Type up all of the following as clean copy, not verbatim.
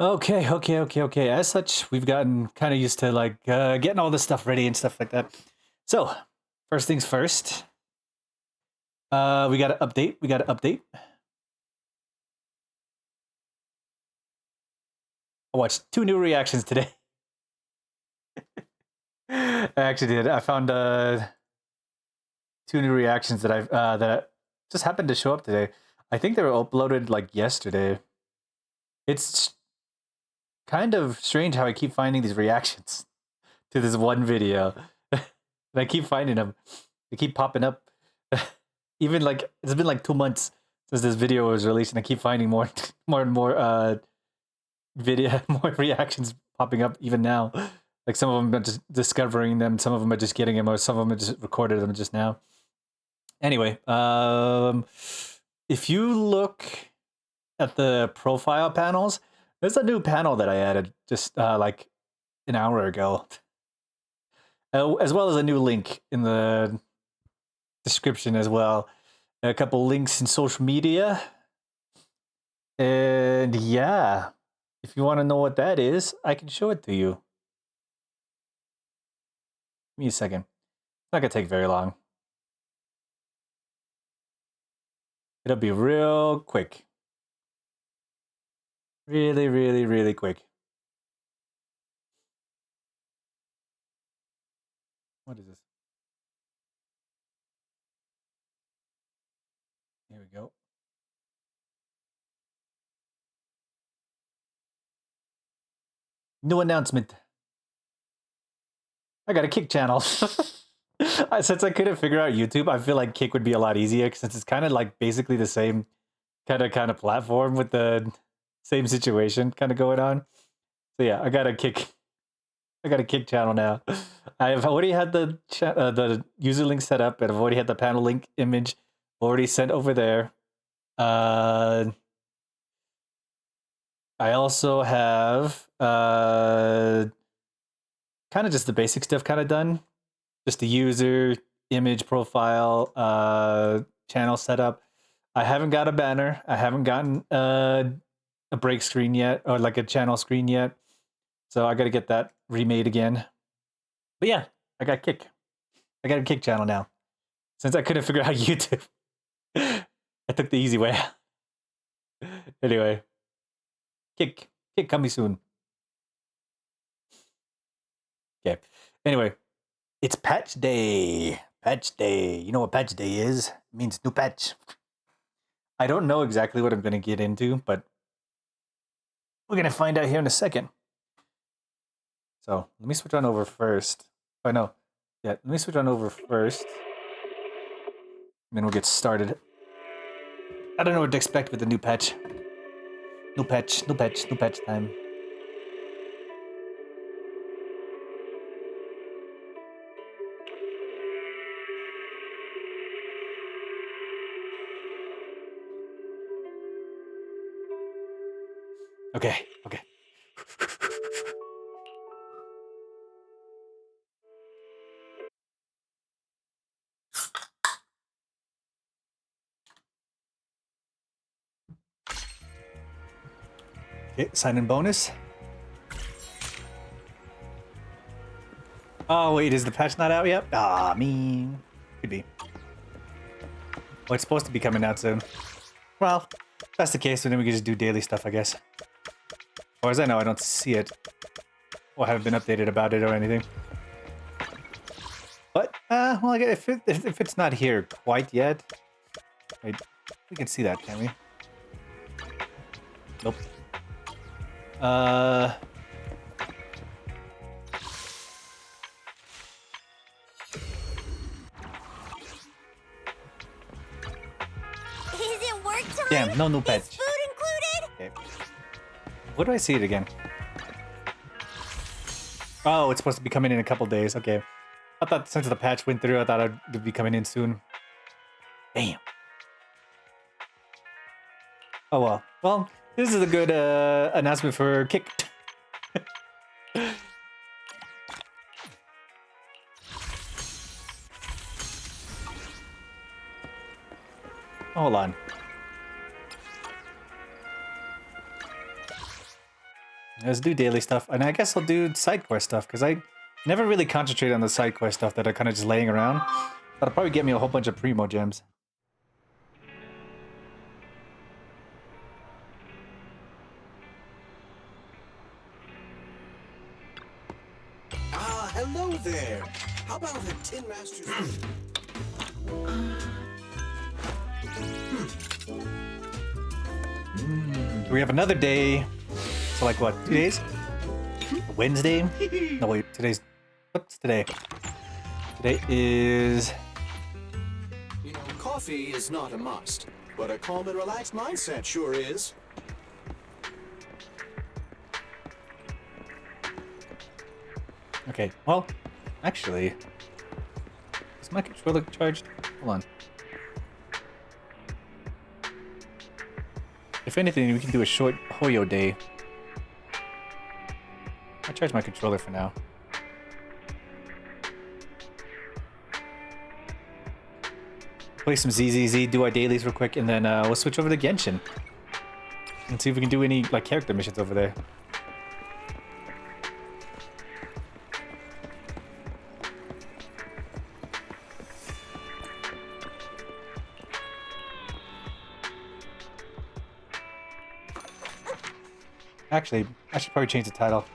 Okay. As such, we've gotten kind of used to like getting all this stuff ready and stuff like that. So, first things first, we got to update. We got to update. I watched 2 new reactions today. I actually did. I found 2 new reactions that just happened to show up today. I think they were uploaded like yesterday. It's kind of strange how I keep finding these reactions to this one video. And I keep finding them. They keep popping up. Even like it's been like 2 months since this video was released, and I keep finding more, more and more video, more reactions popping up even now. Like some of them are just discovering them, some of them are just getting them, or some of them are just recorded them just now. Anyway, if you look at the profile panels, there's a new panel that I added just like an hour ago, as well as a new link in the description as well. A couple links in social media. And yeah, if you want to know what that is, I can show it to you. Give me a second. It's not going to take very long. It'll be real quick. Really quick. What is this? Here we go. New announcement. I got a Kick channel. Since I couldn't figure out YouTube, I feel like Kick would be a lot easier since it's kind of like basically the same kind of platform with the same situation kind of going on. So yeah, I got a Kick channel now. I've already had the user link set up, and I've already had the panel link image already sent over there. I also have kind of just the basic stuff kind of done. Just the user, image, profile, channel setup. I haven't got a banner. I haven't gotten a break screen yet, or like a channel screen yet. So I got to get that remade again. But yeah, I got Kick. I got a Kick channel now. Since I couldn't figure out YouTube, I took the easy way. Anyway, Kick coming soon. Okay. Anyway, it's patch day. Patch day. You know what patch day is? It means new patch. I don't know exactly what I'm going to get into, but we're going to find out here in a second. So let me switch on over first. Oh, no. Yeah, let me switch on over first. And then we'll get started. I don't know what to expect with the new patch. New patch time. Okay. Okay, sign in bonus. Oh wait, is the patch not out yet? Ah, mean. Could be. Well, it's supposed to be coming out soon. Well, if that's the case, then we can just do daily stuff, I guess. Or as I know, I don't see it. Or haven't been updated about it or anything. But, well, I guess if it's not here quite yet... Wait, we can see that, can't we? Nope. Is it work time? Damn, no new patch. Is food included? Okay. Where do I see it again? Oh, it's supposed to be coming in a couple days. Okay. I thought since the patch went through, I thought it'd be coming in soon. Damn. Oh well. Well, this is a good announcement for Kick. Hold on. Let's do daily stuff, and I guess I'll do side quest stuff because I never really concentrate on the side quest stuff that are kind of just laying around. That'll probably get me a whole bunch of primo gems. Ah, hello there. How about a Tin Master's? We have another day. So like what, 2 days? Wednesday? No wait, what's today? Today is... You know, coffee is not a must, but a calm and relaxed mindset sure is. Okay, well, actually, is my controller charged? Hold on. If anything, we can do a short Hoyo day. I'll charge my controller for now. Play some ZZZ, do our dailies real quick, and then we'll switch over to Genshin. And see if we can do any like character missions over there. Actually, I should probably change the title.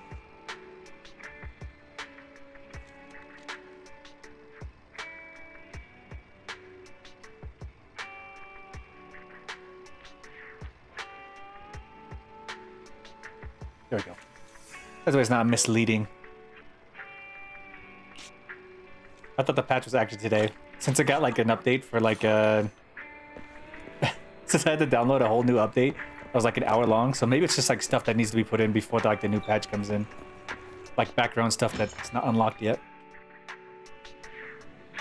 There we go. That's why it's not misleading. I thought the patch was actually today. Since I got like an update for like since I had to download a whole new update, that was like an hour long, so maybe it's just like stuff that needs to be put in before like the new patch comes in. Like background stuff that's not unlocked yet.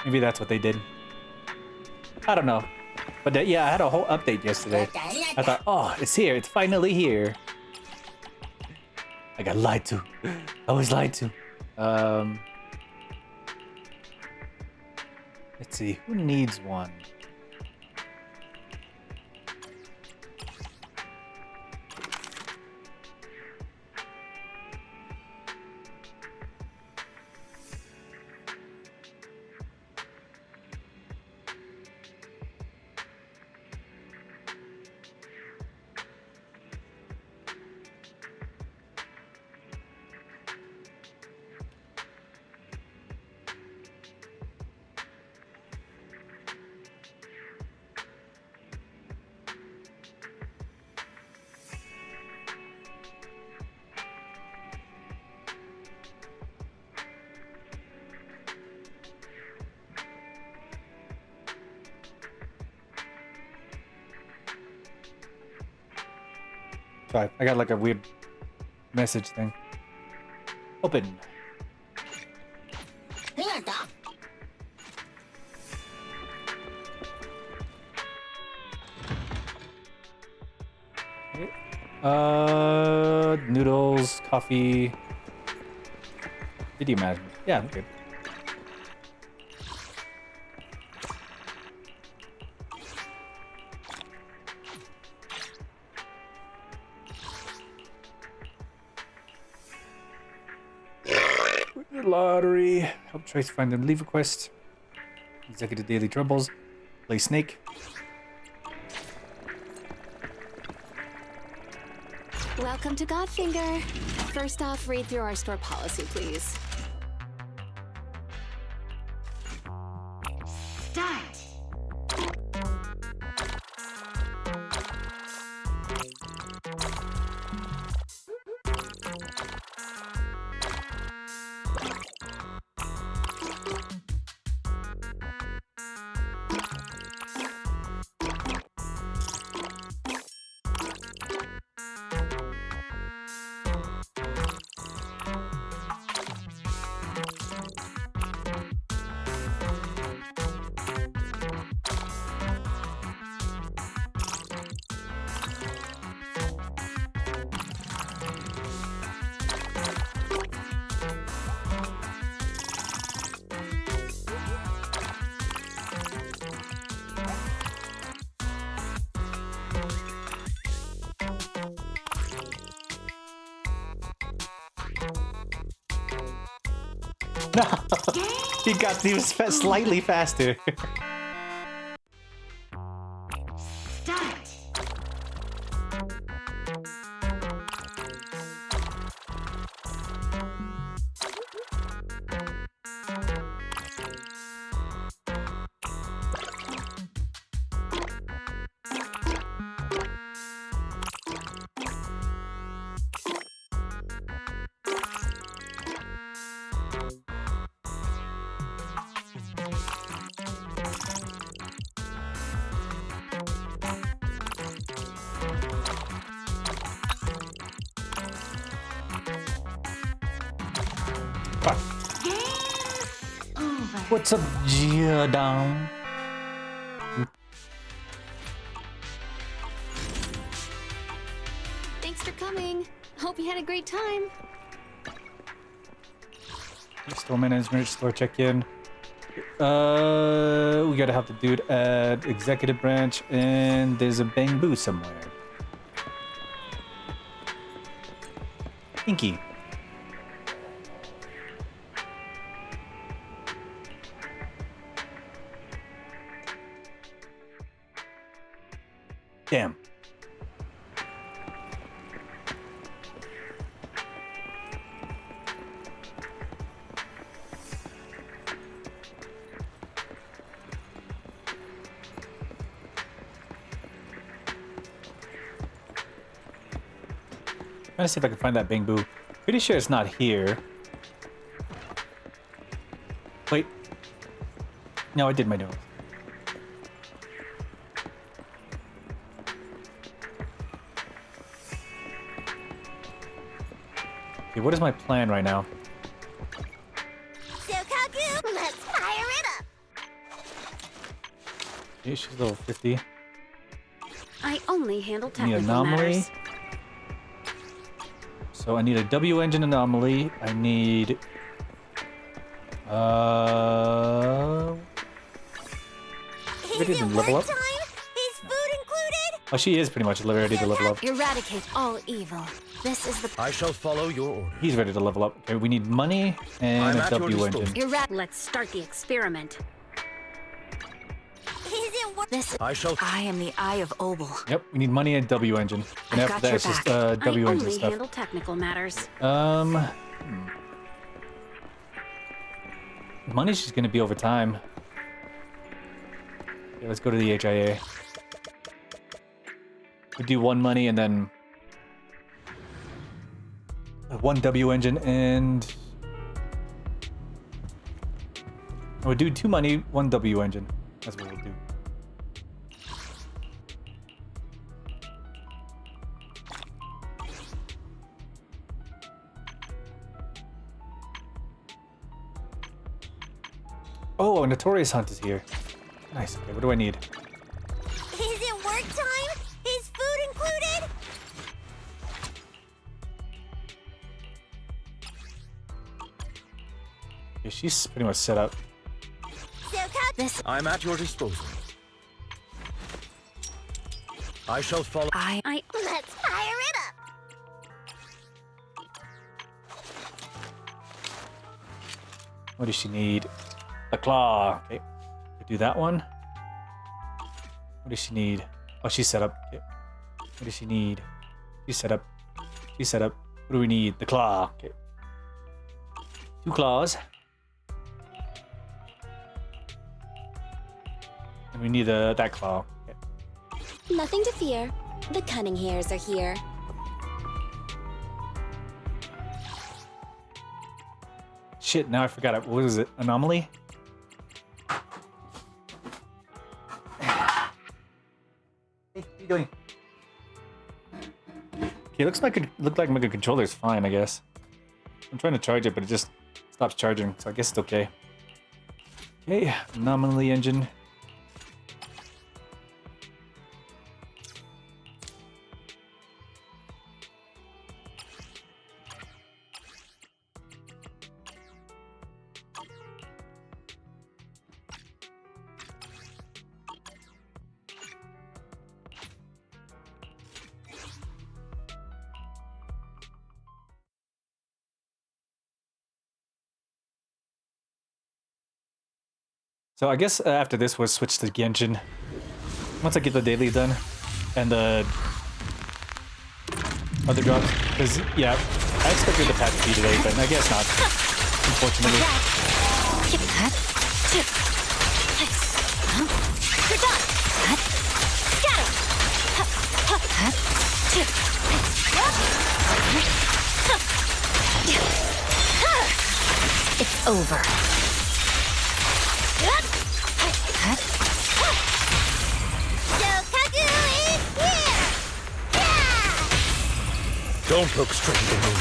Maybe that's what they did. I don't know. But yeah, I had a whole update yesterday. I thought, oh, it's here. It's finally here. I got lied to. I was lied to. Let's see. Who needs one? Sorry, I got like a weird message thing. Open. Noodles, coffee, video management. Yeah, I'm good. Lottery. Help Trace find and leave a quest. Executive daily troubles. Play Snake. Welcome to Godfinger. First off, read through our store policy, please. Start. No, he was slightly faster. Start. Fuck. What's up, Geodon? Thanks for coming. Hope you had a great time. Store management, store check-in. We gotta have the dude at executive branch, and there's a bamboo somewhere. Inky. Damn. Trying to see if I can find that bamboo. Pretty sure it's not here. Wait. No, I did my notes. Okay, what is my plan right now? Sokaku, let's fire it up. Okay, she's level 50. I only handle Need technical anomaly. matters. So I need a W engine anomaly. I need Is Ready it to work level up? time? Is food included? oh, she is pretty much ready to level up. Eradicate all evil. This is the I shall follow your order. He's ready to level up. Okay, we need money and I'm a at your W disposal. engine. Let's start the experiment. Is it work? This I shall. I am the Eye of Obel. Yep, we need money and W engine. And I've after got that, your it's just back. W I engine only stuff. handle technical matters. Money's just gonna be over time. Okay, let's go to the HIA. We do one money and then one W engine and we'll do two money, one W engine. That's what we'll do. Oh, a Notorious Hunt is here. Nice. Okay, what do I need? Is it work time? Is food included? Okay, she's pretty much set up. Sokaku, This I'm at your disposal. I shall follow. I let's fire it up. What does she need? A claw. Okay. We do that one. What does she need? Oh, she's set up. Okay. What does she need? She's set up. She's set up. What do we need? The claw. Okay. Two claws. And we need that claw. Okay. Nothing to fear. The cunning hairs are here. Shit, now I forgot it. What is it? Anomaly? Hey, what are you doing? Okay, looks like my controller's fine, I guess. I'm trying to charge it, but it just stops charging, so I guess it's okay. Okay, anomaly engine. So I guess after this we'll switch to Genshin. Once I get the daily done and the other drops. Because, yeah, I expected the patch to be today, but I guess not. Unfortunately. It's over. Shokaku is here! Yeah! Don't look straight at me.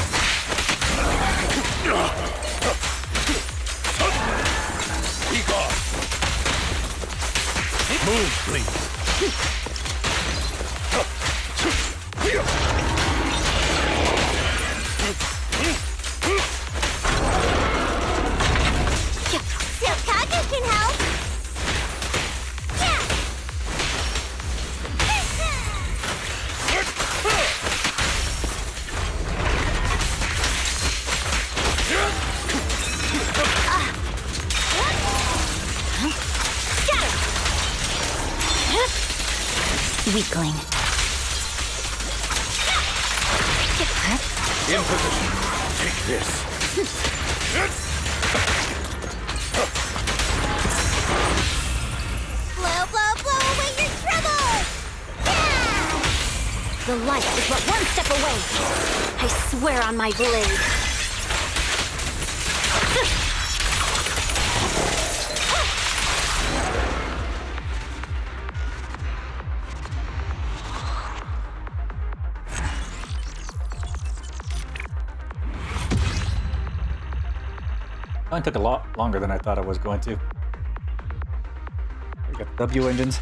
Speak off. Move, please. Shokaku can help! Yeah! Weakling. In position. Take this. Blow, blow, blow away your troubles! Yeah! The light is but one step away. I swear on my blade. Mine took a lot longer than I thought it was going to. We got W engines.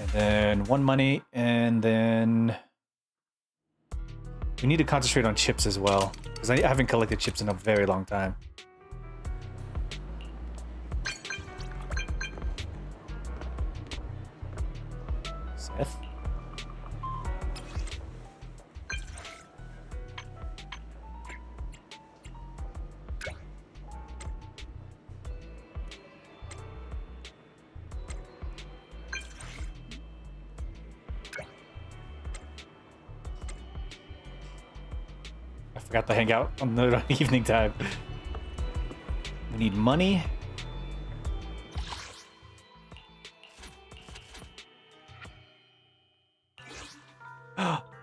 And then 1 money, and then we need to concentrate on chips as well. Because I haven't collected chips in a very long time. Seth? I forgot to hang out on the evening time. We need money.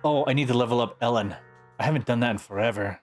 Oh, I need to level up Ellen. I haven't done that in forever.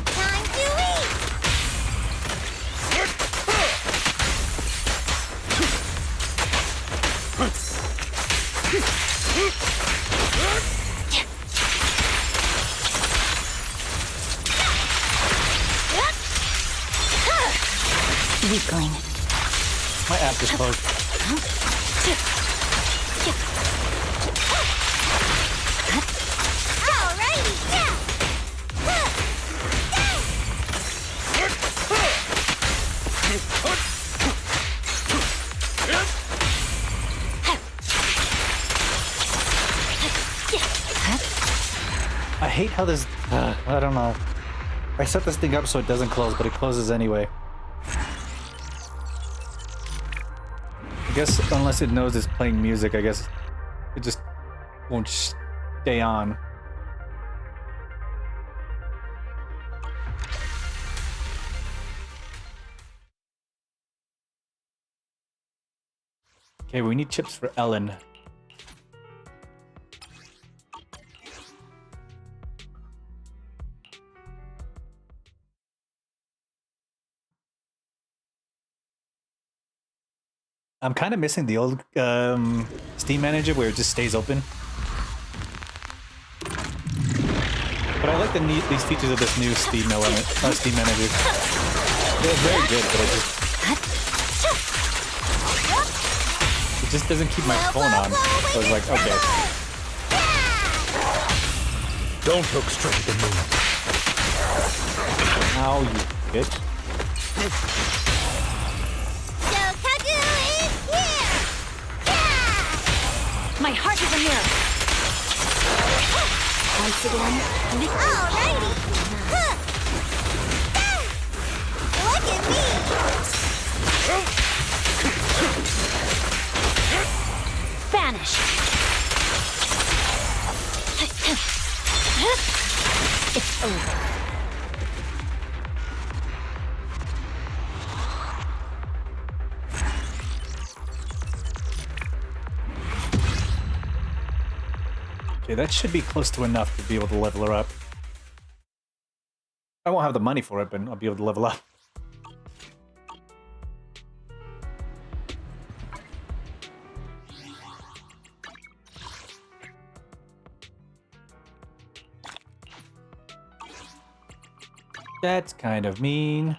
Time to eat! Weakling. My app just closed. Alrighty, yeah! I hate how this... I don't know. I set this thing up so it doesn't close, but it closes anyway. I guess unless it knows it's playing music, I guess it just won't stay on. Okay, we need chips for Ellen. I'm kind of missing the old Steam Manager where it just stays open. But But I like these features of this new Steam element, Steam Manager. They're very good, but it just doesn't keep my phone on. So it's like, okay. Don't look straight at me. Ow, you bitch. So Kagu is here! My heart is a mirror. Once again, Alrighty! Huh. Ah! Look at me! vanish. It's over. Okay, that should be close to enough to be able to level her up. I won't have the money for it, but I'll be able to level up. That's kind of mean.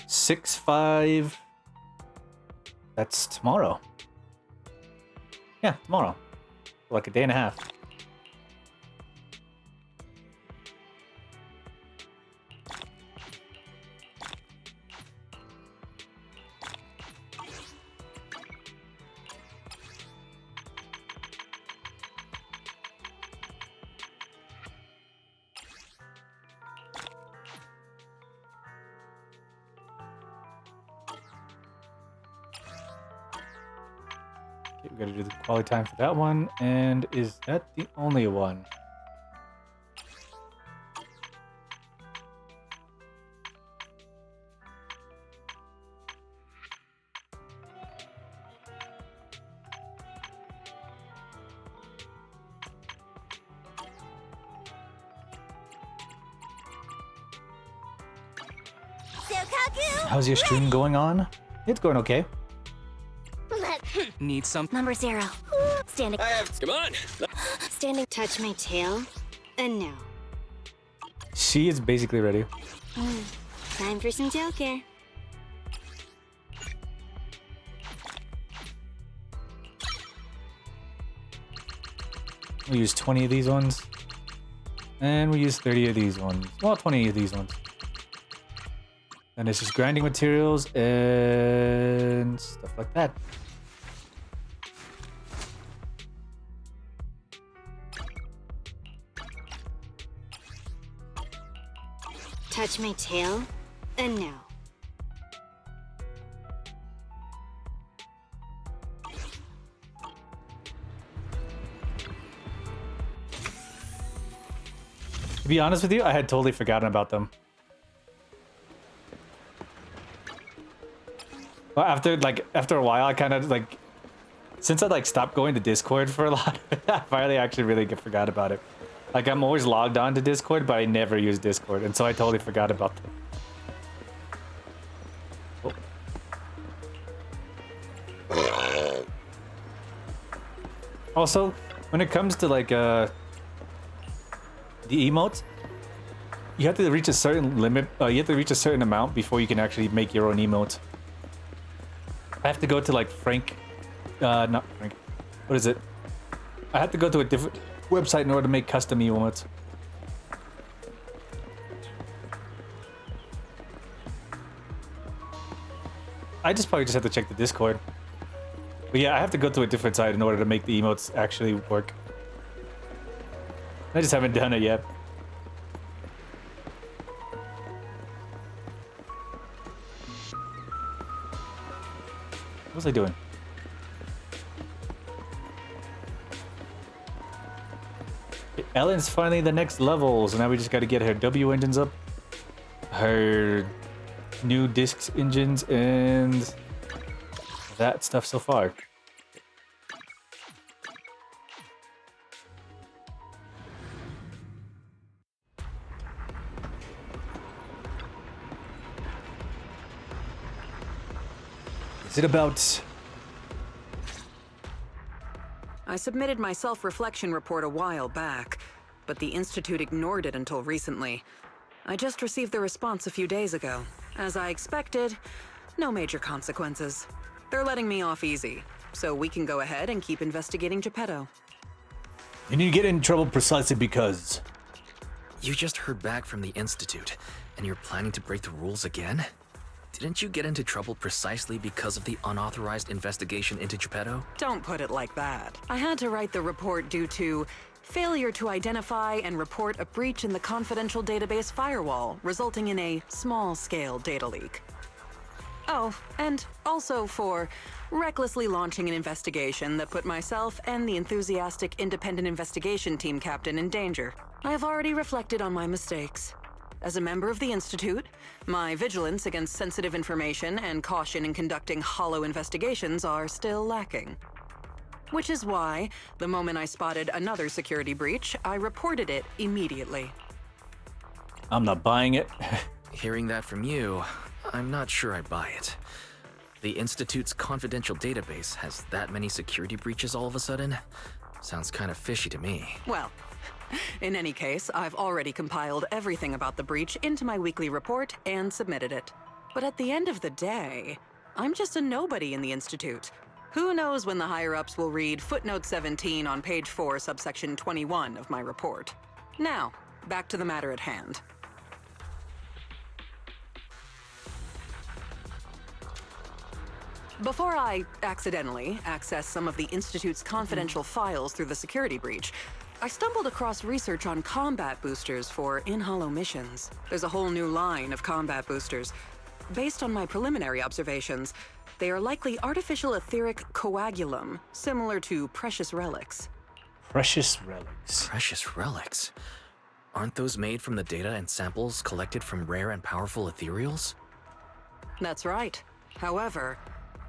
6-5. That's tomorrow. Yeah, tomorrow. Like a day and a half. We gotta do the quality time for that one, and is that the only one? So Kagu, How's your stream going on? It's going okay. Need some? Number 0. Standing. Come on! Standing. Touch my tail. And no. She is basically ready. Time for some tail care. We use 20 of these ones. And we use 30 of these ones. Well, 20 of these ones. And it's just grinding materials and stuff like that. Touch my tail. And no. To be honest with you, I had totally forgotten about them. Well, after a while, I kind of since I stopped going to Discord for a lot, I finally actually really forgot about it. Like, I'm always logged on to Discord, but I never use Discord, and so I totally forgot about them. Oh. Also, when it comes to the emotes, you have to reach a certain limit. You have to reach a certain amount before you can actually make your own emote. I have to go to not Frank. What is it? I have to go to a different website in order to make custom emotes. I probably just have to check the Discord. But yeah, I have to go to a different site in order to make the emotes actually work. I just haven't done it yet. What was I doing? Ellen's finally the next level, so now we just got to get her W engines up, her new discs engines, and that stuff so far. Is it about... I submitted my self-reflection report a while back. but the Institute ignored it until recently. I just received the response a few days ago. As I expected, no major consequences. They're letting me off easy, so we can go ahead and keep investigating Geppetto. And you get in trouble precisely because... You just heard back from the Institute, and you're planning to break the rules again? Didn't you get into trouble precisely because of the unauthorized investigation into Geppetto? Don't put it like that. I had to write the report due to failure to identify and report a breach in the confidential database firewall, resulting in a small-scale data leak. Oh, and also for recklessly launching an investigation that put myself and the enthusiastic independent investigation team captain in danger. I have already reflected on my mistakes. As a member of the Institute, my vigilance against sensitive information and caution in conducting hollow investigations are still lacking. Which is why, the moment I spotted another security breach, I reported it immediately. I'm not buying it. Hearing that from you, I'm not sure I buy it. The Institute's confidential database has that many security breaches all of a sudden? Sounds kind of fishy to me. Well, in any case, I've already compiled everything about the breach into my weekly report and submitted it. But at the end of the day, I'm just a nobody in the Institute. Who knows when the higher-ups will read footnote 17 on page 4, subsection 21 of my report. Now, back to the matter at hand. Before I accidentally accessed some of the Institute's confidential files through the security breach, I stumbled across research on combat boosters for in-hollow missions. There's a whole new line of combat boosters. Based on my preliminary observations, they are likely artificial etheric coagulum, similar to precious relics. Precious relics. Precious relics? Aren't those made from the data and samples collected from rare and powerful ethereals? That's right. However,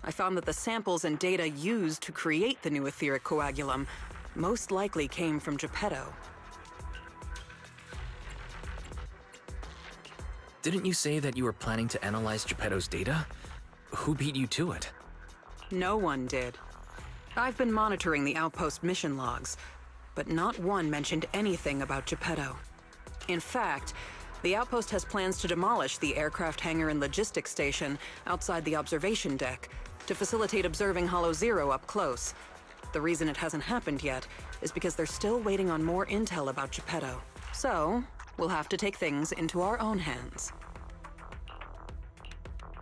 I found that the samples and data used to create the new etheric coagulum most likely came from Geppetto. Didn't you say that you were planning to analyze Geppetto's data? Who beat you to it? No one did. I've been monitoring the outpost mission logs, but not one mentioned anything about Geppetto. In fact, the outpost has plans to demolish the aircraft hangar and logistics station outside the observation deck to facilitate observing Hollow Zero up close. The reason it hasn't happened yet is because they're still waiting on more intel about Geppetto. So, we'll have to take things into our own hands.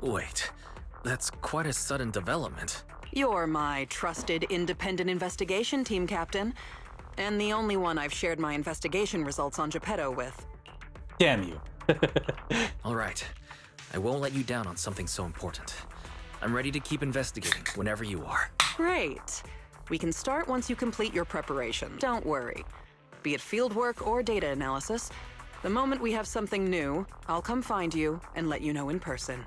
Wait, that's quite a sudden development. You're my trusted independent investigation team captain, and the only one I've shared my investigation results on Geppetto with. Damn you. All right, I won't let you down on something so important. I'm ready to keep investigating whenever you are. Great. We can start once you complete your preparation. Don't worry. Be it fieldwork or data analysis, the moment we have something new, I'll come find you and let you know in person.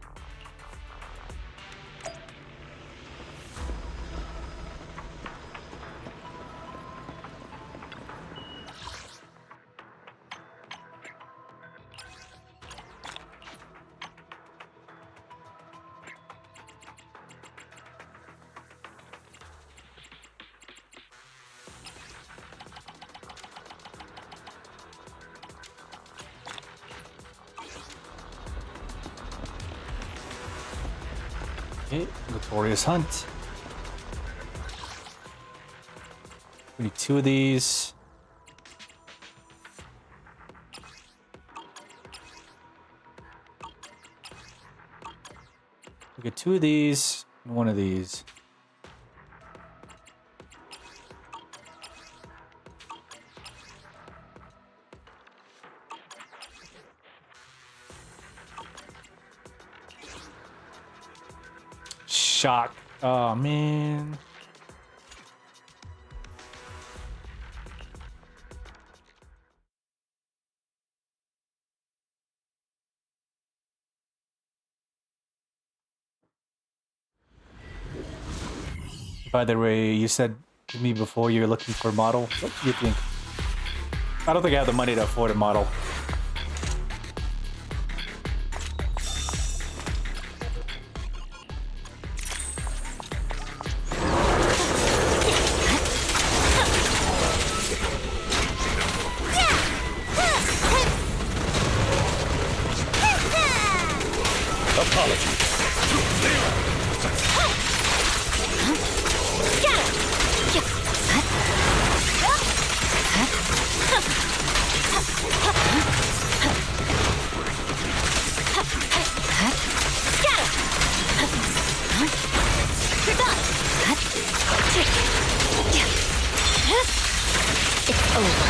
Okay, Notorious Hunt. We need 2 of these. We get 2 of these and 1 of these. Shock. Oh, man. By the way, you said to me before you're looking for a model. What do you think? I don't think I have the money to afford a model. technology. It's over.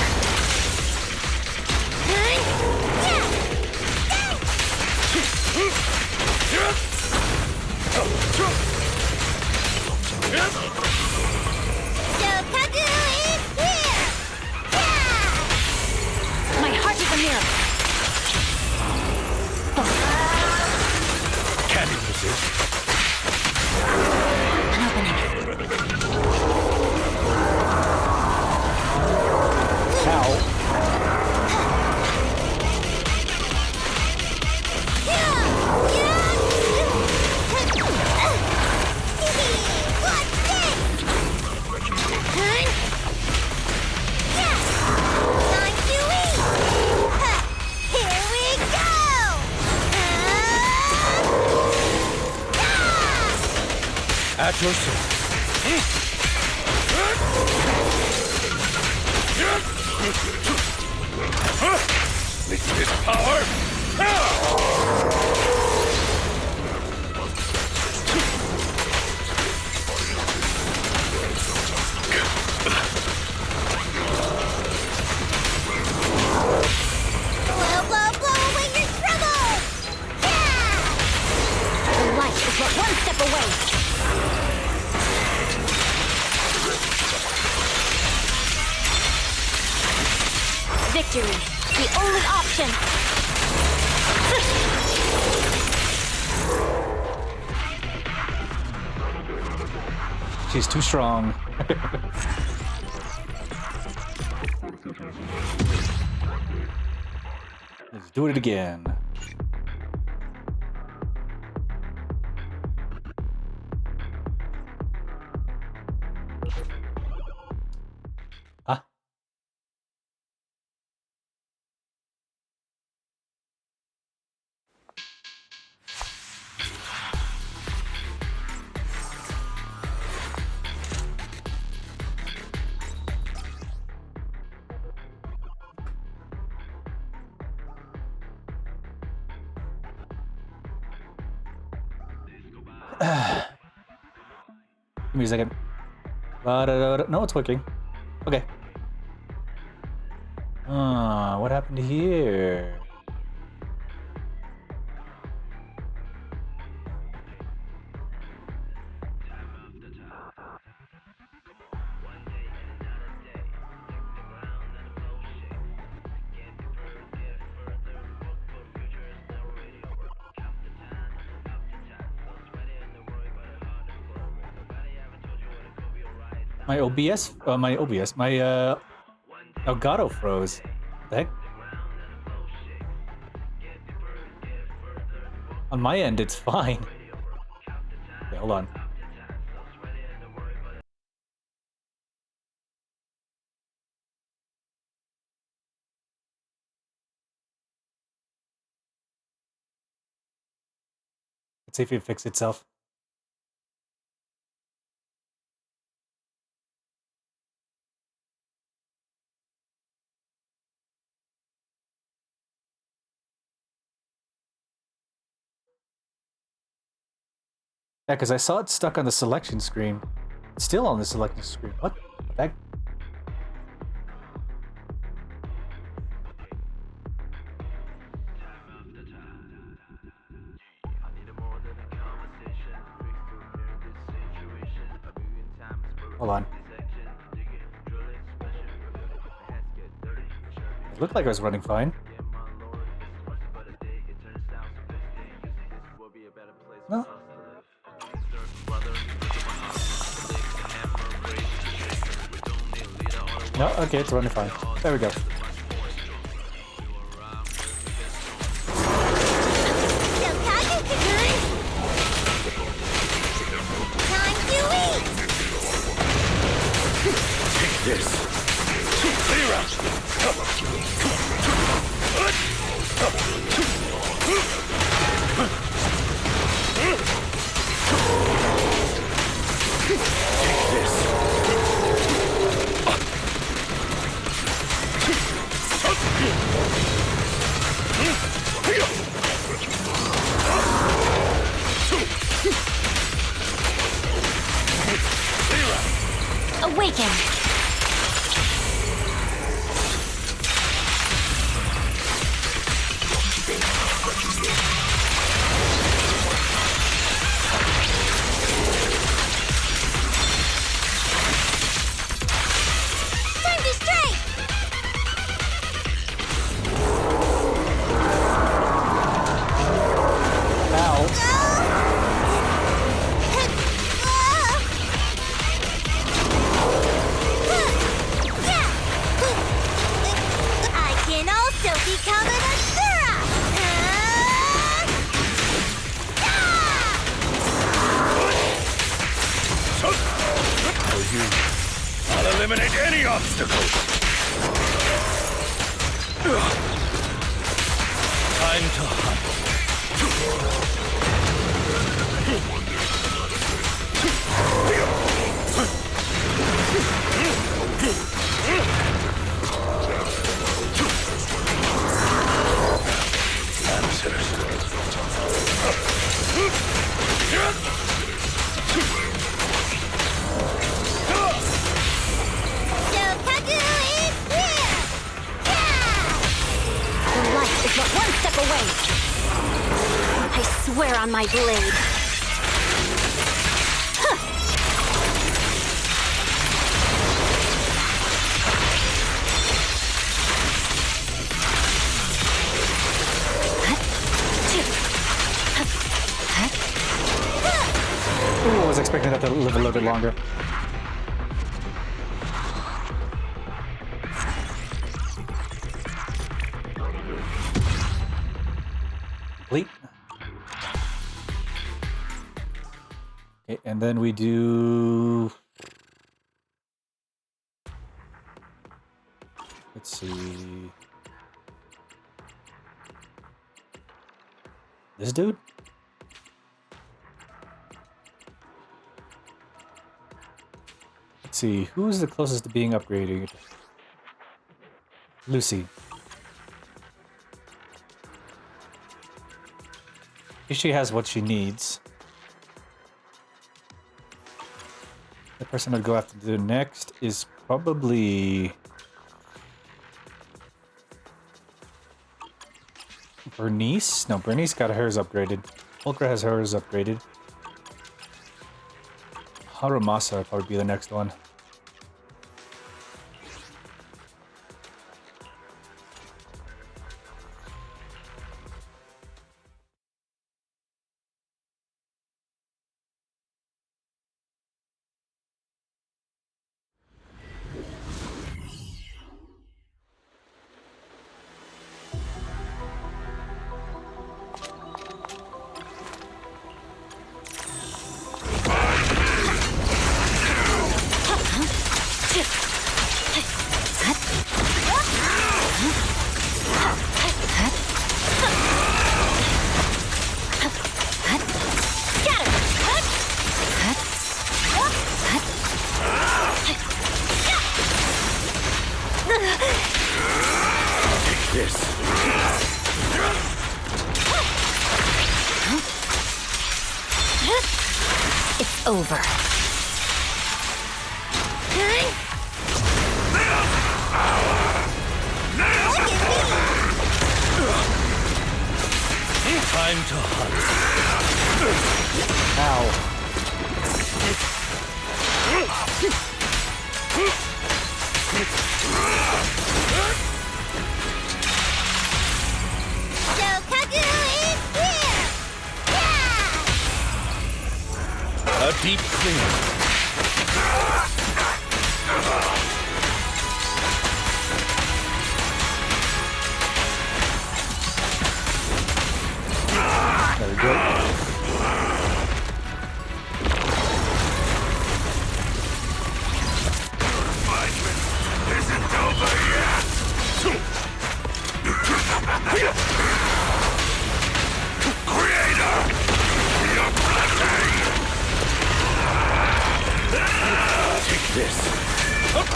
Shokaku is here! My heart is a mirror. Can't resist. An opening. Ow. What's this? Time to eat! Here we go! At your service. This power. Blow, blow, blow away your troubles! The light is but one step away. Victory, the only option. She's too strong. Let's do it again. Huh? Give me a second. No, it's working. Okay. What happened here? My Elgato froze. What the heck? On my end, it's fine. Okay, hold on. Let's see if it fixes itself. Yeah, because I saw it stuck on the selection screen. It's still on the selection screen. What the heck? Hold on. It looked like I was running fine. No. No, okay, it's running fine. There we go. Time to eat! Take this. Clear out. obstacles. Time to hunt. Shokaku is here! Your life is but one step away. I swear on my blade. Ooh, I was expecting that to live a little bit longer. Complete. Okay, and then we do. Let's see. This dude? Let's see, who is the closest to being upgraded? Lucy. She has what she needs. The person I'd go after to do next is probably Bernice? No, Bernice got hers upgraded. Ulcra has hers upgraded. Haramasa would probably be the next one. It's over. Time to hunt. Ow. Shokaku is here! A deep clean. There we go. Isn't over yet. Creator, you're blessing. Take this.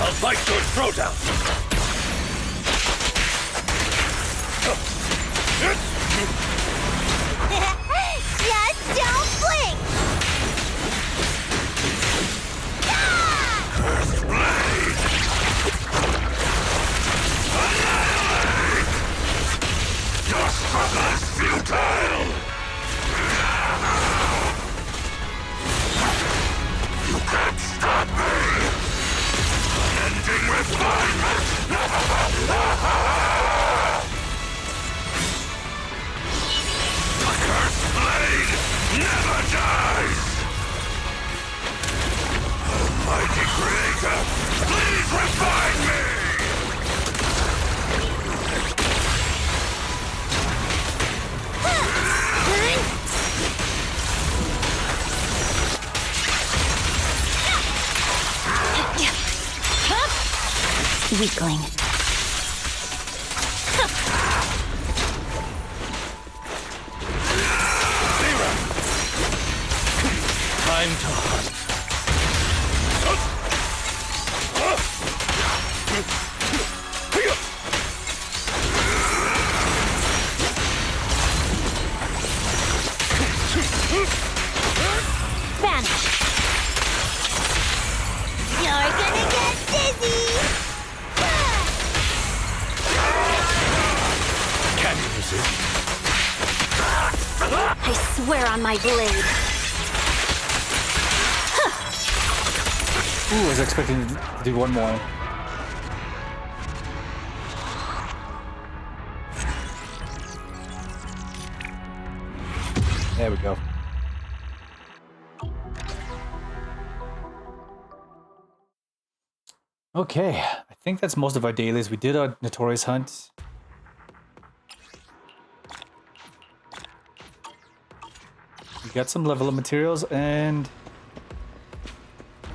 I'll bite your throat out. Just don't blink! Cursed blade. Annihilate. Your struggle is futile. You can't stop me. Ending refinement. The cursed blade never dies. Almighty Creator, please refine me. Weakling. Time to hunt. Vanish. You're gonna get dizzy! Can't resist. I swear on my blade. Ooh, I was expecting to do one more. There we go. Okay, I think that's most of our dailies. We did our Notorious hunt. We got some level up materials, and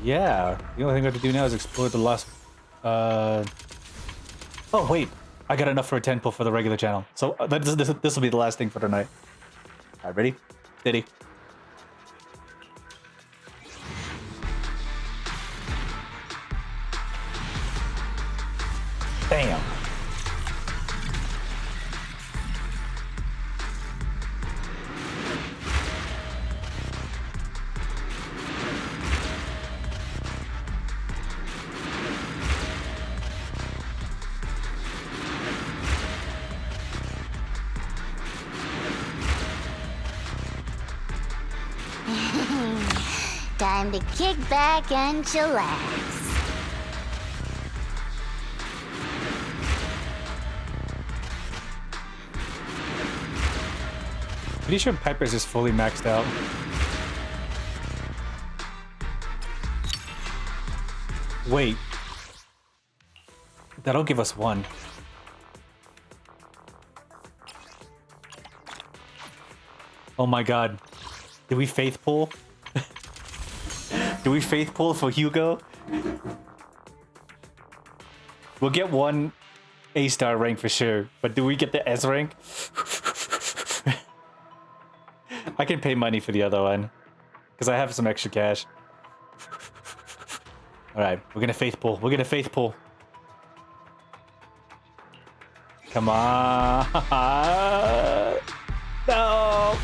yeah, the only thing we have to do now is explore the last. Oh wait, I got enough for a 10 pull for the regular channel, so this will be the last thing for tonight. All right, ready? Steady. Damn. Time to kick back and chillax. Pretty sure Piper's is fully maxed out. Wait. That'll give us one. Oh my god. Did we faith pull? Do we faith pull for Hugo? We'll get one A-star rank for sure, but do we get the S rank? I can pay money for the other one, because I have some extra cash. Alright, we're gonna faith pull. We're gonna faith pull. Come on. No.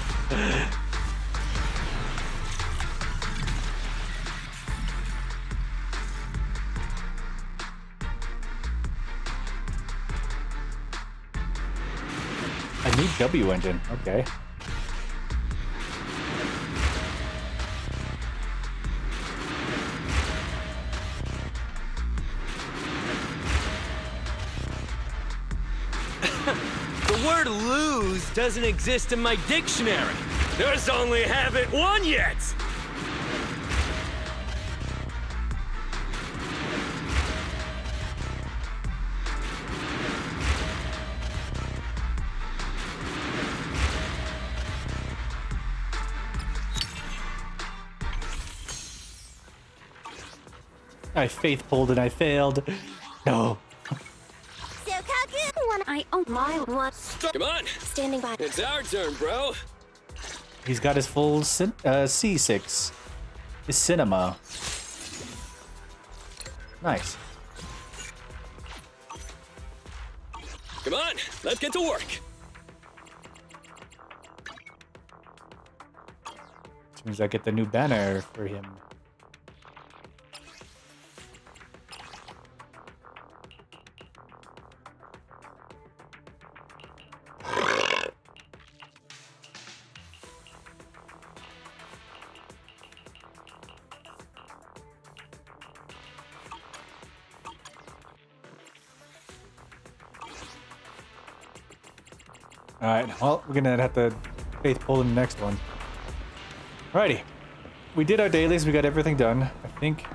I need W engine. Okay. The word lose doesn't exist in my dictionary. There's only haven't won yet. I faith pulled and I failed. No. So Kaku, I own my one. Come on, standing by. it's our turn, bro. He's got his full C6. His cinema. Nice. Come on, let's get to work. Which means I get the new banner for him. Alright, well, we're gonna have to faith pull in the next one. Alrighty. We did our dailies, we got everything done, I think.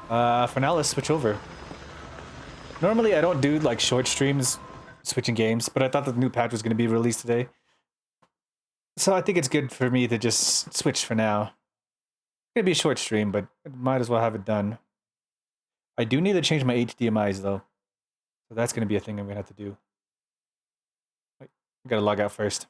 For now, let's switch over. Normally, I don't do, like, short streams switching games, but I thought the new patch was gonna be released today. So I think it's good for me to just switch for now. It's gonna be a short stream, but might as well have it done. I do need to change my HDMIs though. So that's going to be a thing I'm going to have to do. Wait, I got to log out first.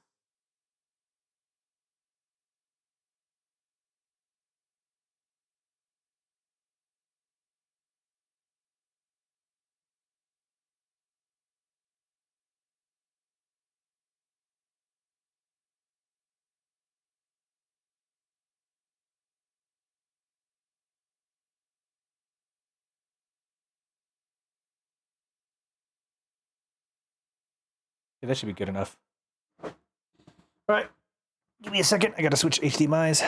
Yeah, that should be good enough. All right. Give me a second. I got to switch HDMIs.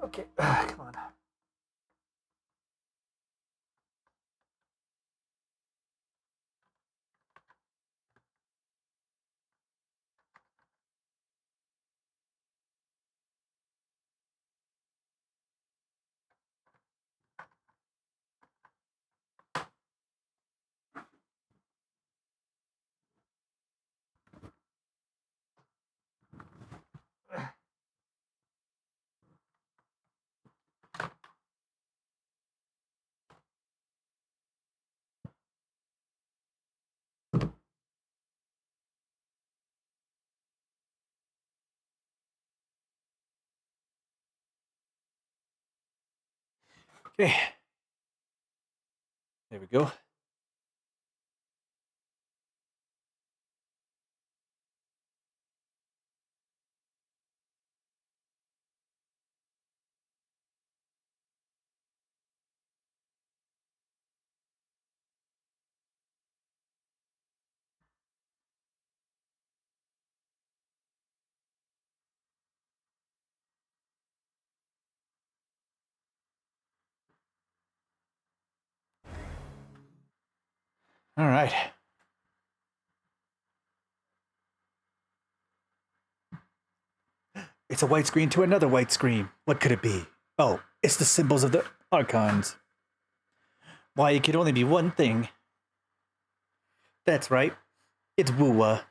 Okay, come on. Okay. There we go. All right. It's a white screen to another white screen. What could it be? Oh, it's the symbols of the Archons. Why, it could only be one thing. That's right. It's Wuwa.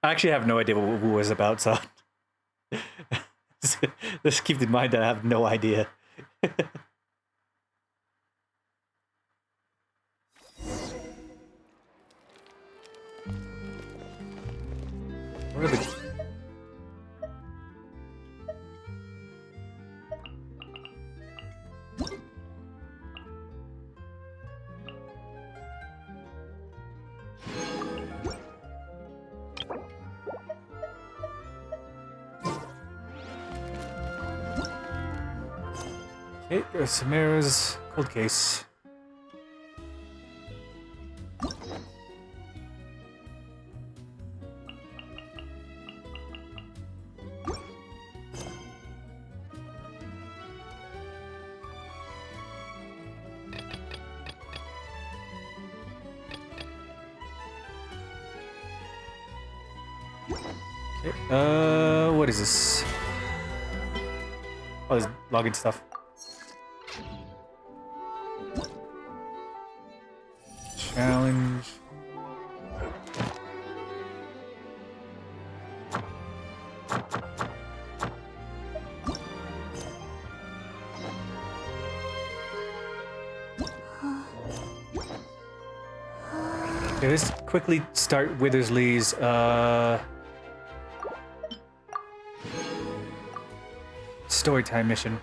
I actually have no idea what Wuwa is about, so just keep in mind that I have no idea. What are the... Okay, there's Samara's cold case. Okay, what is this? Oh, there's login stuff. Challenge. Okay, let's quickly start Withersley's storytime mission.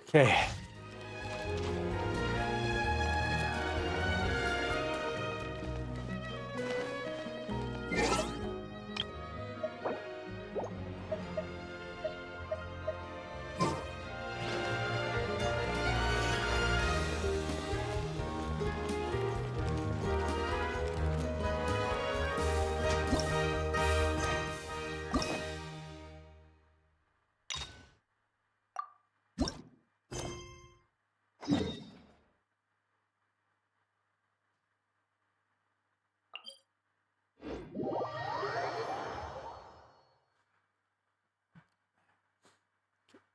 Okay.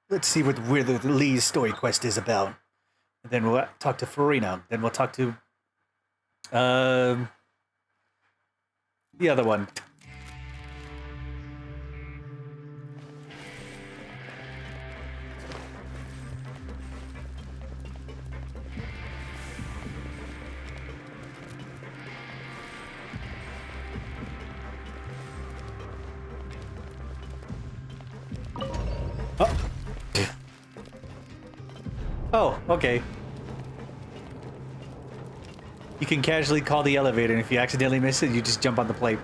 Let's see where the Lee's story quest is about. And then we'll talk to Farina. Then we'll talk to the other one. Oh, okay. You can casually call the elevator, and if you accidentally miss it, you just jump on the plate.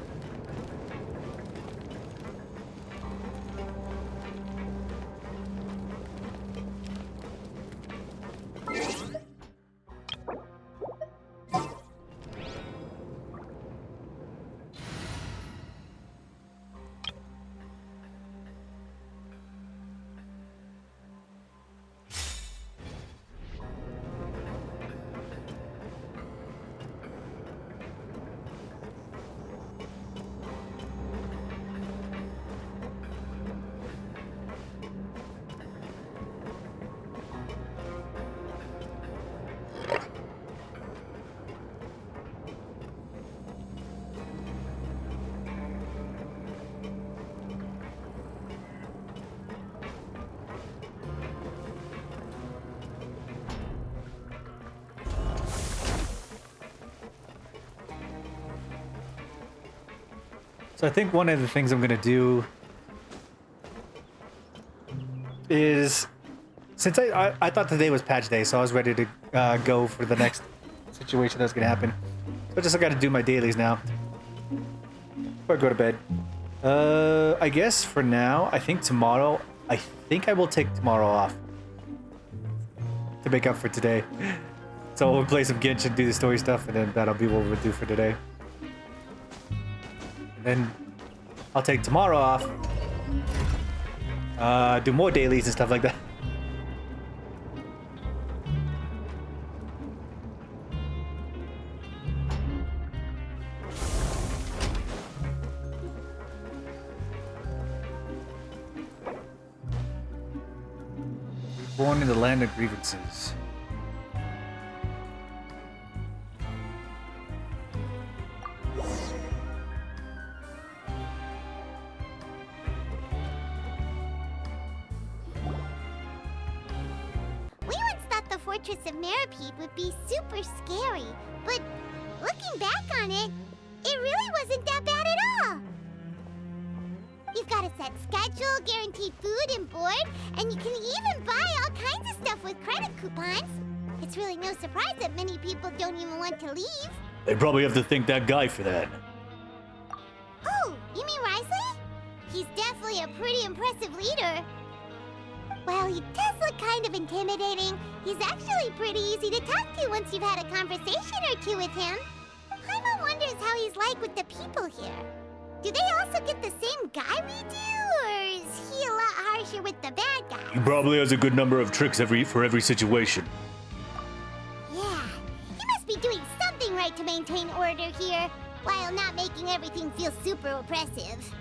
So I think one of the things I'm gonna do is, since I thought today was patch day, so I was ready to go for the next situation that's gonna happen. So I just gotta do my dailies now before I go to bed. I guess for now, I think tomorrow, I think I will take tomorrow off to make up for today. So we'll play some Genshin, do the story stuff, and then that'll be what we'll do for today. Then I'll take tomorrow off, do more dailies and stuff like that. Born in the land of grievances. Fortress of Meropide would be super scary, but looking back on it, it really wasn't that bad at all. You've got a set schedule, guaranteed food and board, and you can even buy all kinds of stuff with credit coupons. It's really no surprise that many people don't even want to leave. They probably have to thank that guy for that. Oh, you mean Risley? He's definitely a pretty impressive leader. Well, he does look kind of intimidating. He's actually pretty easy to talk to once you've had a conversation or two with him. Paimon wonders how he's like with the people here. Do they also get the same guy we do, or is he a lot harsher with the bad guys? He probably has a good number of tricks for every situation. Yeah, he must be doing something right to maintain order here, while not making everything feel super oppressive.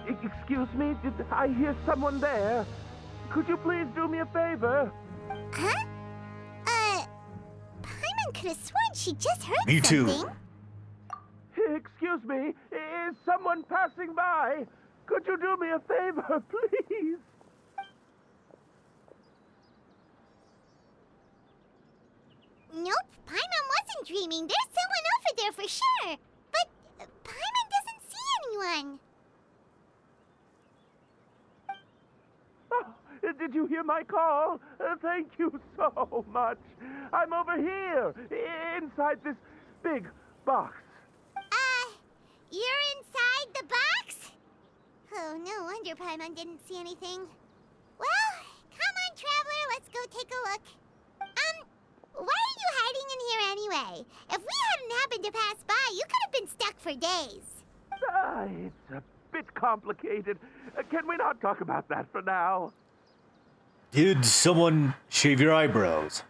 Excuse me, did I hear someone there? Could you please do me a favor? Huh? Paimon could have sworn she just heard Me too. something. Excuse me, is someone passing by? Could you do me a favor, please? Nope, Paimon wasn't dreaming. There's someone over there for sure. But Paimon doesn't see anyone. Oh, Did you hear my call? Thank you so much. I'm over here, inside this big box. You're inside the box? Oh, no wonder Paimon didn't see anything. Well, come on, Traveler, let's go take a look. Why are you hiding in here anyway? If we hadn't happened to pass by, you could have been stuck for days. It's a bit complicated. Can we not talk about that for now? Did someone shave your eyebrows?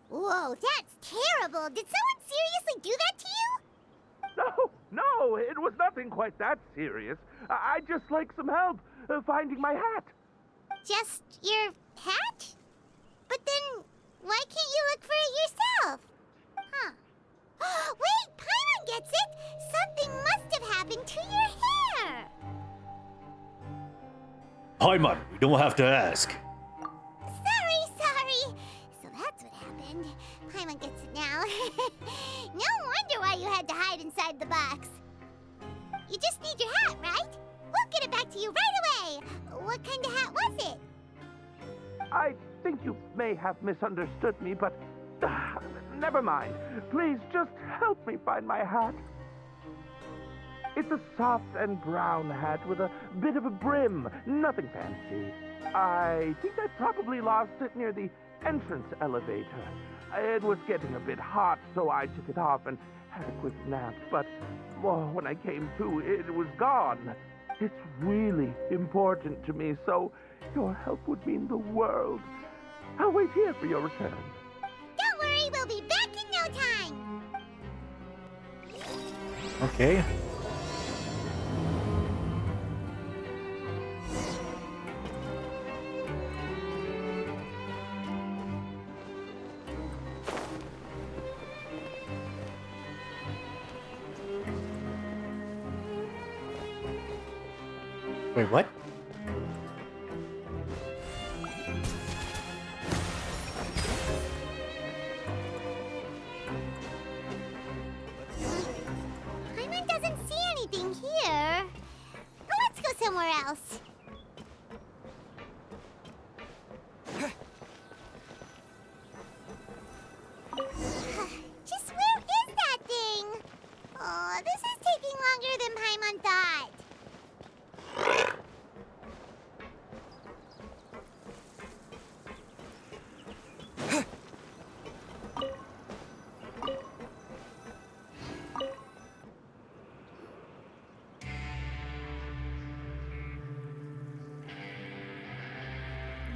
Whoa, that's terrible. Did someone seriously do that to you? No, it was nothing quite that serious. I'd just like some help finding my hat. Just your hat? But then, why can't you look for it yourself? Huh. Wait, Paimon gets it! Something must have happened to your hair! Paimon, we don't have to ask. Sorry. So that's what happened. Paimon gets it now. No wonder why you had to hide inside the box. You just need your hat, right? We'll get it back to you right away. What kind of hat was it? I think you may have misunderstood me, but never mind. Please just help me find my hat. It's a soft and brown hat with a bit of a brim. Nothing fancy. I think I probably lost it near the entrance elevator. It was getting a bit hot, so I took it off and had a quick nap. But when I came to, it was gone. It's really important to me, so your help would mean the world. I'll wait here for your return. Don't worry, we'll be back in no time. Okay. Wait, what? Paimon doesn't see anything here. Let's go somewhere else. Just where is that thing? Oh, this is taking longer than Paimon thought.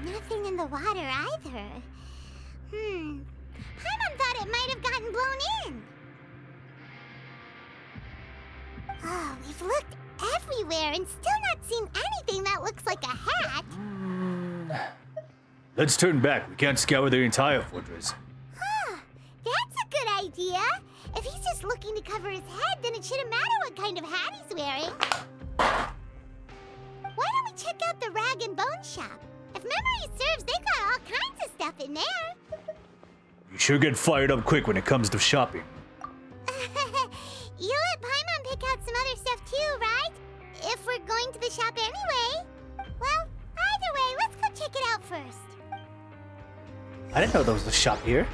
Nothing in the water either. Paimon thought it might have gotten blown in. Oh, we've looked everywhere and still not seen anything that looks like a hat. Let's turn back. We can't scour the entire fortress. That's a good idea. If he's just looking to cover his head, then it shouldn't matter what kind of hat he's wearing. Why don't we check out the Rag and Bone Shop? If memory serves, they got all kinds of stuff in there. You sure get fired up quick when it comes to shopping. You let Paimon pick out some other stuff too, right? If we're going to the shop anyway. Well, either way, let's go check it out first. I didn't know there was a shop here.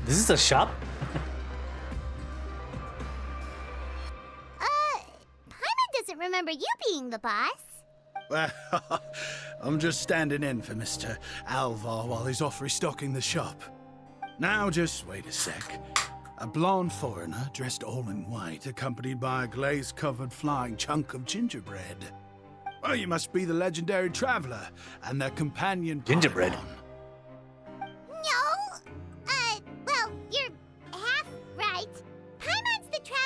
This is a shop? Paimon doesn't remember you being the boss. Well, I'm just standing in for Mr. Alvar while he's off restocking the shop. Now just wait a sec. A blonde foreigner dressed all in white, accompanied by a glaze-covered flying chunk of gingerbread. Well, you must be the legendary traveler and their companion Gingerbread? Paimon. No. Well, you're half right. Paimon's the traveler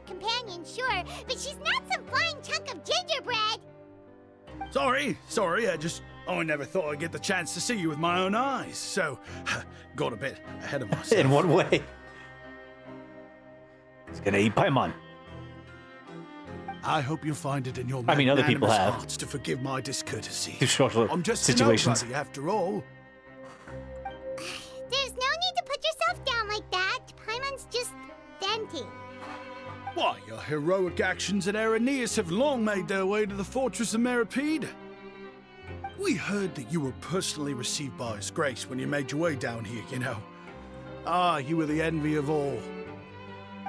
companion, sure, but she's not some flying chunk of gingerbread. Sorry, I never thought I'd get the chance to see you with my own eyes, so got a bit ahead of myself. In what way? He's gonna eat Paimon. I hope you find it in your I mean, other people magnanimous have. hearts to forgive my discourtesy. Through social I'm just situations. a nobody, after all. There's no need to put yourself down like that. Paimon's just venting. Why, your heroic actions at Araneus have long made their way to the fortress of Meripede. We heard that you were personally received by His Grace when you made your way down here, you know. You were the envy of all.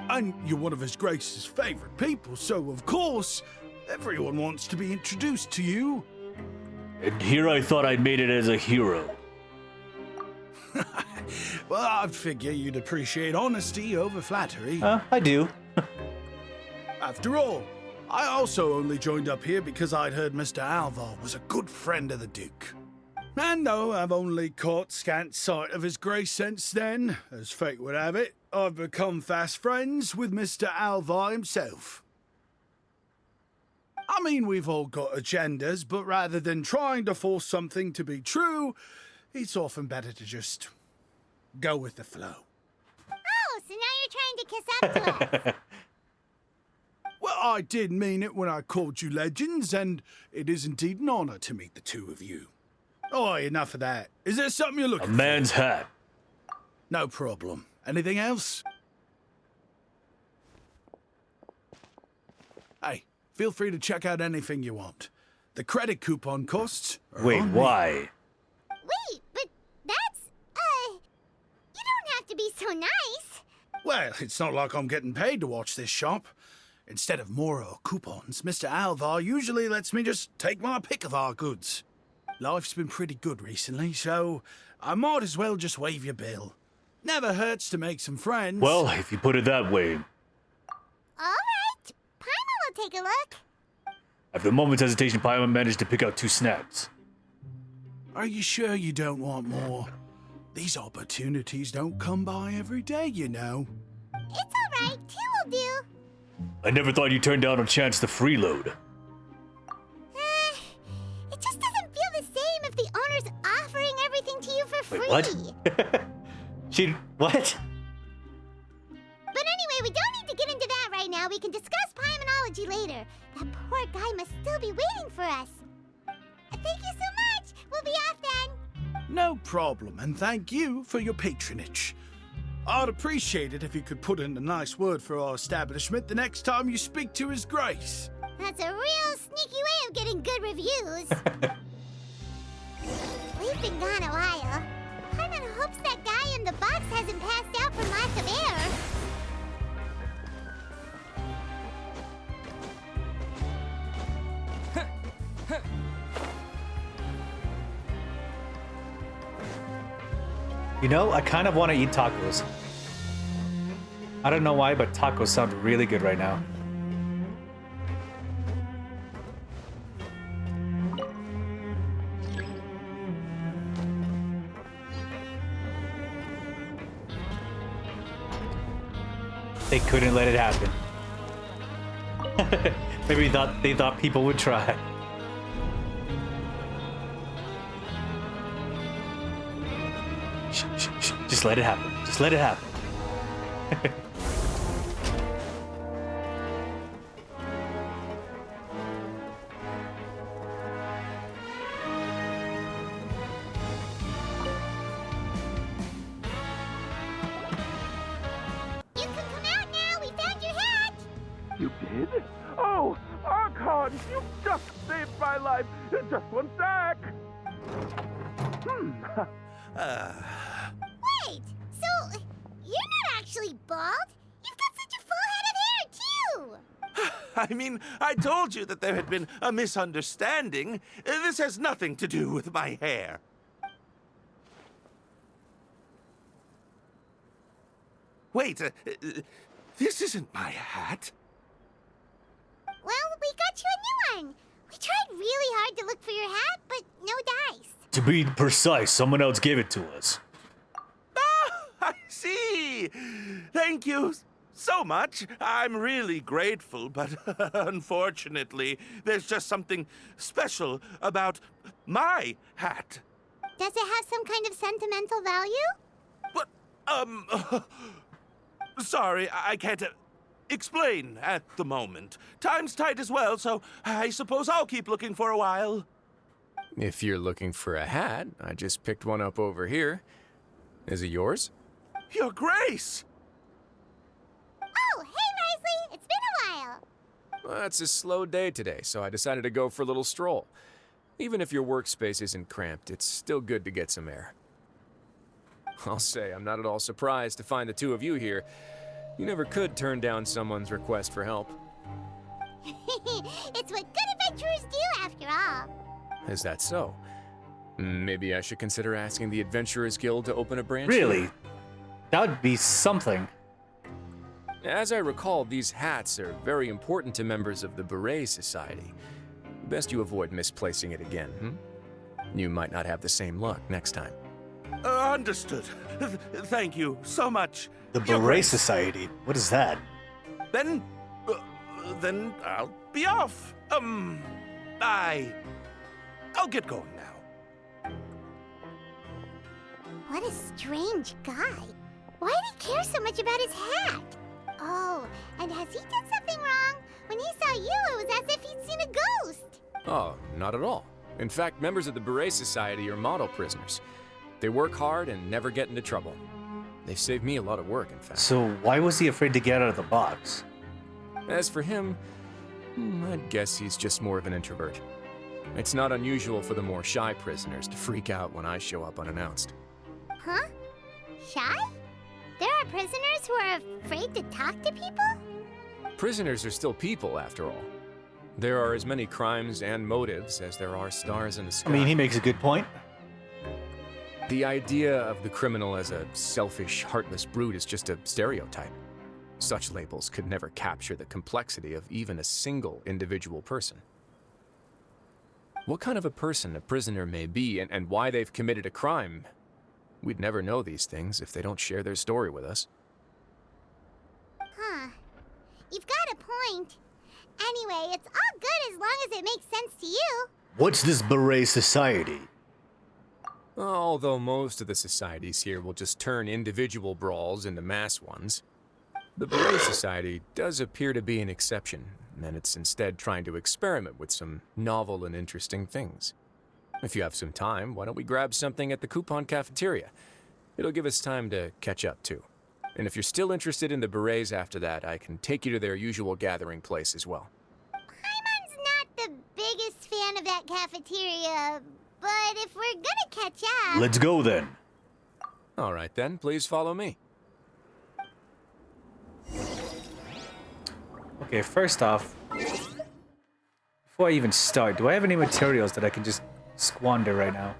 And you're one of His Grace's favorite people, so of course, everyone wants to be introduced to you. And here I thought I'd made it as a hero. Well, I'd figure you'd appreciate honesty over flattery. I do. After all, I also only joined up here because I'd heard Mr. Alvar was a good friend of the Duke. And though I've only caught scant sight of His Grace since then, as fate would have it, I've become fast friends with Mr. Alvar himself. I mean, we've all got agendas, but rather than trying to force something to be true, it's often better to just go with the flow. Oh, so now you're trying to kiss up to us. Well, I did mean it when I called you legends, and it is indeed an honor to meet the two of you. Oh, enough of that. Is there something you're looking for? A man's hat. No problem. Anything else? Hey, feel free to check out anything you want. The credit coupon costs are Wait, on me. why? Wait, but that's, you don't have to be so nice. Well, it's not like I'm getting paid to watch this shop. Instead of more or coupons, Mr. Alvar usually lets me just take my pick of our goods. Life's been pretty good recently, so I might as well just waive your bill. Never hurts to make some friends. Well, if you put it that way. All right, Paimon will take a look. After a moment's hesitation, Paimon managed to pick out 2 snacks. Are you sure you don't want more? These opportunities don't come by every day, you know. It's all right, 2 will do. I never thought you turned down a chance to freeload. It just doesn't feel the same if the owner's offering everything to you for free. Wait, what? What? But anyway, we don't need to get into that right now. We can discuss Paimonology later. That poor guy must still be waiting for us. Thank you so much. We'll be off then. No problem, and thank you for your patronage. I'd appreciate it if you could put in a nice word for our establishment the next time you speak to His Grace. That's a real sneaky way of getting good reviews. We've been gone a while. Paimon hopes that guy in the box hasn't passed out from lack of air. You know, I kind of want to eat tacos. I don't know why, but tacos sound really good right now. They couldn't let it happen. Maybe they thought people would try. Shh. Just let it happen. Just let it happen. You can come out now. We found your hat. You did? Oh, Archon, you just saved my life. Just one sec. Wait, so you're not actually bald? You've got such a full head of hair, too. I mean, I told you that there had been a misunderstanding. This has nothing to do with my hair. Wait, this isn't my hat. Well, we got you a new one. We tried really hard to look for your hat, but no dice. To be precise, someone else gave it to us. Ah, I see. Thank you so much. I'm really grateful, but unfortunately, there's just something special about my hat. Does it have some kind of sentimental value? What? Sorry, I can't explain at the moment. Time's tight as well, so I suppose I'll keep looking for a while. If you're looking for a hat, I just picked one up over here. Is it yours? Your Grace! Oh, hey, Risley! It's been a while. Well, it's a slow day today, so I decided to go for a little stroll. Even if your workspace isn't cramped, it's still good to get some air. I'll say, I'm not at all surprised to find the two of you here. You never could turn down someone's request for help. It's what good adventurers do, after all. Is that so? Maybe I should consider asking the Adventurers Guild to open a branch? Really? That would be something. As I recall, these hats are very important to members of the Beret Society. Best you avoid misplacing it again, You might not have the same luck next time. Understood. Thank you so much. The Your Beret Grace. Society? What is that? Then I'll be off. I'll get going now. What a strange guy. Why did he care so much about his hat? Oh, and has he done something wrong? When he saw you, it was as if he'd seen a ghost. Oh, not at all. In fact, members of the Beret Society are model prisoners. They work hard and never get into trouble. They've saved me a lot of work, in fact. So why was he afraid to get out of the box? As for him, I'd guess he's just more of an introvert. It's not unusual for the more shy prisoners to freak out when I show up unannounced. Huh? Shy? There are prisoners who are afraid to talk to people? Prisoners are still people, after all. There are as many crimes and motives as there are stars in the sky. I mean, he makes a good point. The idea of the criminal as a selfish, heartless brute is just a stereotype. Such labels could never capture the complexity of even a single individual person. What kind of a person a prisoner may be and why they've committed a crime, we'd never know these things if they don't share their story with us. Huh. You've got a point. Anyway, it's all good as long as it makes sense to you. What's this Beret Society? Although most of the societies here will just turn individual brawls into mass ones, the Beret Society does appear to be an exception, and it's instead trying to experiment with some novel and interesting things. If you have some time, why don't we grab something at the Coupon Cafeteria? It'll give us time to catch up, too. And if you're still interested in the Berets after that, I can take you to their usual gathering place as well. Paimon's not the biggest fan of that cafeteria, but if we're gonna catch up... Let's go then. All right then, please follow me. Okay, first off, before I even start, do I have any materials that I can just squander right now?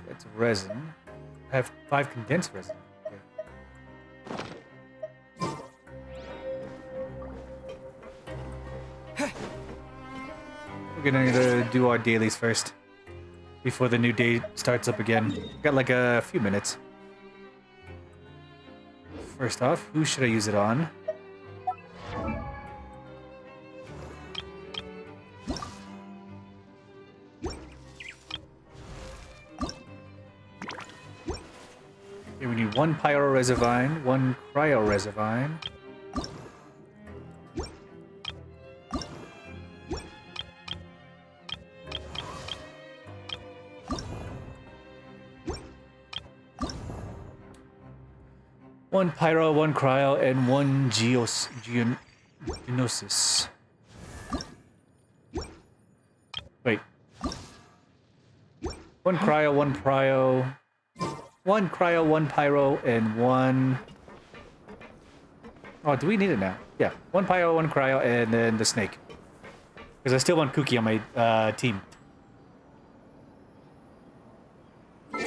That's resin. I have 5 condensed resin. Okay. We're gonna do our dailies first before the new day starts up again. Got like a few minutes. First off, who should I use it on? Okay, we need 1 Pyroresivine, 1 Cryoresivine. One Pyro, 1 Cryo, and 1 Geonosis. One cryo, one prio. One cryo, one pyro, and one... Oh, do we need it now? Yeah, one pyro, one cryo, and then the snake. Because I still want Kuki on my team. Her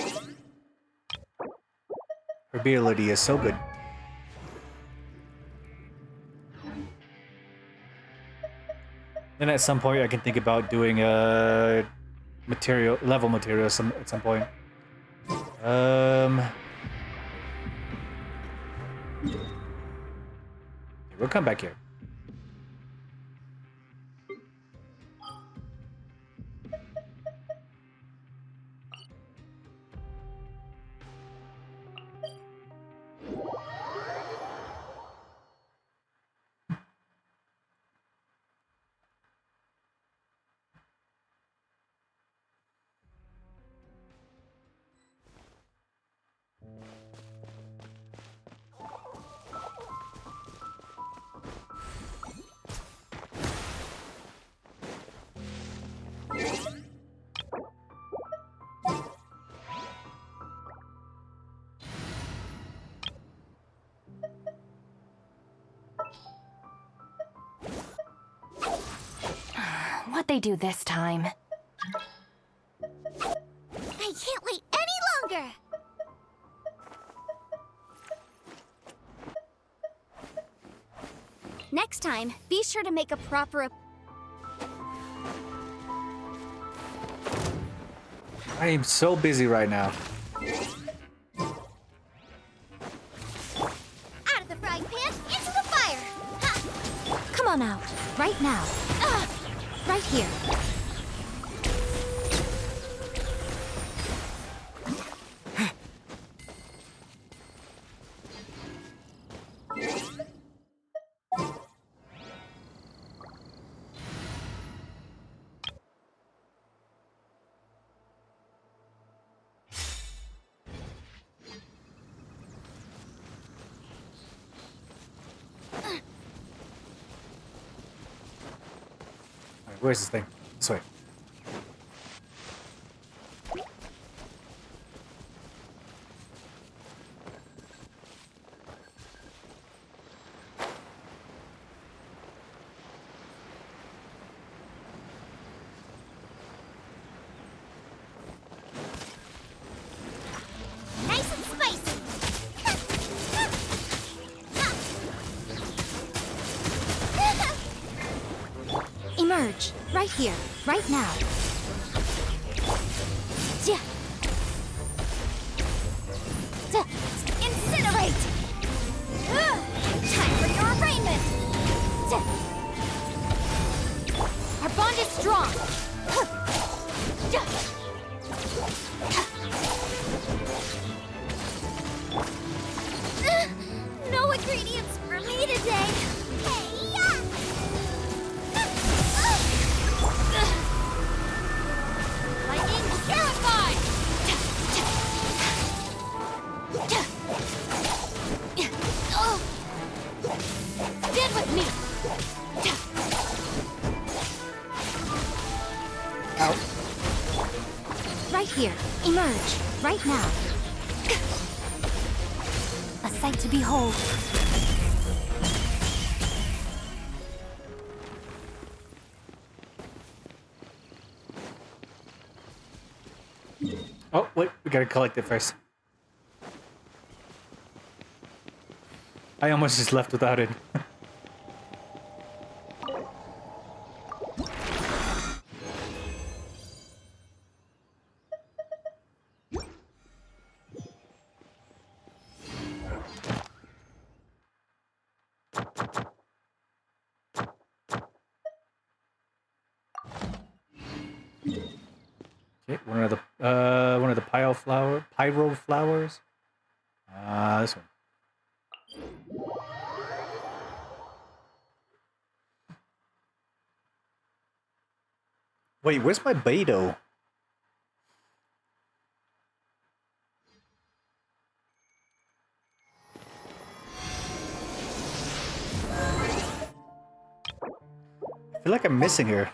ability is so good. Then at some point I can think about doing a level material at some point. We'll come back here. What'd they do this time? I can't wait any longer! Next time, be sure to make a proper... I am so busy right now. Out of the frying pan, into the fire! Ha! Come on out. Right now. Right here. Where's this thing? This way. Nice and spicy! Emerge. Right here. Right now. Yeah. Incinerate! Time for your arraignment! Our bond is strong. No ingredients for me today! Hey-ya! Lightning purified! Stand with me. Right here. Emerge. Right now. A sight to behold. Oh, wait, we gotta collect it first. I almost just left without it. Okay, one of the pyro flowers. This one. Wait, where's my Beto? I feel like I'm missing her.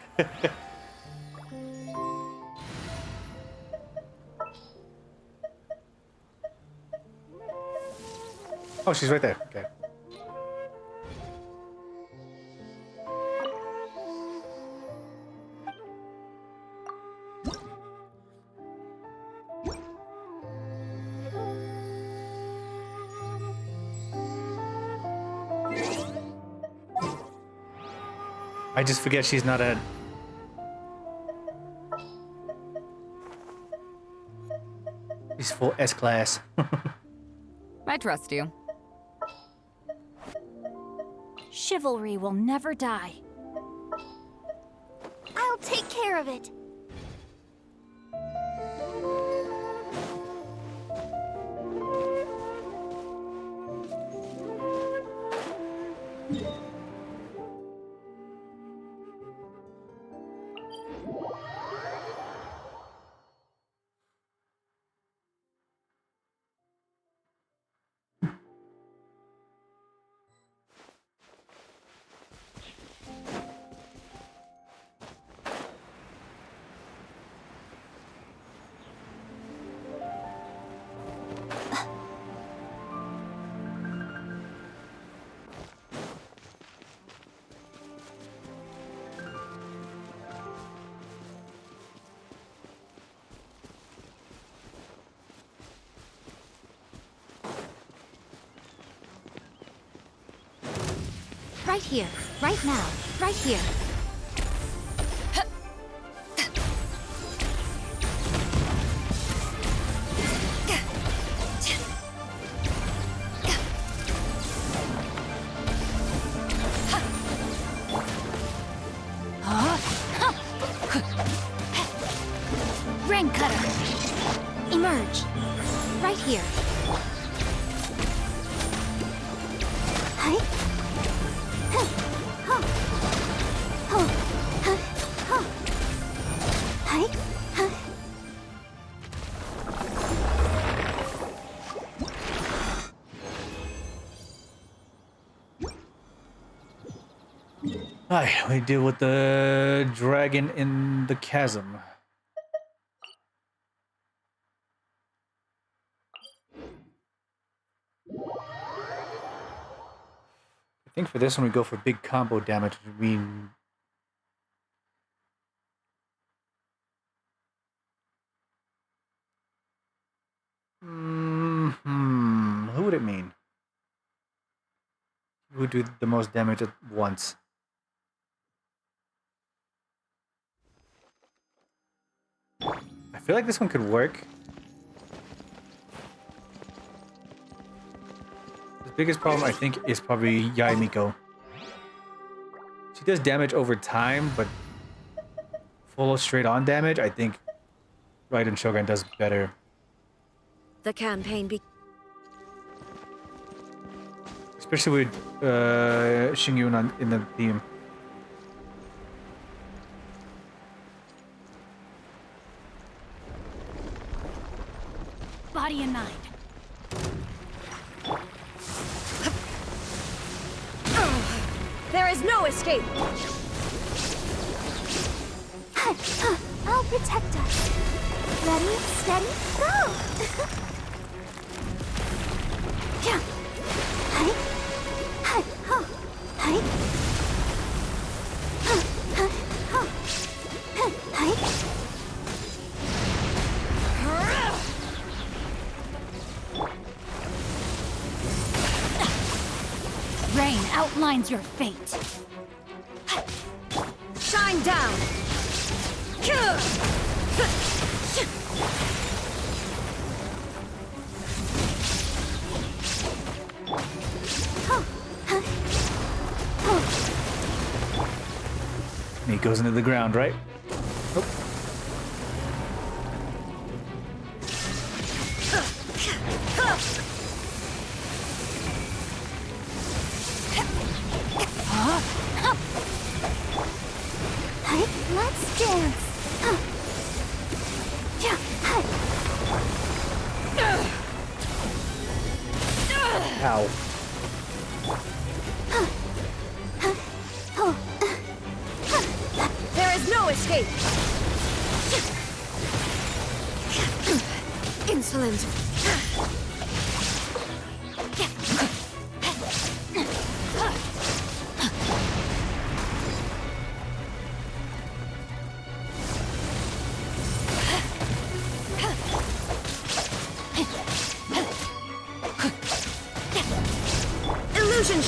Oh, she's right there. Okay. I just forget she's not a... She's full S-class. I trust you. Chivalry will never die. I'll take care of it. Right here, right now, right here. Rain cutter. Emerge. Right here. Hi. Alright, we deal with the dragon in the chasm. I think for this one we go for big combo damage. Who would it mean? Who would do the most damage at once? I feel like this one could work. The biggest problem, I think, is probably Yaimiko. She does damage over time, but full straight-on damage, I think Raiden Shogun does better. The campaign Especially with Shingyun in the team. Body and mind. There is no escape. I'll protect us. Ready, steady, go! Yeah. Hi. Hi. Huh. Hi. Huh. Huh. Huh. Huh. Hi. Rain outlines your fate. Shine down. He goes into the ground, right? Oh. Let's dance. Yeah. Ow. There is no escape. Insolent.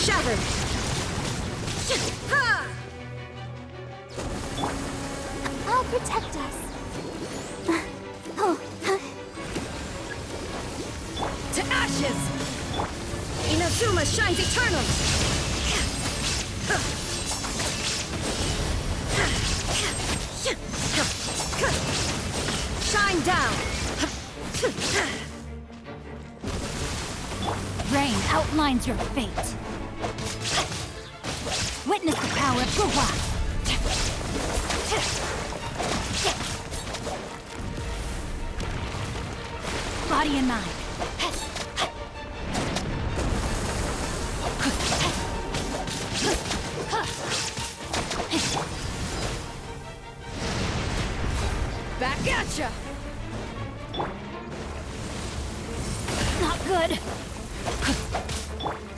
shattered! I'll protect us. To ashes! Inazuma shines eternal! Shine down! Rain outlines your fate. Witness the power of Guhua. Body and mind. Back at ya! Not good.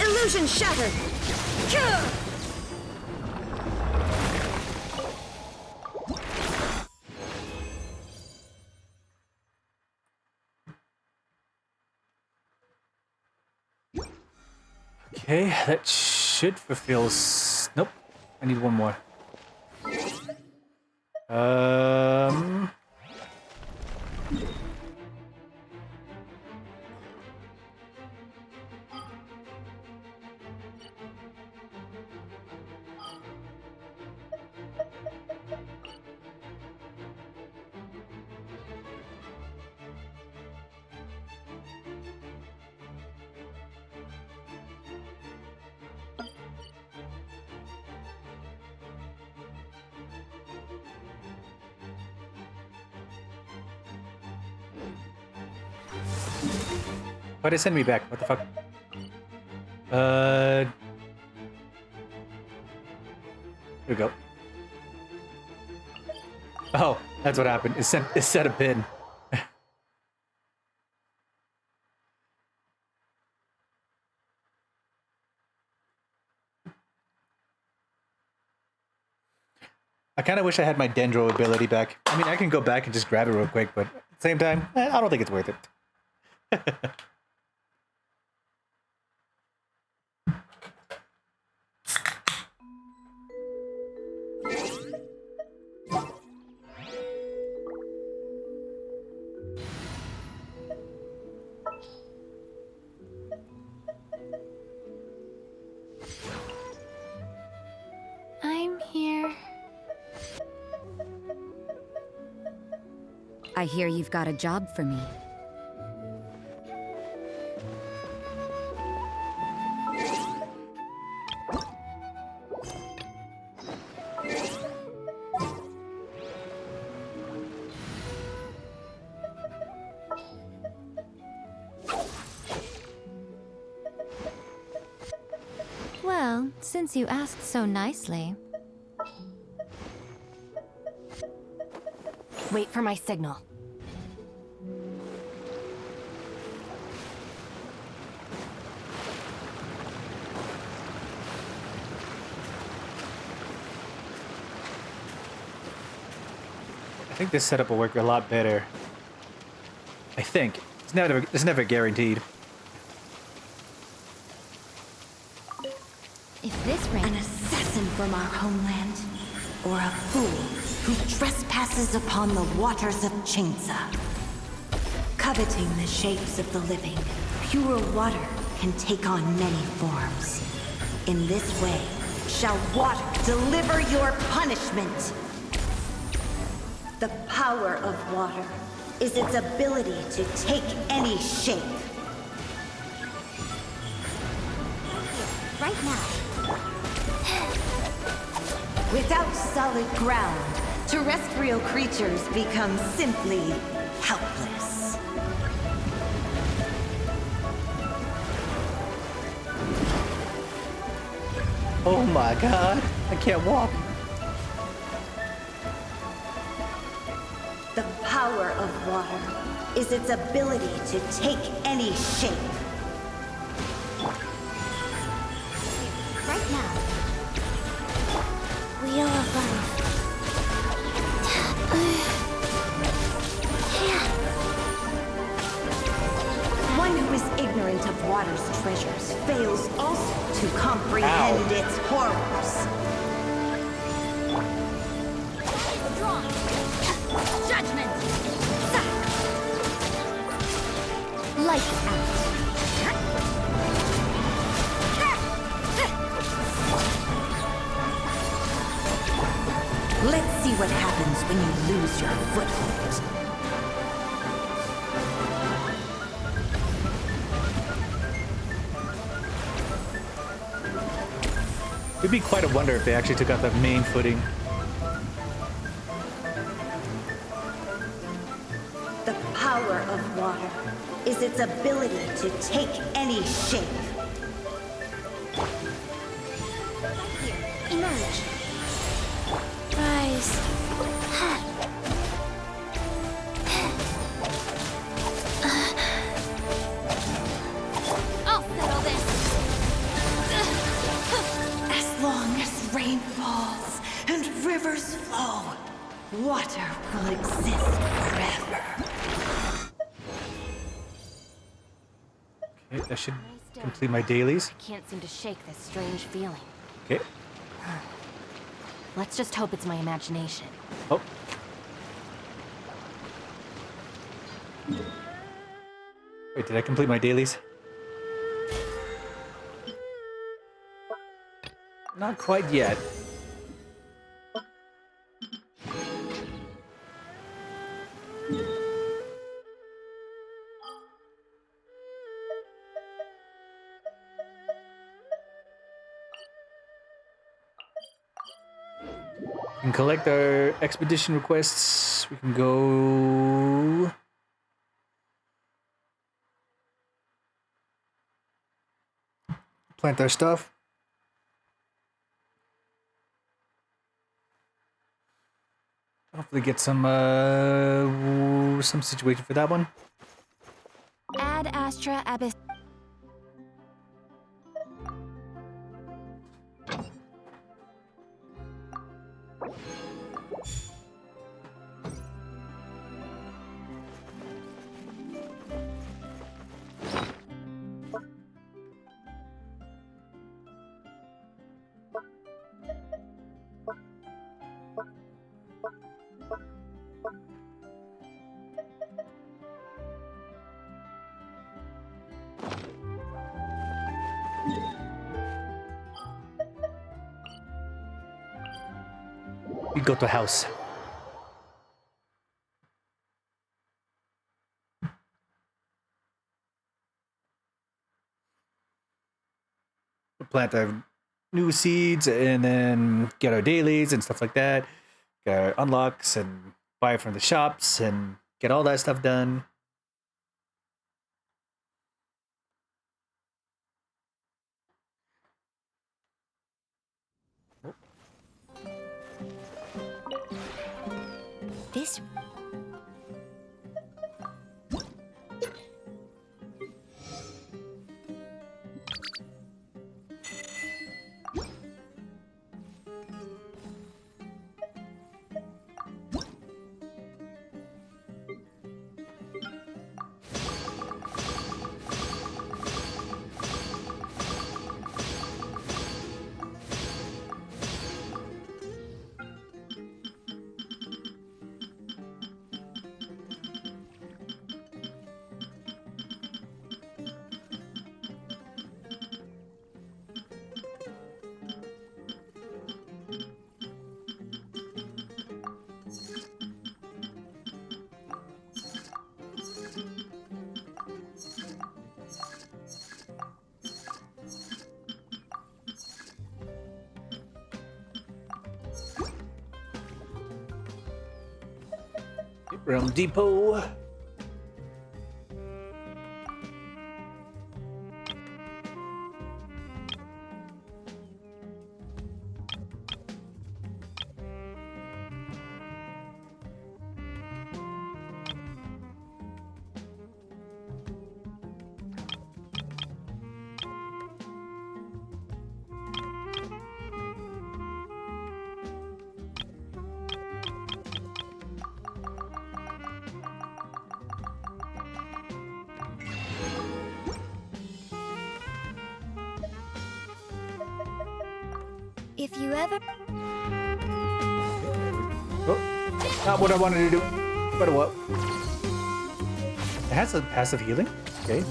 Illusion shattered! Okay, that should fulfill. Nope, I need one more. Why'd it send me back? What the fuck? Here we go. Oh, that's what happened. It set a pin. I kind of wish I had my Dendro ability back. I mean, I can go back and just grab it real quick, but at the same time, I don't think it's worth it. I'm here. I hear you've got a job for me. Well, since you asked so nicely. Wait for my signal. I think this setup will work a lot better. I think. It's never guaranteed. If this rain... An assassin from our homeland, or a fool who trespasses upon the waters of Chainsa. Coveting the shapes of the living, pure water can take on many forms. In this way, shall water deliver your punishment. The power of water is its ability to take any shape. Right now. Without solid ground, terrestrial creatures become simply helpless. Oh my god, I can't walk. The power of water is its ability to take any shape. Right now. Wheel of life. One who is ignorant of water's treasures fails also to comprehend its horrors. Judgment! Lights out. Let's see what happens when you lose your foothold. It'd be quite a wonder if they actually took out the main footing. The power of water is its ability to take any shape. Emerge. Rise. I'll settle this. As long as rain falls and rivers flow, water will exist forever. Okay, that should complete my dailies. I can't seem to shake this strange feeling. Okay. Let's just hope it's my imagination. Oh. Wait, did I complete my dailies? Not quite yet. We can collect our expedition requests. We can go. Plant our stuff. Hopefully get some situation for that one. Ad Astra Abyss. We go to house. Plant our new seeds and then get our dailies and stuff like that. Get our unlocks and buy from the shops and get all that stuff done. This. Realm Depot. If you ever... Oh, not what I wanted to do. But what? It has a passive healing? Okay.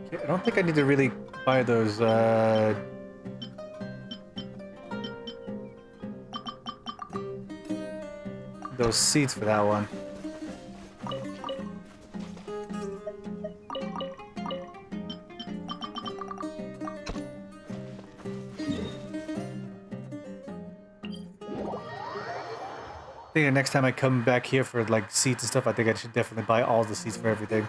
Okay, I don't think I need to really buy those seeds for that one. I think the next time I come back here for like seeds and stuff, I think I should definitely buy all the seeds for everything.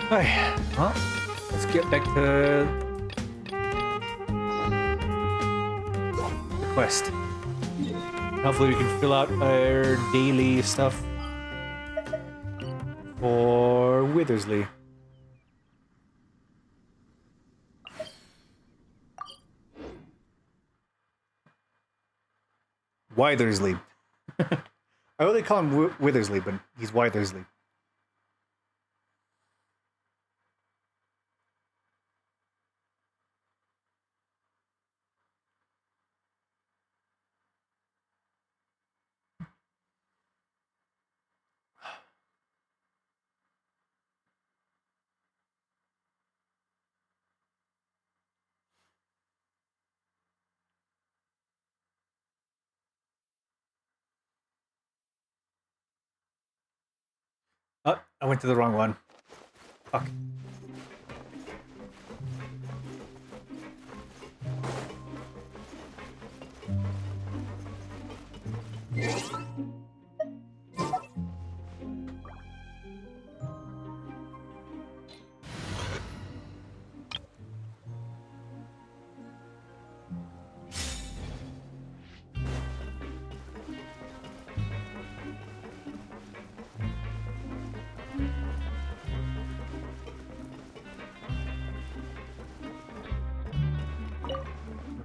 Alright, well, let's get back to the quest. Hopefully we can fill out our daily stuff for Withersley. Withersley. I only call him Withersley, but he's Withersley. Oh, I went to the wrong one. Fuck.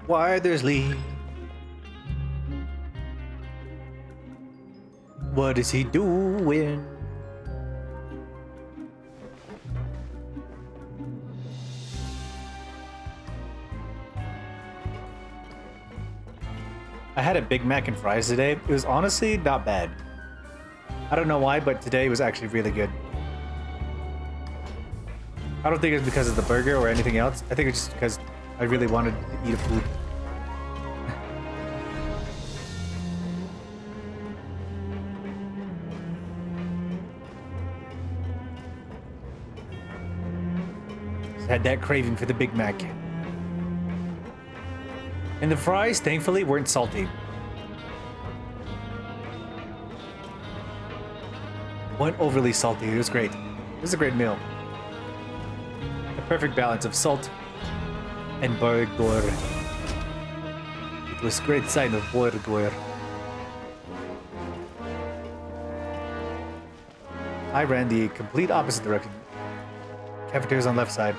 Withersley. What is he doing? I had a Big Mac and fries today. It was honestly not bad. I don't know why, but today was actually really good. I don't think it's because of the burger or anything else. I think it's just because I really wanted to eat a food. had that craving for the Big Mac. And the fries, thankfully, weren't salty. Weren't overly salty. It was great. It was a great meal. A perfect balance of salt and burger. It was a great sign of burger. I ran the complete opposite direction. Cafeteria's on left side.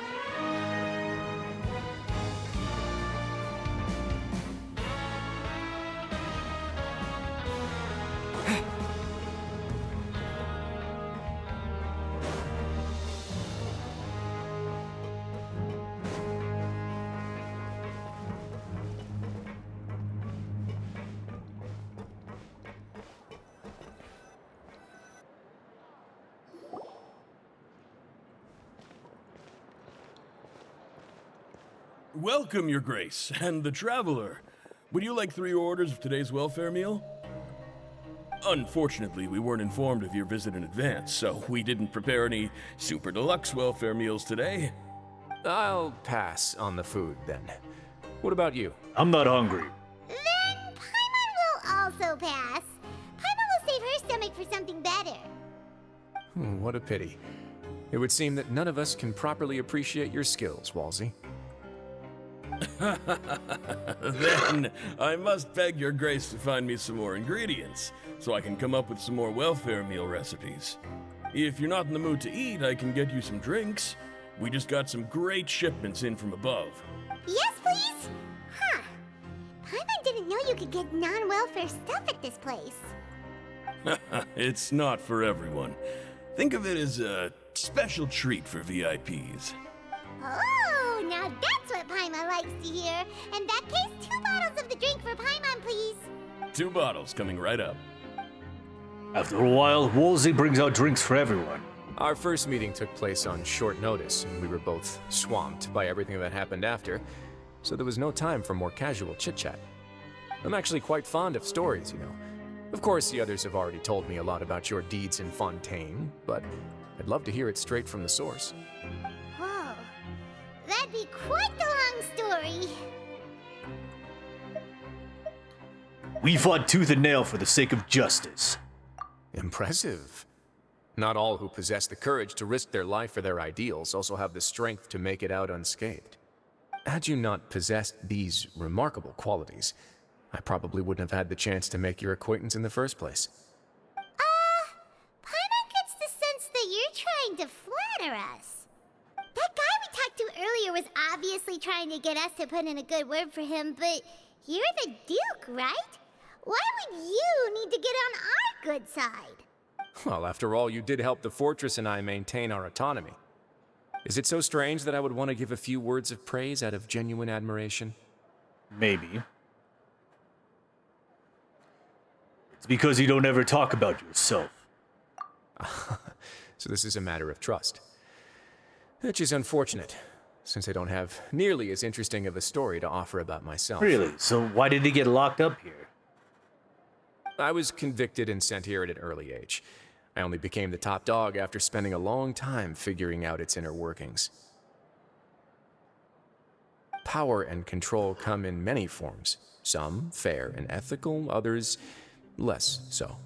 Welcome, Your Grace, and the Traveler. Would you like 3 orders of today's welfare meal? Unfortunately, we weren't informed of your visit in advance, so we didn't prepare any super deluxe welfare meals today. I'll pass on the food, then. What about you? I'm not hungry. Then Paimon will also pass. Paimon will save her stomach for something better. What a pity. It would seem that none of us can properly appreciate your skills, Walsey. Then I must beg Your Grace to find me some more ingredients, so I can come up with some more welfare meal recipes. If you're not in the mood to eat, I can get you some drinks. We just got some great shipments in from above. Yes, please? Huh. Paimon didn't know you could get non-welfare stuff at this place. It's not for everyone. Think of it as a special treat for VIPs. Oh, now that's what Paimon likes to hear. In that case, 2 bottles of the drink for Paimon, please. 2 bottles coming right up. After a while, Wolsey brings out drinks for everyone. Our first meeting took place on short notice, and we were both swamped by everything that happened after, so there was no time for more casual chit-chat. I'm actually quite fond of stories, you know. Of course, the others have already told me a lot about your deeds in Fontaine, but I'd love to hear it straight from the source. Whoa. That'd be quite the long story. We fought tooth and nail for the sake of justice. Impressive. Not all who possess the courage to risk their life for their ideals also have the strength to make it out unscathed. Had you not possessed these remarkable qualities, I probably wouldn't have had the chance to make your acquaintance in the first place. Paimon gets the sense that you're trying to flatter us. That guy we talked to earlier was obviously trying to get us to put in a good word for him, but you're the Duke, right? Why would you need to get on our good side? Well, after all, you did help the fortress and I maintain our autonomy. Is it so strange that I would want to give a few words of praise out of genuine admiration? Maybe. It's because you don't ever talk about yourself. So this is a matter of trust. Which is unfortunate, since I don't have nearly as interesting of a story to offer about myself. Really? So why did he get locked up here? I was convicted and sent here at an early age. I only became the top dog after spending a long time figuring out its inner workings. Power and control come in many forms. Some fair and ethical, others less so.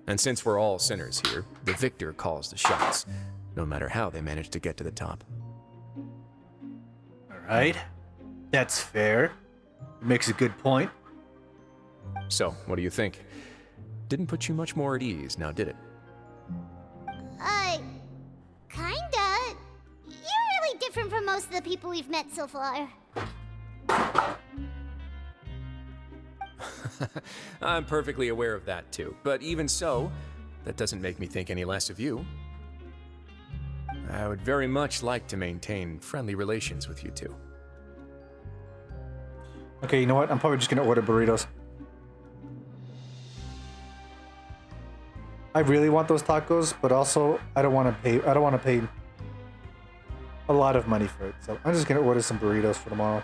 And since we're all sinners here, the victor calls the shots, no matter how they manage to get to the top. All right. That's fair. It makes a good point. So, what do you think? Didn't put you much more at ease, now did it? Kinda. You're really different from most of the people we've met so far. I'm perfectly aware of that too, but even so, that doesn't make me think any less of you. I would very much like to maintain friendly relations with you two. Okay, you know what? I'm probably just gonna order burritos. I really want those tacos, but also I don't want to pay a lot of money for it. So I'm just gonna order some burritos for tomorrow.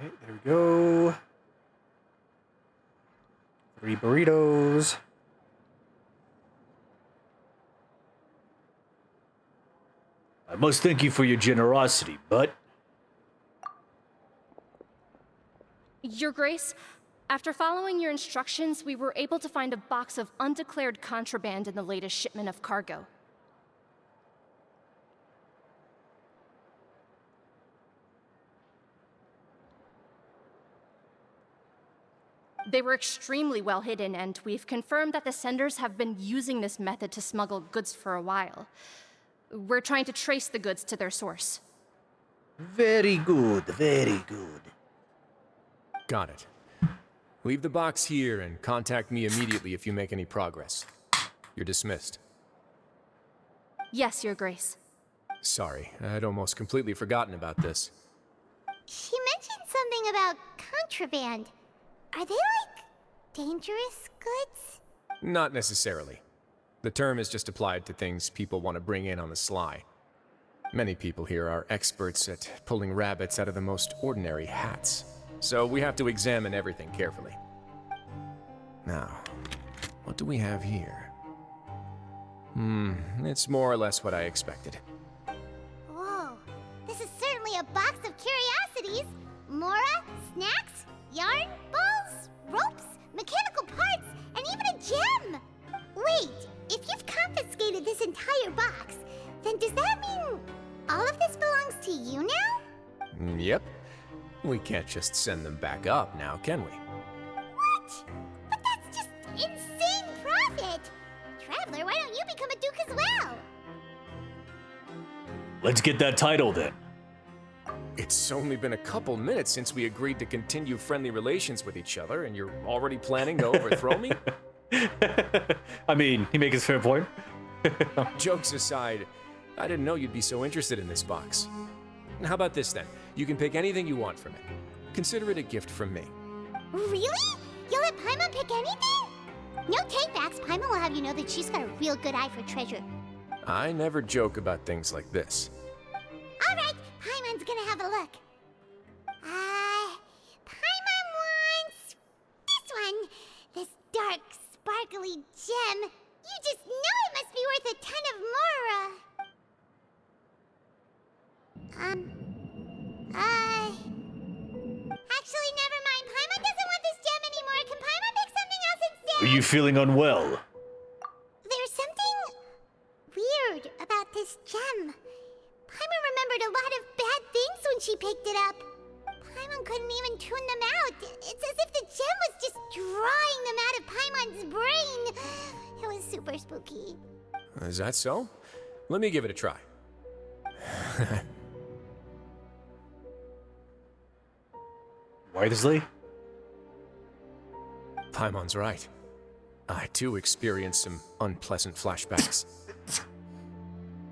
Okay, there we go. 3 burritos. I must thank you for your generosity, but Your Grace, after following your instructions, we were able to find a box of undeclared contraband in the latest shipment of cargo. They were extremely well hidden, and we've confirmed that the senders have been using this method to smuggle goods for a while. We're trying to trace the goods to their source. very good, very good. Got it. Leave the box here and contact me immediately if you make any progress. You're dismissed. Yes, Your Grace. Sorry, I'd almost completely forgotten about this. She mentioned something about contraband. Are they like dangerous goods? Not necessarily. The term is just applied to things people want to bring in on the sly. Many people here are experts at pulling rabbits out of the most ordinary hats, so we have to examine everything carefully. Now, what do we have here? It's more or less what I expected. Whoa, this is certainly a box of curiosities. Mora, snacks, yarn, balls, ropes, mechanical parts, and even a gem! Wait, if you've confiscated this entire box, then does that mean all of this belongs to you now? Yep. We can't just send them back up now, can we? What? But that's just insane profit! Traveler, why don't you become a duke as well? Let's get that title then. It's only been a couple minutes since we agreed to continue friendly relations with each other, and you're already planning to overthrow me? I mean, he makes a fair point. Jokes aside, I didn't know you'd be so interested in this box. How about this then? You can pick anything you want from it. Consider it a gift from me. Really? You'll let Paimon pick anything? No takebacks. Paimon will have you know that she's got a real good eye for treasure. I never joke about things like this. Alright, Paimon's gonna have a look. Paimon wants this one. This dark, sparkly gem. You just know it must be worth a ton of Mora. Actually, never mind. Paimon doesn't want this gem anymore. Can Paimon pick something else instead? Are you feeling unwell? There's something weird about this gem. Paimon remembered a lot of bad things when she picked it up. Paimon couldn't even tune them out. It's as if the gem was just drawing them out of Paimon's brain. It was super spooky. Is that so? Let me give it a try. Wisely? Paimon's right. I too experienced some unpleasant flashbacks.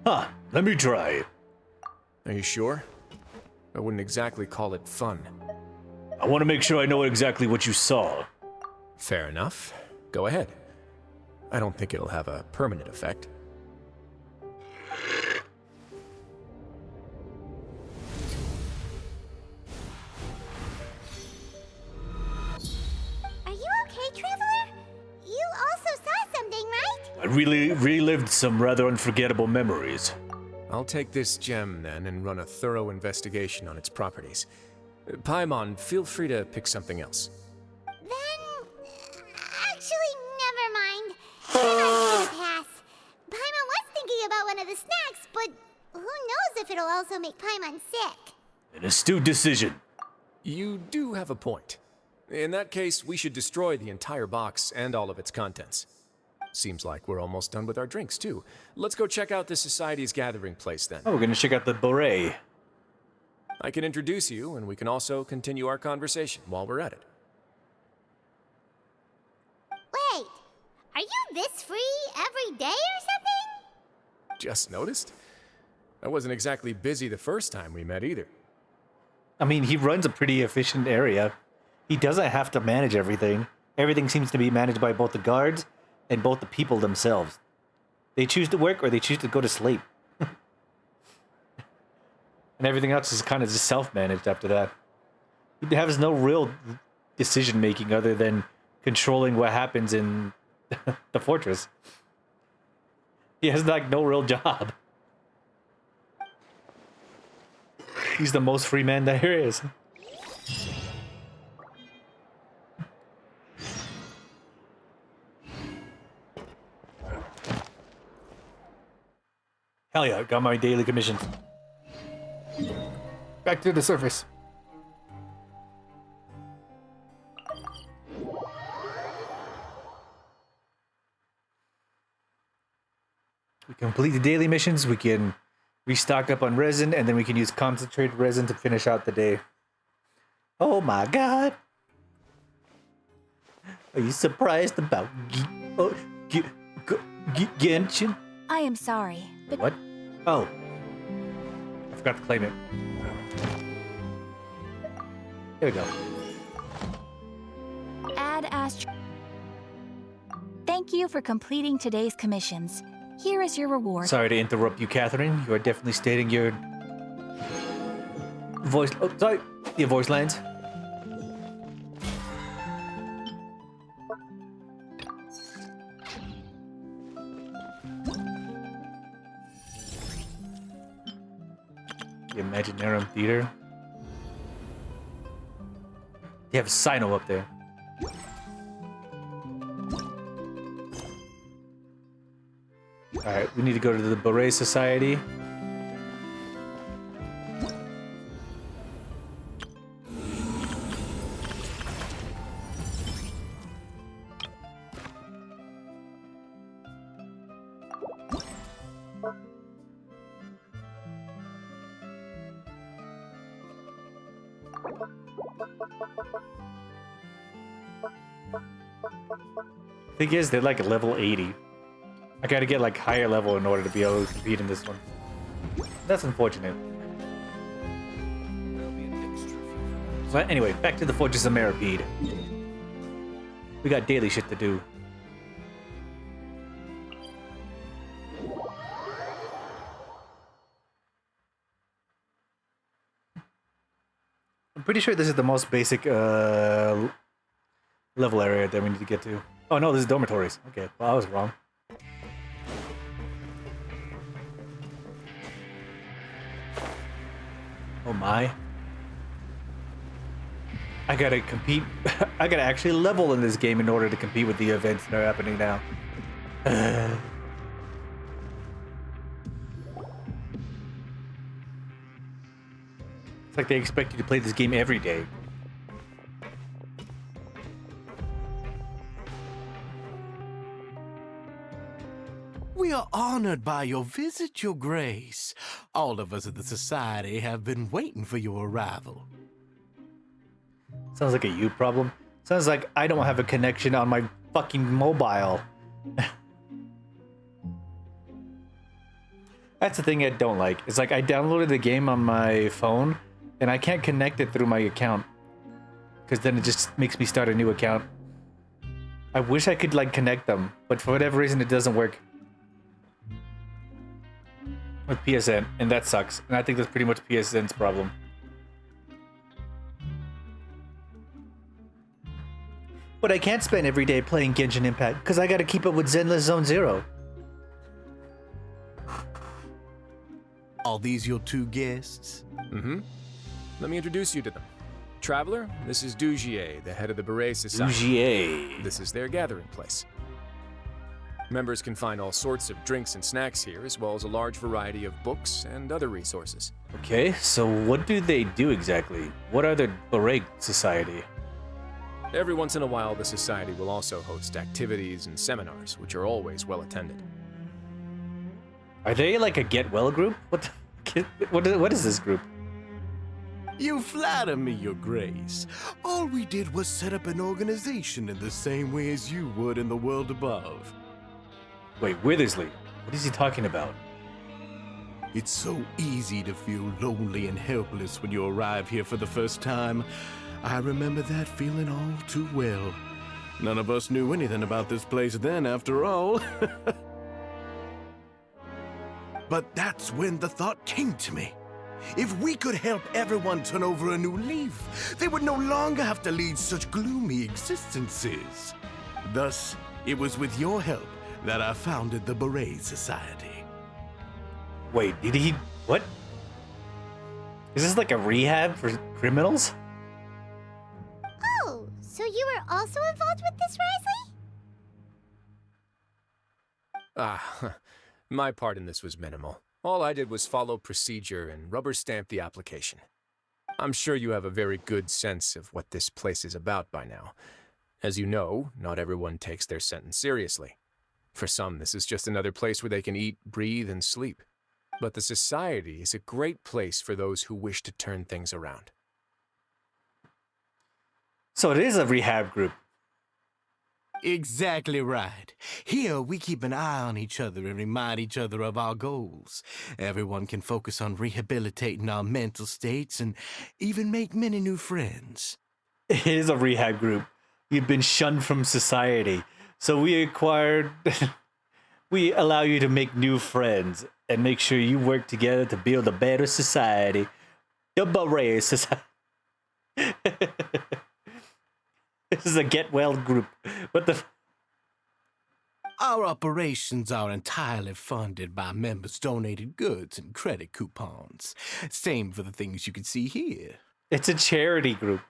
Huh, let me try. Are you sure? I wouldn't exactly call it fun. I want to make sure I know exactly what you saw. Fair enough. Go ahead. I don't think it'll have a permanent effect. Are you okay, Traveler? You also saw something, right? I really relived some rather unforgettable memories. I'll take this gem then and run a thorough investigation on its properties. Paimon, feel free to pick something else. Actually, never mind. Paimon's gonna pass. Paimon was thinking about one of the snacks, but who knows if it'll also make Paimon sick. An astute decision. You do have a point. In that case, we should destroy the entire box and all of its contents. Seems like we're almost done with our drinks, too. Let's go check out the Society's gathering place, then. Oh, we're gonna check out the beret. I can introduce you, and we can also continue our conversation while we're at it. Wait, are you this free every day or something? Just noticed? I wasn't exactly busy the first time we met, either. I mean, he runs a pretty efficient area. He doesn't have to manage everything. Everything seems to be managed by both the guards and both the people themselves. They choose to work or they choose to go to sleep. And everything else is kind of just self-managed after that. He has no real decision making other than controlling what happens in the fortress. He has like no real job. He's the most free man there is. Hell yeah, got my daily commissions. Back to the surface. We complete the daily missions, we can restock up on resin, and then we can use concentrated resin to finish out the day. Oh my god! Are you surprised about Genshin? I am sorry, but What? Oh. I forgot to claim it. Here we go. Ad Astra. Thank you for completing today's commissions. Here is your reward. Sorry to interrupt you, Catherine. You are definitely stating your voice. Oh, sorry. Your voice lines. The Imaginarium Theater. You have a Sino up there. Alright, we need to go to the Beret Society. Thing is, they're like level 80. I gotta get like higher level in order to be able to compete in this one. That's unfortunate. But anyway, back to the Fortress of Maripede. We got daily shit to do. I'm pretty sure this is the most basic level area that we need to get to. Oh no, this is dormitories. Okay, well I was wrong. Oh my. I gotta compete. I gotta actually level in this game in order to compete with the events that are happening now. It's like they expect you to play this game every day. We are honored by your visit, Your Grace. All of us at the Society have been waiting for your arrival. Sounds like a you problem. Sounds like I don't have a connection on my fucking mobile. That's the thing I don't like. It's like I downloaded the game on my phone and I can't connect it through my account. Because then it just makes me start a new account. I wish I could like connect them, but for whatever reason it doesn't work. With PSN, and that sucks. And I think that's pretty much PSN's problem. But I can't spend every day playing Genshin Impact, because I gotta keep up with Zenless Zone Zero. Are these your two guests? Mm-hmm. Let me introduce you to them. Traveler, this is Dugier, the head of the Beret Society. Dugier. This is their gathering place. Members can find all sorts of drinks and snacks here, as well as a large variety of books and other resources. Okay, so what do they do exactly? What are the Beret Society? Every once in a while, the Society will also host activities and seminars, which are always well attended. Are they like a Get Well group? What is this group? You flatter me, Your Grace. All we did was set up an organization in the same way as you would in the world above. Wait, Withersley, what is he talking about? It's so easy to feel lonely and helpless when you arrive here for the first time. I remember that feeling all too well. None of us knew anything about this place then, after all. But that's when the thought came to me. If we could help everyone turn over a new leaf, they would no longer have to lead such gloomy existences. Thus, it was with your help that I founded the Beret Society. Wait, did he... What? Is this like a rehab for criminals? Oh, so you were also involved with this, Risley? My part in this was minimal. All I did was follow procedure and rubber stamp the application. I'm sure you have a very good sense of what this place is about by now. As you know, not everyone takes their sentence seriously. For some, this is just another place where they can eat, breathe, and sleep. But the Society is a great place for those who wish to turn things around. So it is a rehab group. Exactly right. Here, we keep an eye on each other and remind each other of our goals. Everyone can focus on rehabilitating our mental states and even make many new friends. It is a rehab group. You've been shunned from society. So we allow you to make new friends and make sure you work together to build a better society. The Beret Society. This is a get well group. What the... Our operations are entirely funded by members' donated goods and credit coupons. Same for the things you can see here. It's a charity group.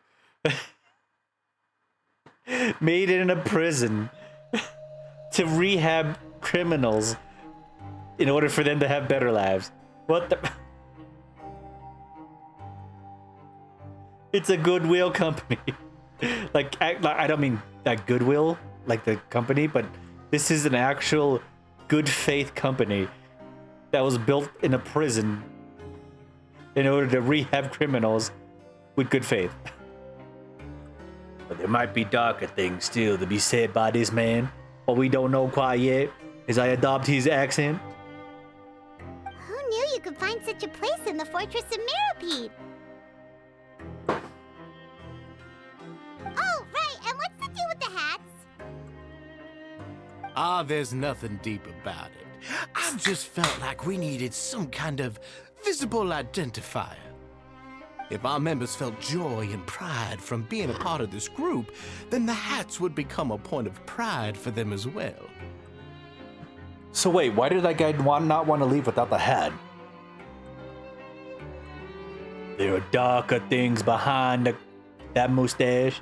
Made in a prison to rehab criminals in order for them to have better lives. What the... It's a goodwill company. Like, I don't mean that Goodwill, like the company, but this is an actual good faith company that was built in a prison in order to rehab criminals with good faith. But there might be darker things still to be said by this man, but we don't know quite yet, as I adopt his accent. Who knew you could find such a place in the Fortress of Mirrapede? Oh, right, and what's the deal with the hats? There's nothing deep about it. I just felt like we needed some kind of visible identifier. If our members felt joy and pride from being a part of this group, then the hats would become a point of pride for them as well. So wait, why did that guy not want to leave without the hat? There are darker things behind that mustache.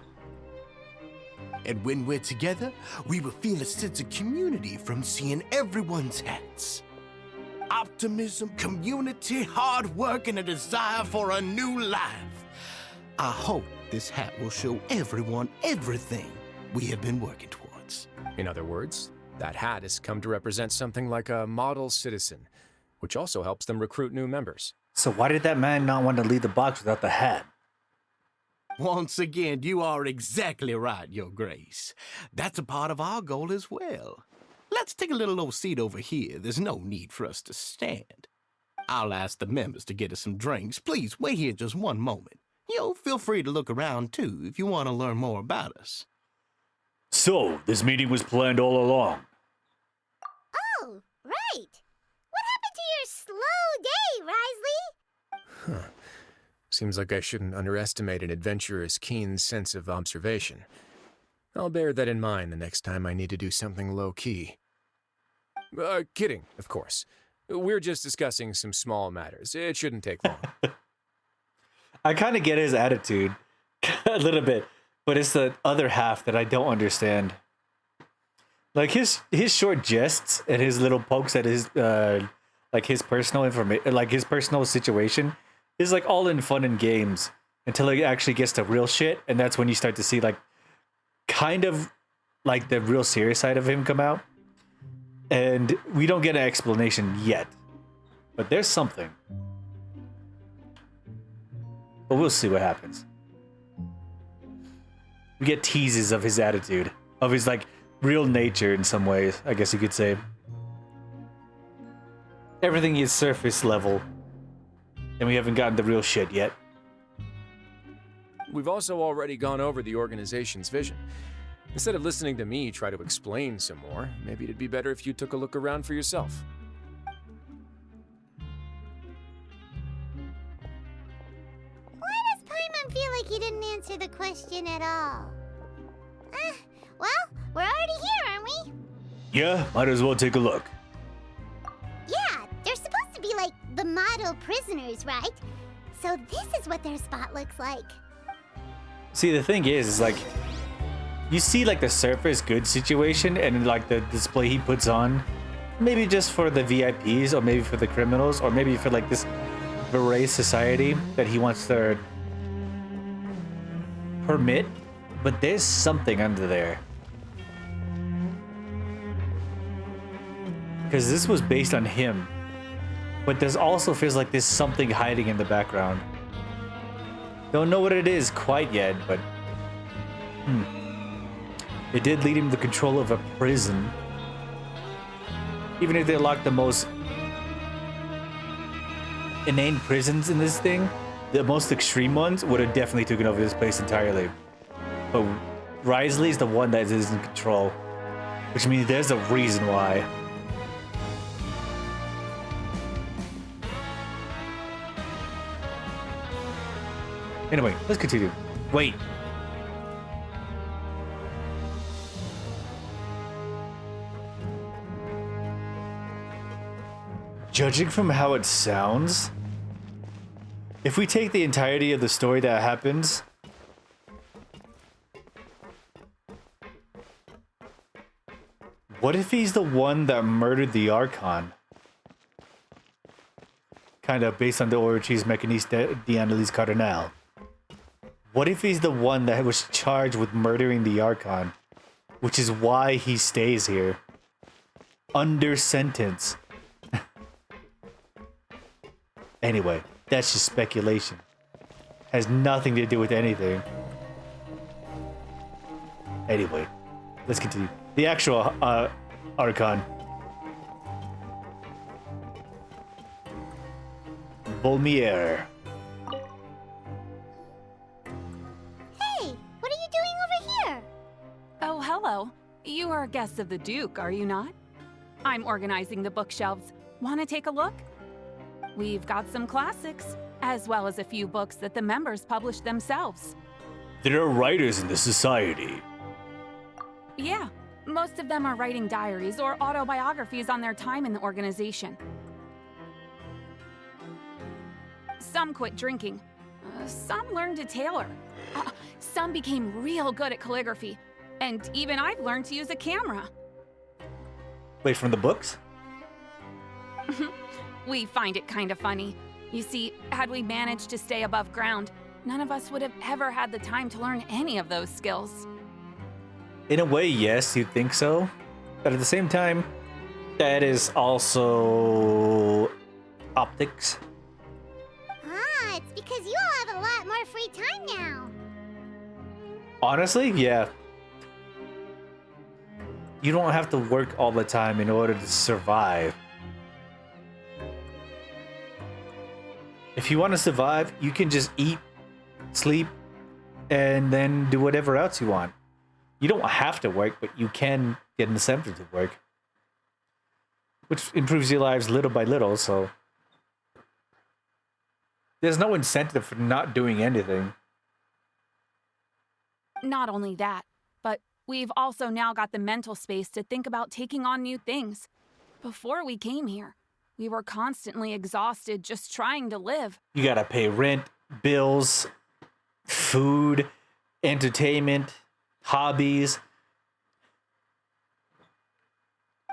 And when we're together, we will feel a sense of community from seeing everyone's hats. Optimism, community, hard work, and a desire for a new life. I hope this hat will show everyone everything we have been working towards. In other words, that hat has come to represent something like a model citizen, which also helps them recruit new members. So why did that man not want to leave the box without the hat? Once again, you are exactly right, Your Grace. That's a part of our goal as well. Let's take a little old seat over here. There's no need for us to stand. I'll ask the members to get us some drinks. Please wait here just one moment. Feel free to look around too if you want to learn more about us. So, this meeting was planned all along. Oh, right. What happened to your slow day, Risley? Huh. Seems like I shouldn't underestimate an adventurer's keen sense of observation. I'll bear that in mind the next time I need to do something low-key. Kidding, of course. We're just discussing some small matters. It shouldn't take long. I kind of get his attitude a little bit, but it's the other half that I don't understand. Like his short jests and his little pokes at his like his personal information, like his personal situation, is like all in fun and games until it actually gets to real shit, and that's when you start to see like kind of like the real serious side of him come out. And we don't get an explanation yet, but there's something. But we'll see what happens. We get teases of his attitude, of his like real nature in some ways, I guess you could say. Everything is surface level, and we haven't gotten the real shit yet. We've also already gone over the organization's vision. Instead of listening to me try to explain some more, maybe it'd be better if you took a look around for yourself. answer the question at all. Well, we're already here, aren't we? Yeah, might as well take a look. Yeah, they're supposed to be like the model prisoners, right? So this is what their spot looks like. See, the thing is like, you see like the surface good situation and like the display he puts on, maybe just for the VIPs or maybe for the criminals or maybe for like this beret society that he wants to permit, but there's something under there. Because this was based on him, but there's also feels like there's something hiding in the background. Don't know what it is quite yet, but it did lead him to control of a prison. Even if they locked the most inane prisons in this thing, the most extreme ones would have definitely taken over this place entirely. But Risley is the one that is in control, which means there's a reason why. Anyway, let's continue. Wait. Judging from how it sounds, if we take the entirety of the story that happens, what if he's the one that murdered the Archon? Kind of based on the Orchis Mechaniste d'Annalise Cardinal. What if he's the one that was charged with murdering the Archon, which is why he stays here? Under sentence. Anyway, that's just speculation. Has nothing to do with anything. Anyway, let's continue. The actual Archon. Volmier. Hey, what are you doing over here? Oh, hello. You are guests of the Duke, are you not? I'm organizing the bookshelves. Want to take a look? We've got some classics, as well as a few books that the members publish themselves. There are writers in the society. Yeah, most of them are writing diaries or autobiographies on their time in the organization. Some quit drinking. Some learned to tailor. Some became real good at calligraphy. And even I've learned to use a camera. Wait, from the books? We find it kind of funny. You see, had we managed to stay above ground, none of us would have ever had the time to learn any of those skills. In a way, yes, you'd think so. But at the same time, that is also optics. Ah, it's because you all have a lot more free time now. Honestly, yeah. You don't have to work all the time in order to survive. If you want to survive, you can just eat, sleep, and then do whatever else you want. You don't have to work, but you can get an incentive to work. Which improves your lives little by little, so... There's no incentive for not doing anything. Not only that, but we've also now got the mental space to think about taking on new things. Before we came here, we were constantly exhausted just trying to live. You gotta pay rent, bills, food, entertainment, hobbies.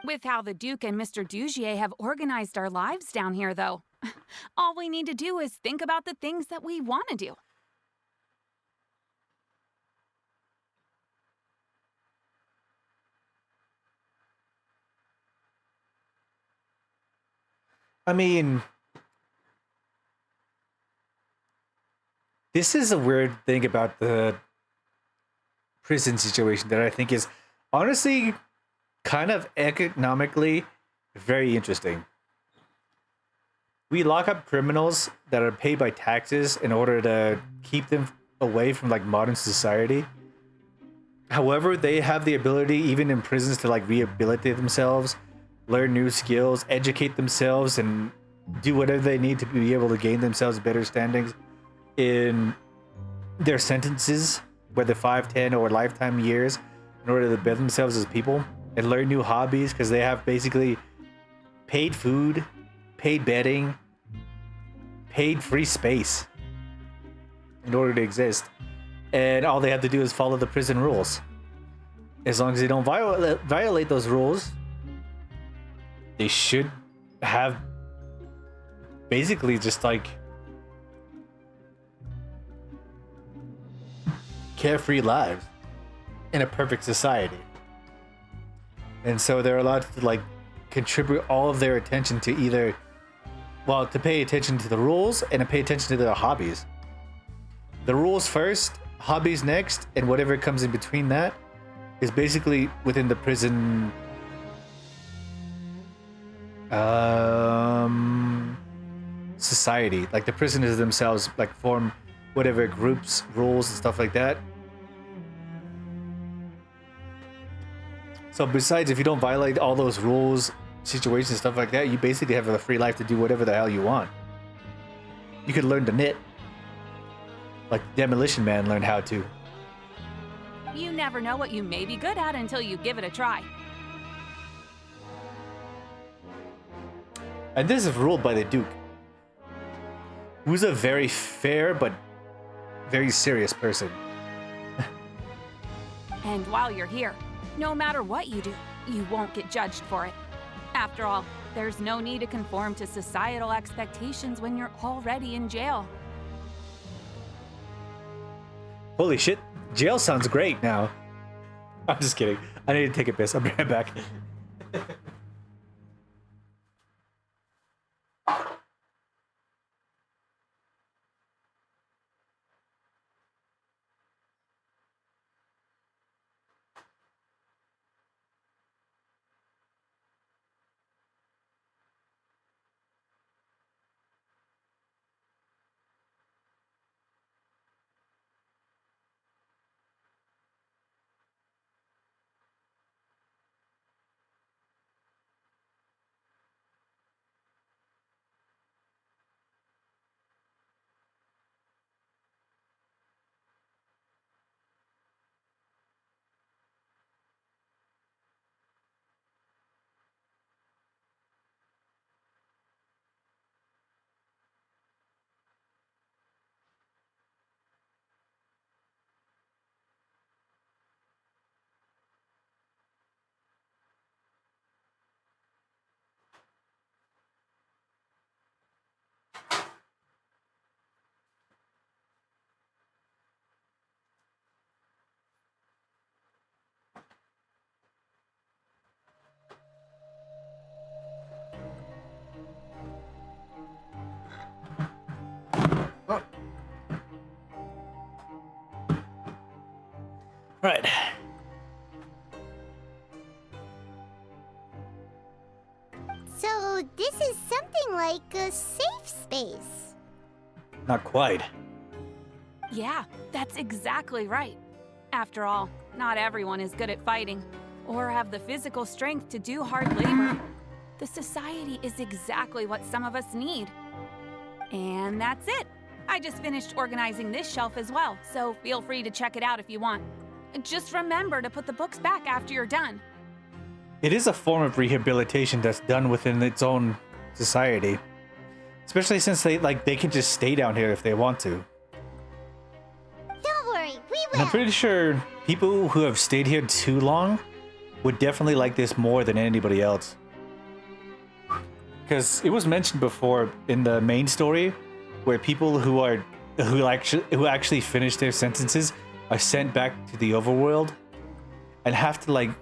With how the Duke and Mr. Dugier have organized our lives down here, though, all we need to do is think about the things that we want to do. I mean, this is a weird thing about the prison situation that I think is honestly kind of economically very interesting. We lock up criminals that are paid by taxes in order to keep them away from like modern society. However, they have the ability, even in prisons, to like rehabilitate themselves, learn new skills, educate themselves, and do whatever they need to be able to gain themselves better standings in their sentences, whether 5, 10, or lifetime years, in order to build themselves as people and learn new hobbies, because they have basically paid food, paid bedding, paid free space in order to exist. And all they have to do is follow the prison rules. As long as they don't violate those rules, they should have basically just like carefree lives in a perfect society. And so they're allowed to like contribute all of their attention to either, well, to pay attention to the rules and to pay attention to their hobbies. The rules first, hobbies next, and whatever comes in between that is basically within the prison society. Like the prisoners themselves like form whatever groups, rules, and stuff like that. So besides, if you don't violate all those rules, situations, stuff like that, you basically have a free life to do whatever the hell you want. You could learn to knit, like Demolition Man learned how to. You never know what you may be good at until you give it a try. And this is ruled by the Duke, who's a very fair but very serious person. And while you're here, no matter what you do, you won't get judged for it. After all, there's no need to conform to societal expectations when you're already in jail. Holy shit, jail sounds great now. I'm just kidding. I need to take a piss. I'll be right back. Right. So this is something like a safe space. Not quite. Yeah, that's exactly right. After all, not everyone is good at fighting, or have the physical strength to do hard labor. The society is exactly what some of us need. And that's it. I just finished organizing this shelf as well, so feel free to check it out if you want. Just remember to put the books back after you're done. It is a form of rehabilitation that's done within its own society. Especially since they can just stay down here if they want to. Don't worry, we will. And I'm pretty sure people who have stayed here too long would definitely like this more than anybody else. Because it was mentioned before in the main story where people who actually finish their sentences are sent back to the overworld and have to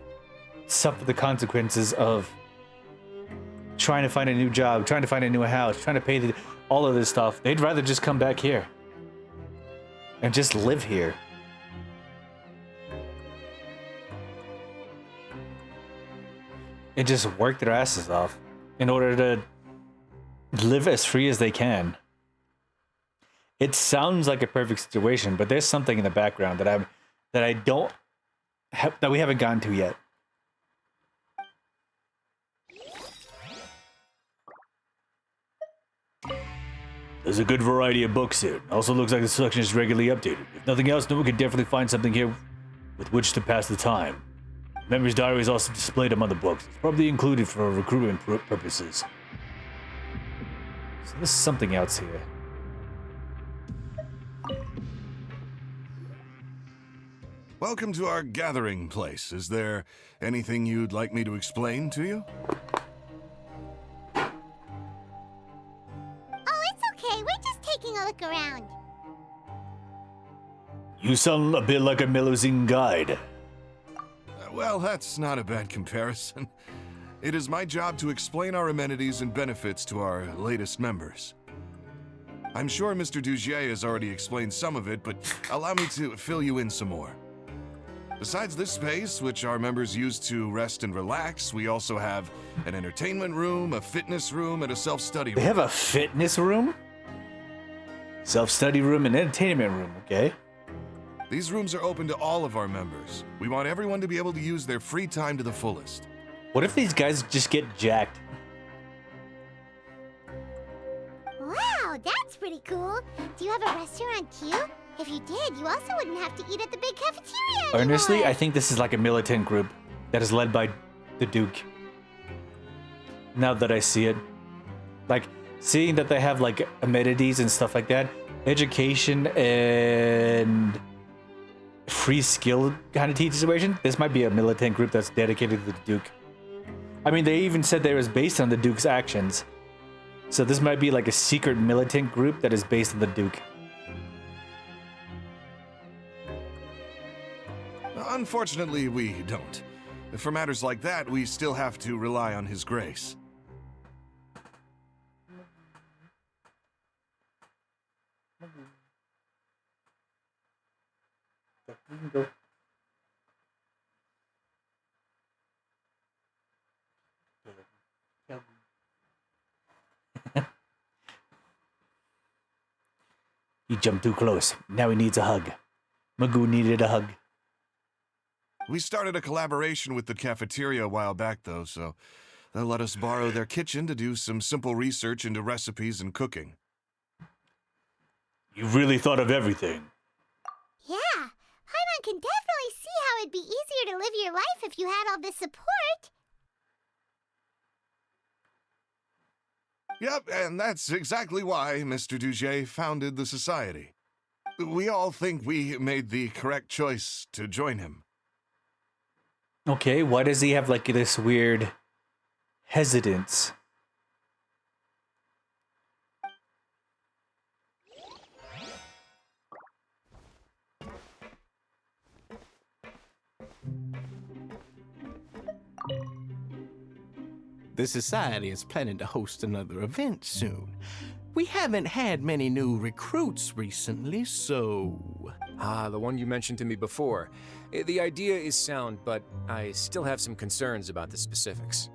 suffer the consequences of trying to find a new job, trying to find a new house, trying to pay all of this stuff. They'd rather just come back here and just live here. And just work their asses off in order to live as free as they can. It sounds like a perfect situation, but there's something in the background that we haven't gotten to yet. There's a good variety of books here. Also looks like the selection is regularly updated. If nothing else, no one can definitely find something here with which to pass the time. Member's diary is also displayed among the books. It's probably included for recruitment purposes. So there's something else here. Welcome to our gathering place. Is there anything you'd like me to explain to you? Oh, it's okay. We're just taking a look around. You sound a bit like a Melusine guide. Well, that's not a bad comparison. It is my job to explain our amenities and benefits to our latest members. I'm sure Mr. Dugier has already explained some of it, but allow me to fill you in some more. Besides this space, which our members use to rest and relax, we also have an entertainment room, a fitness room, and a self-study room. They have a fitness room? Self-study room and entertainment room, okay. These rooms are open to all of our members. We want everyone to be able to use their free time to the fullest. What if these guys just get jacked? Wow, that's pretty cool. Do you have a restaurant too? If you did, you also wouldn't have to eat at the big cafeteria anymore. Honestly, I think this is like a militant group that is led by the Duke. Now that I see it. Like, seeing that they have like amenities and stuff like that, education and free skill kind of teaching situation, this might be a militant group that's dedicated to the Duke. I mean, they even said they was based on the Duke's actions. So this might be like a secret militant group that is based on the Duke. Unfortunately, we don't. For matters like that, we still have to rely on His grace. He jumped too close. Now he needs a hug. Magoo needed a hug. We started a collaboration with the cafeteria a while back, though, so they'll let us borrow their kitchen to do some simple research into recipes and cooking. You really thought of everything. Yeah, Paimon can definitely see how it'd be easier to live your life if you had all this support. Yep, and that's exactly why Mr. Dugier founded the society. We all think we made the correct choice to join him. Okay, why does he have like this weird hesitance? The Society is planning to host another event soon. We haven't had many new recruits recently, so... Ah, the one you mentioned to me before. The idea is sound, but I still have some concerns about the specifics.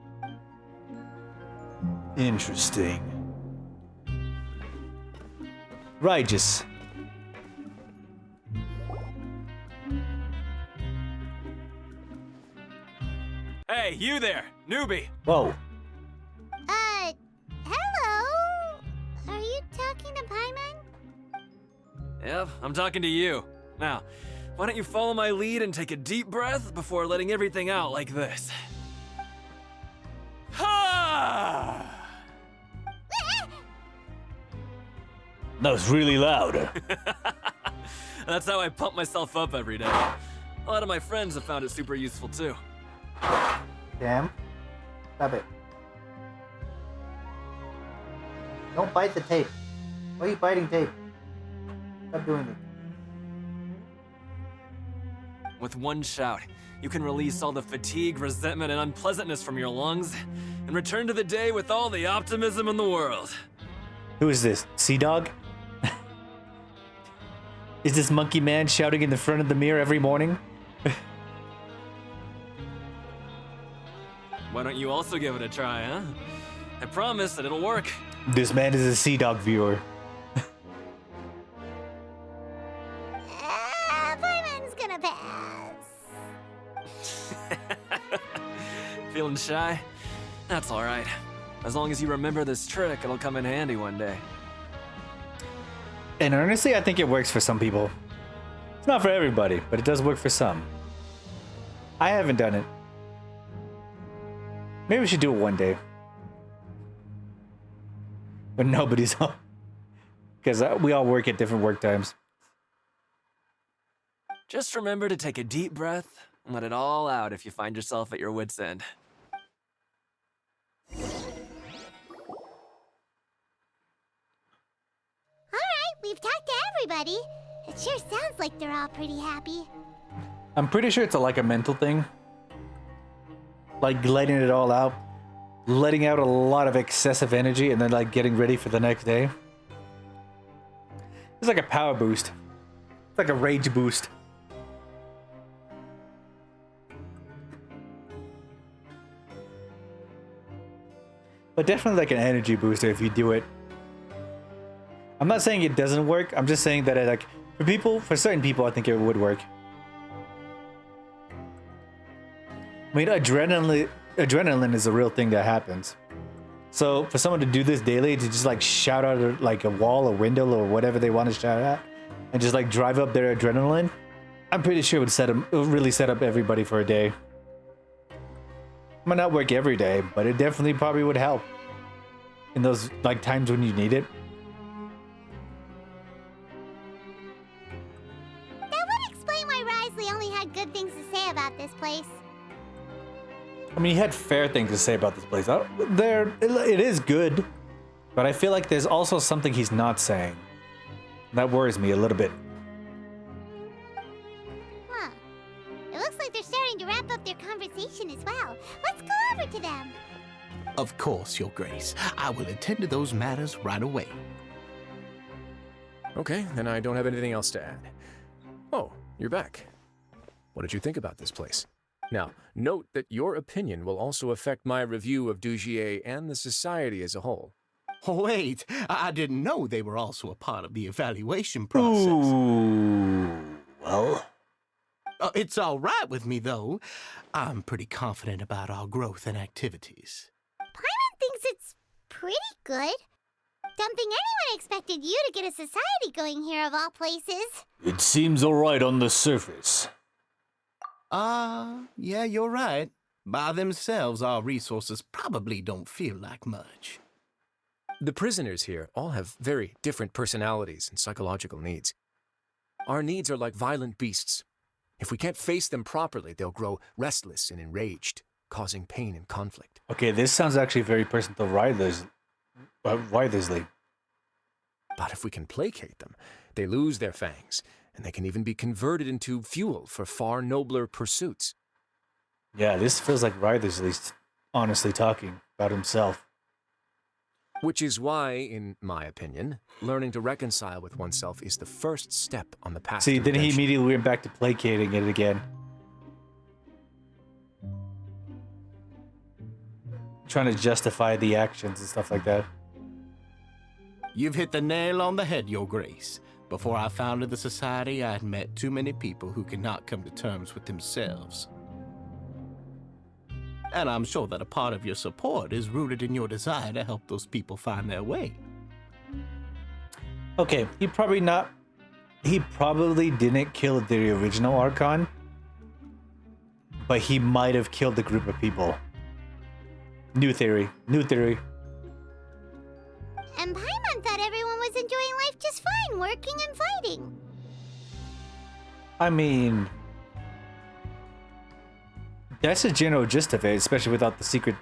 Interesting. Righteous. Hey, you there, newbie! Whoa. Hello? Are you talking to Paimon? Yep, I'm talking to you. Now, why don't you follow my lead and take a deep breath before letting everything out like this? Ha! That was really loud. That's how I pump myself up every day. A lot of my friends have found it super useful too. Damn. Stop it. Don't bite the tape. Why are you biting tape? Stop doing it. With one shout, you can release all the fatigue, resentment, and unpleasantness from your lungs and return to the day with all the optimism in the world. Who is this? Sea Dog? Is this monkey man shouting in the front of the mirror every morning? Why don't you also give it a try, huh? I promise that it'll work. This man is a Sea Dog viewer. Paimon's gonna pass. Feeling shy? That's alright. As long as you remember this trick, it'll come in handy one day. And honestly, I think it works for some people. It's not for everybody, but it does work for some. I haven't done it. Maybe we should do it one day. When nobody's home. Because we all work at different work times. Just remember to take a deep breath and let it all out if you find yourself at your wit's end. Alright, we've talked to everybody. It sure sounds like they're all pretty happy. I'm pretty sure it's like a mental thing. Like letting it all out. Letting out a lot of excessive energy and then like getting ready for the next day. It's like a power boost. It's like a rage boost. But definitely like an energy booster if you do it. I'm not saying it doesn't work. I'm just saying that it, like for certain people, I think it would work. I mean, adrenaline is a real thing that happens. So for someone to do this daily, to just like shout out like a wall, a window, or whatever they want to shout at, and just like drive up their adrenaline, I'm pretty sure it would really set up everybody for a day. Might not work every day, but it definitely probably would help in those like times when you need it. That would explain why Risley only had good things to say about this place. I mean, he had fair things to say about this place. It is good, but I feel like there's also something he's not saying. That worries me a little bit. Huh. It looks like they're starting to wrap up their conversation as well. Let's go over to them. Of course, Your Grace. I will attend to those matters right away. Okay, then I don't have anything else to add. Oh, you're back. What did you think about this place? Now, note that your opinion will also affect my review of Dugier and the Society as a whole. Wait, I didn't know they were also a part of the evaluation process. Ooh, well... it's all right with me, though. I'm pretty confident about our growth and activities. Paimon thinks it's pretty good. Don't think anyone expected you to get a society going here of all places. It seems alright on the surface. Yeah, you're right. By themselves, our resources probably don't feel like much. The prisoners here all have very different personalities and psychological needs. Our needs are like violent beasts. If we can't face them properly, they'll grow restless and enraged, causing pain and conflict. Okay, this sounds actually very personal to Writhersley. But if we can placate them, they lose their fangs, and they can even be converted into fuel for far nobler pursuits. Yeah, this feels like Writhersley's honestly talking about himself. Which is why, in my opinion, learning to reconcile with oneself is the first step on the path to See, then he redemption. immediately went back to placating it again. Trying to justify the actions and stuff like that. You've hit the nail on the head, Your Grace. Before I founded the Society, I had met too many people who could not come to terms with themselves. And I'm sure that a part of your support is rooted in your desire to help those people find their way. Okay, he probably didn't kill the original Archon, but he might have killed a group of people. New theory. And Paimon thought everyone was enjoying life just fine, working and fighting. I mean, that's the general gist of it, especially without the secret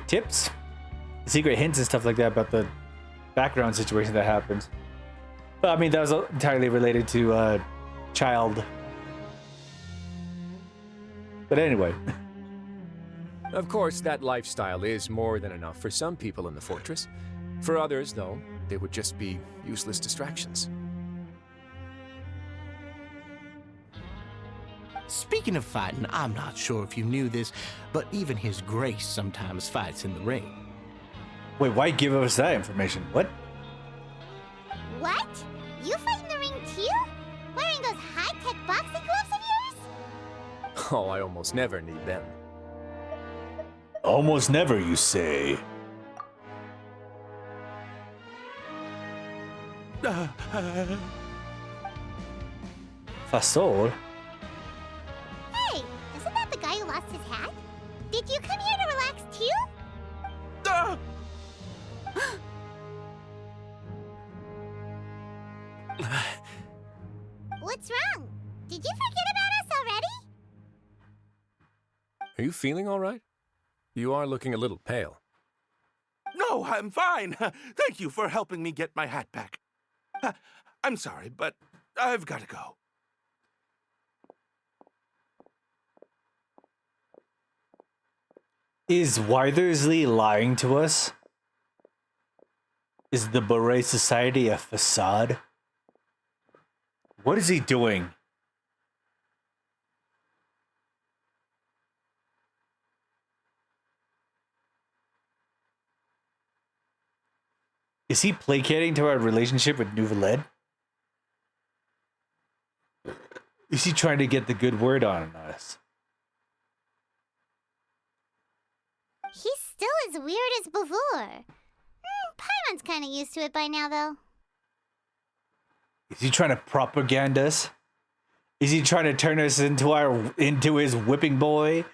tips, the secret hints and stuff like that about the background situation that happens. But I mean, that was entirely related to Child. But anyway. Of course, that lifestyle is more than enough for some people in the fortress. For others, though, they would just be useless distractions. Speaking of fighting, I'm not sure if you knew this, but even His Grace sometimes fights in the ring. Wait, why give us that information? What? What? You fight in the ring too? Wearing those high-tech boxing gloves of yours? Oh, I almost never need them. Almost never, you say? Fasol? Hey, isn't that the guy who lost his hat? Did you come here to relax too? What's wrong? Did you forget about us already? Are you feeling all right? You are looking a little pale. No, I'm fine. Thank you for helping me get my hat back. I'm sorry, but I've got to go. Is Withersley lying to us? Is the Beret Society a facade? What is he doing? Is he placating to our relationship with Neuvillette? Is he trying to get the good word on us? He's still as weird as before. Paimon's kind of used to it by now, though. Is he trying to propaganda us? Is he trying to turn us into his whipping boy?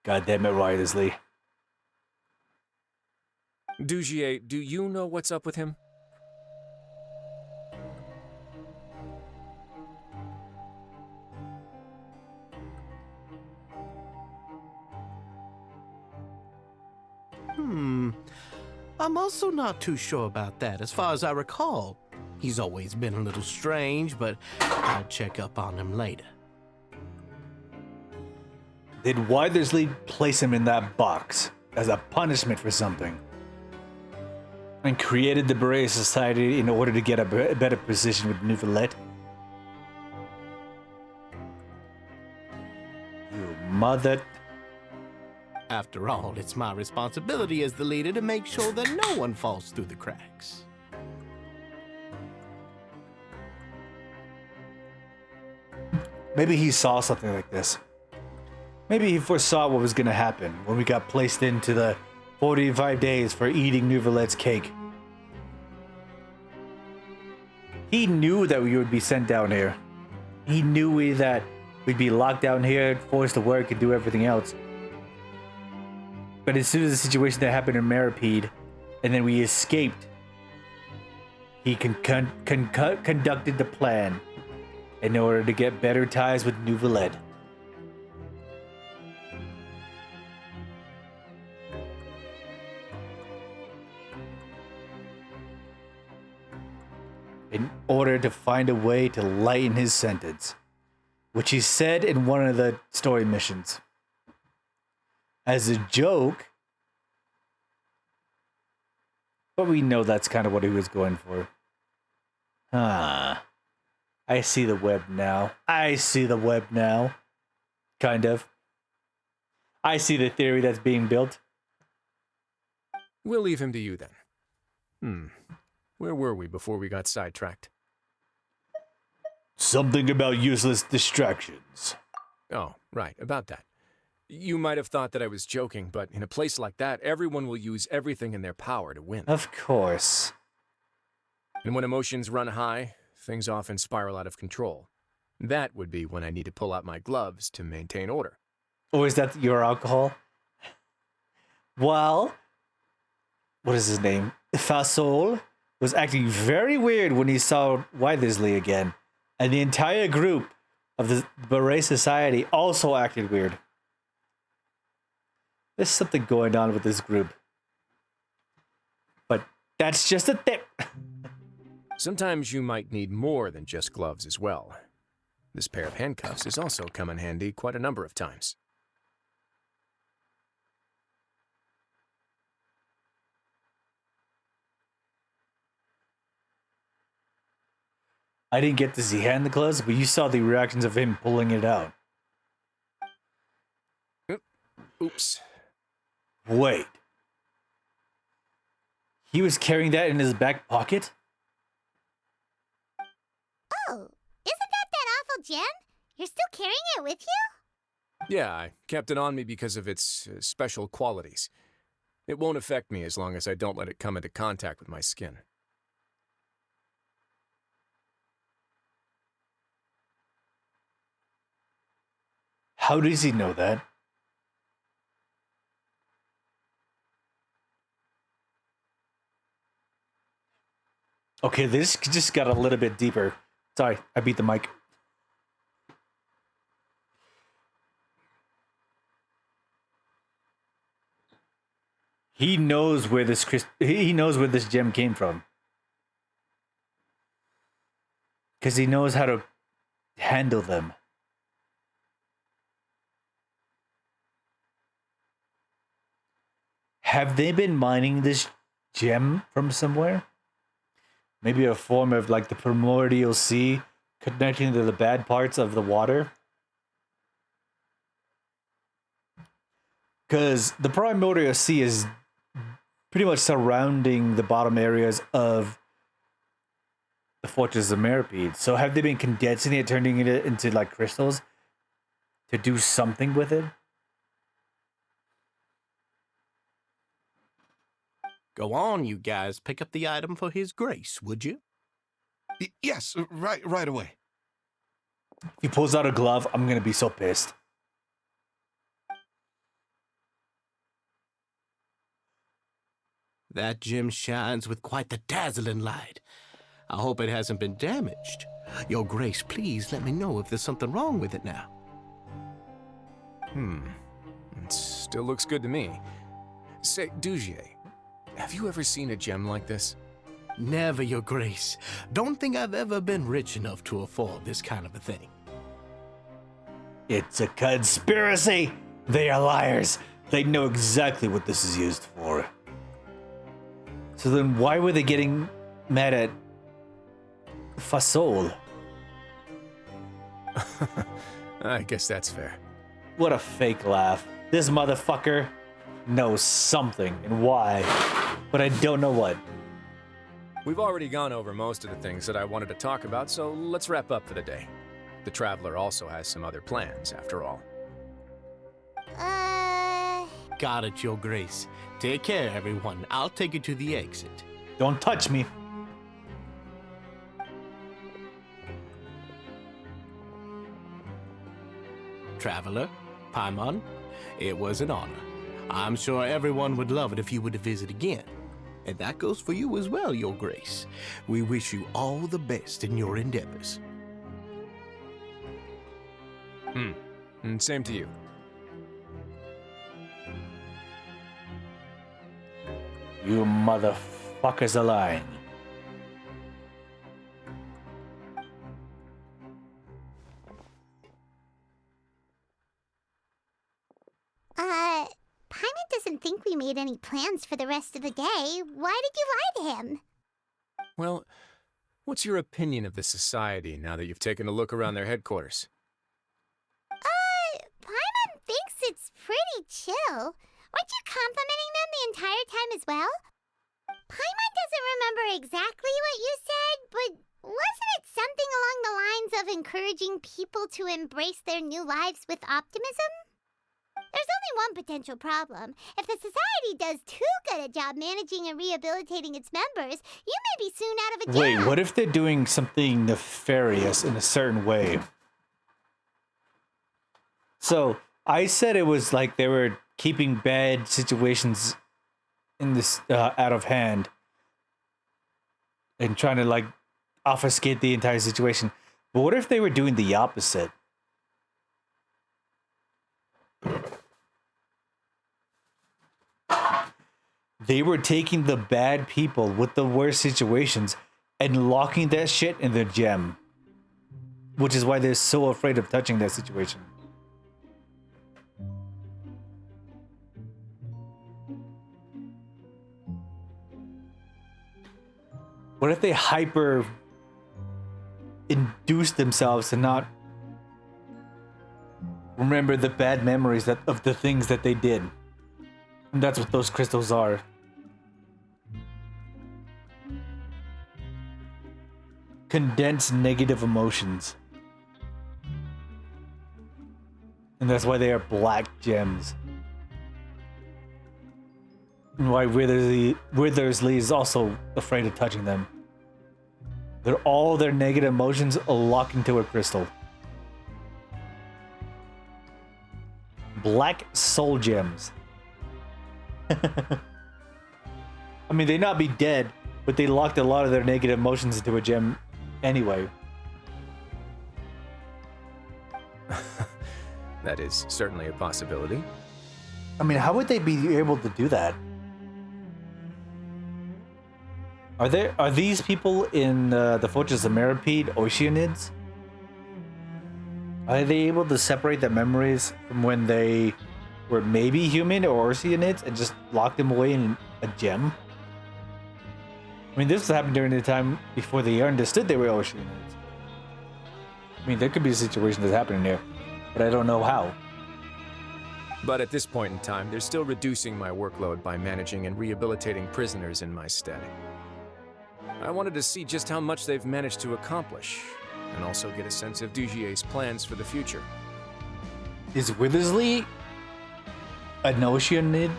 God damn it, Withersley. Dugier, do you know what's up with him? I'm also not too sure about that. As far as I recall, he's always been a little strange, but I'll check up on him later. Did Withersley place him in that box as a punishment for something? And created the Beret Society in order to get a better position with Neuvillette? You mother... After all, it's my responsibility as the leader to make sure that no one falls through the cracks. Maybe he saw something like this. Maybe he foresaw what was going to happen when we got placed into the 45 days for eating Neuvillette's cake. He knew that we would be sent down here. He knew that we'd be locked down here, forced to work and do everything else. But as soon as the situation that happened in Maripede, and then we escaped, he conducted the plan in order to get better ties with Neuvillette. In order to find a way to lighten his sentence, which he said in one of the story missions. As a joke, but we know that's kind of what he was going for. I see the web now. I see the web now. Kind of. I see the theory that's being built. We'll leave him to you then. Where were we before we got sidetracked? Something about useless distractions. Oh, right, about that. You might have thought that I was joking, but in a place like that, everyone will use everything in their power to win. Of course. And when emotions run high, things often spiral out of control. That would be when I need to pull out my gloves to maintain order. Or is that your alcohol? Well, what is his name? Fasol was acting very weird when he saw Withersley again. And the entire group of the Beret Society also acted weird. There's something going on with this group. But that's just a tip. Sometimes you might need more than just gloves as well. This pair of handcuffs has also come in handy quite a number of times. I didn't get to see hand the gloves, but you saw the reactions of him pulling it out. Oops. Wait. He was carrying that in his back pocket? Oh, isn't that awful gem? You're still carrying it with you? Yeah, I kept it on me because of its special qualities. It won't affect me as long as I don't let it come into contact with my skin. How does he know that? Okay, this just got a little bit deeper. Sorry, I beat the mic. He knows where this he knows where this gem came from. Because he knows how to handle them. Have they been mining this gem from somewhere? Maybe a form of like the primordial sea connecting to the bad parts of the water? Because the primordial sea is pretty much surrounding the bottom areas of the Fortress of Meripede. So have they been condensing it, turning it into like crystals to do something with it? Go on, you guys. Pick up the item for His Grace, would you? Yes, right away. If he pulls out a glove, I'm gonna be so pissed. That gem shines with quite the dazzling light. I hope it hasn't been damaged. Your Grace, please let me know if there's something wrong with it now. It still looks good to me. Say, Dugier, have you ever seen a gem like this? Never, Your Grace. Don't think I've ever been rich enough to afford this kind of a thing. It's a conspiracy! They are liars. They know exactly what this is used for. So then why were they getting mad at Fasol? I guess that's fair. What a fake laugh. This motherfucker knows something and why, but I don't know what. We've already gone over most of the things that I wanted to talk about, so let's wrap up for the day. The Traveler also has some other plans, after all. Got it, Your Grace. Take care, everyone. I'll take you to the exit. Don't touch me. Traveler, Paimon, it was an honor. I'm sure everyone would love it if you were to visit again. And that goes for you as well, Your Grace. We wish you all the best in your endeavors. And same to you. You motherfuckers are lying. Paimon doesn't think we made any plans for the rest of the day. Why did you lie to him? Well, what's your opinion of the Society now that you've taken a look around their headquarters? Paimon thinks it's pretty chill. Weren't you complimenting them the entire time as well? Paimon doesn't remember exactly what you said, but wasn't it something along the lines of encouraging people to embrace their new lives with optimism? There's only one potential problem. If the Society does too good a job managing and rehabilitating its members, you may be soon out of a job. Wait, what if they're doing something nefarious in a certain way? So, I said it was like they were keeping bad situations in this out of hand and trying to like obfuscate the entire situation. But what if they were doing the opposite? They were taking the bad people with the worst situations and locking that shit in their gem. Which is why they're so afraid of touching that situation. What if they hyper induce themselves to not remember the bad memories of the things that they did? And that's what those crystals are. Condensed negative emotions. And that's why they are black gems. And why Withersley is also afraid of touching them. All their negative emotions are locked into a crystal. Black soul gems. I mean, they not be dead, but they locked a lot of their negative emotions into a gem anyway. That is certainly a possibility. I mean, how would they be able to do that? Are these people in the Fortress of Meropide Oceanids? Are they able to separate their memories from when they were maybe human or Oceanids and just lock them away in a gem? I mean, this happened during the time before they understood they were Oceanids. I mean, there could be a situation that's happening there, but I don't know how. But at this point in time, they're still reducing my workload by managing and rehabilitating prisoners in my stead. I wanted to see just how much they've managed to accomplish, and also get a sense of Dugier's plans for the future. Is Withersley an Oceanid?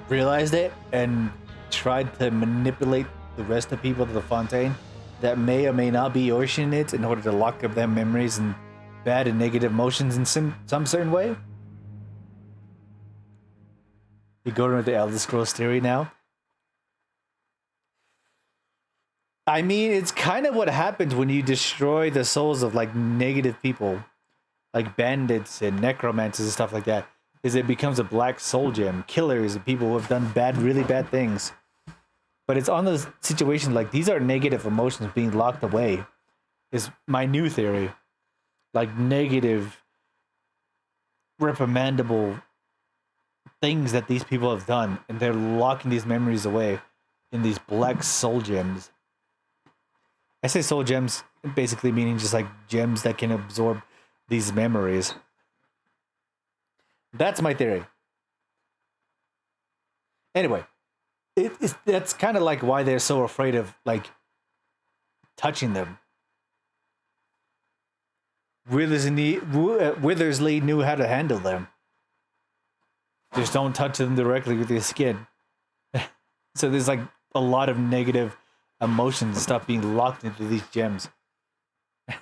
Realized it and tried to manipulate the rest of people to the Fontaine that may or may not be Oceanids in order to lock up their memories and bad and negative emotions in some certain way? You go into the Elder Scrolls theory now? I mean, it's kind of what happens when you destroy the souls of like negative people, like bandits and necromancers and stuff like that, is it becomes a black soul gem, killers and people who have done really bad things. But it's on the situation like these are negative emotions being locked away, is my new theory. Like negative, reprimandable things that these people have done, and they're locking these memories away in these black soul gems. I say soul gems basically meaning just like gems that can absorb these memories. That's my theory. Anyway, that's kind of like why they're so afraid of like touching them. Withersley knew how to handle them. Just don't touch them directly with your skin. So there's like a lot of negative emotions and stuff being locked into these gems. You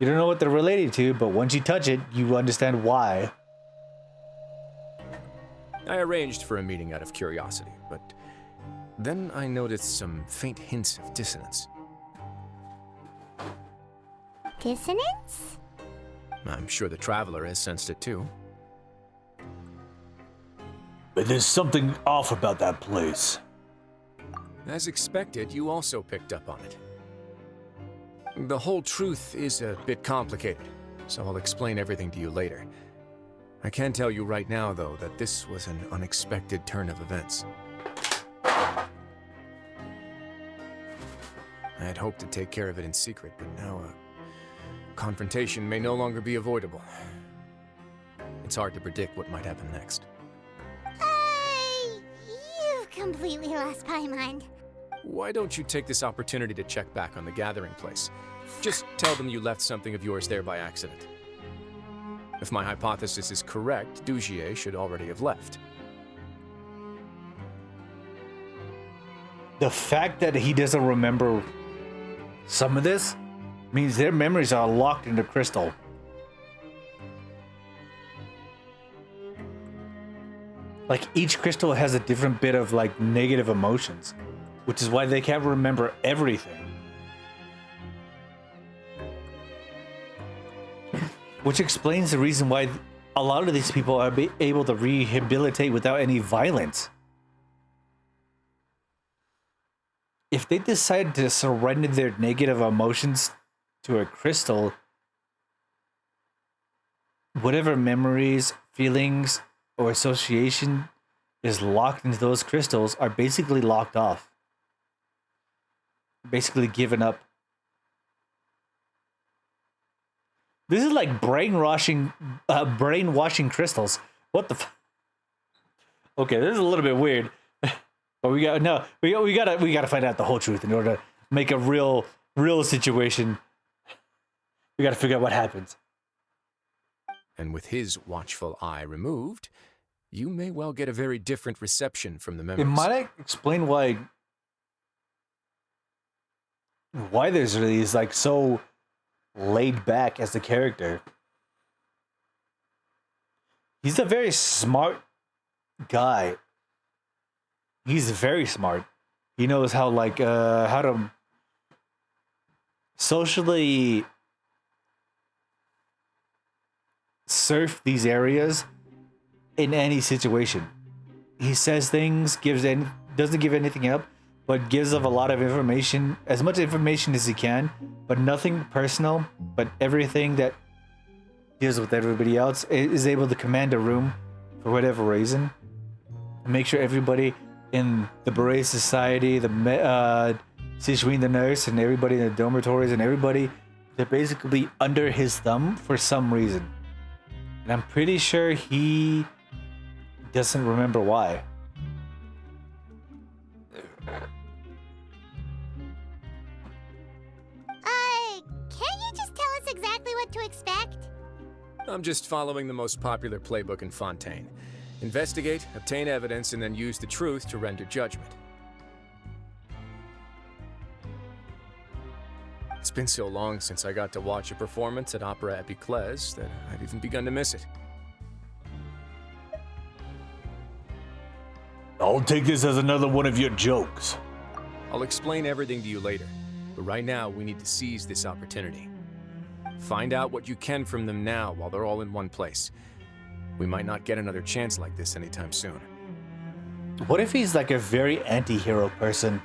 don't know what they're related to, but once you touch it, you understand why. I arranged for a meeting out of curiosity, but then I noticed some faint hints of dissonance. Dissonance? I'm sure the Traveler has sensed it too. But there's something off about that place. As expected, you also picked up on it. The whole truth is a bit complicated, so I'll explain everything to you later. I can tell you right now, though, that this was an unexpected turn of events. I had hoped to take care of it in secret, but now a confrontation may no longer be avoidable. It's hard to predict what might happen next. You've completely lost my mind. Why don't you take this opportunity to check back on the gathering place? Just tell them you left something of yours there by accident. If my hypothesis is correct, Dugier should already have left. The fact that he doesn't remember some of this means their memories are locked into crystal. Like each crystal has a different bit of like negative emotions, which is why they can't remember everything. Which explains the reason why a lot of these people are able to rehabilitate without any violence. If they decide to surrender their negative emotions to a crystal, whatever memories, feelings, or association is locked into those crystals are basically locked off. Basically given up. This is like brainwashing crystals. What the Okay, this is a little bit weird. But we gotta find out the whole truth in order to make a real situation. We gotta figure out what happens. And with his watchful eye removed, you may well get a very different reception from the It members. might explain why Withers really is like so laid back as a character. He's a very smart guy. He's very smart. He knows how how to socially surf these areas in any situation. He says things, doesn't give anything up, but gives of a lot of information, as much information as he can, but nothing personal, but everything that deals with everybody else, is able to command a room for whatever reason, and make sure everybody in the Beret Society, the Sigewinne the nurse, and everybody in the dormitories, and everybody, they're basically under his thumb for some reason. And I'm pretty sure he doesn't remember why. Can't you just tell us exactly what to expect? I'm just following the most popular playbook in Fontaine. Investigate, obtain evidence, and then use the truth to render judgment. It's been so long since I got to watch a performance at Opera Epiclese that I've even begun to miss it. I'll take this as another one of your jokes. I'll explain everything to you later, but right now we need to seize this opportunity. Find out what you can from them now while they're all in one place. We might not get another chance like this anytime soon. What if he's like a very anti-hero person?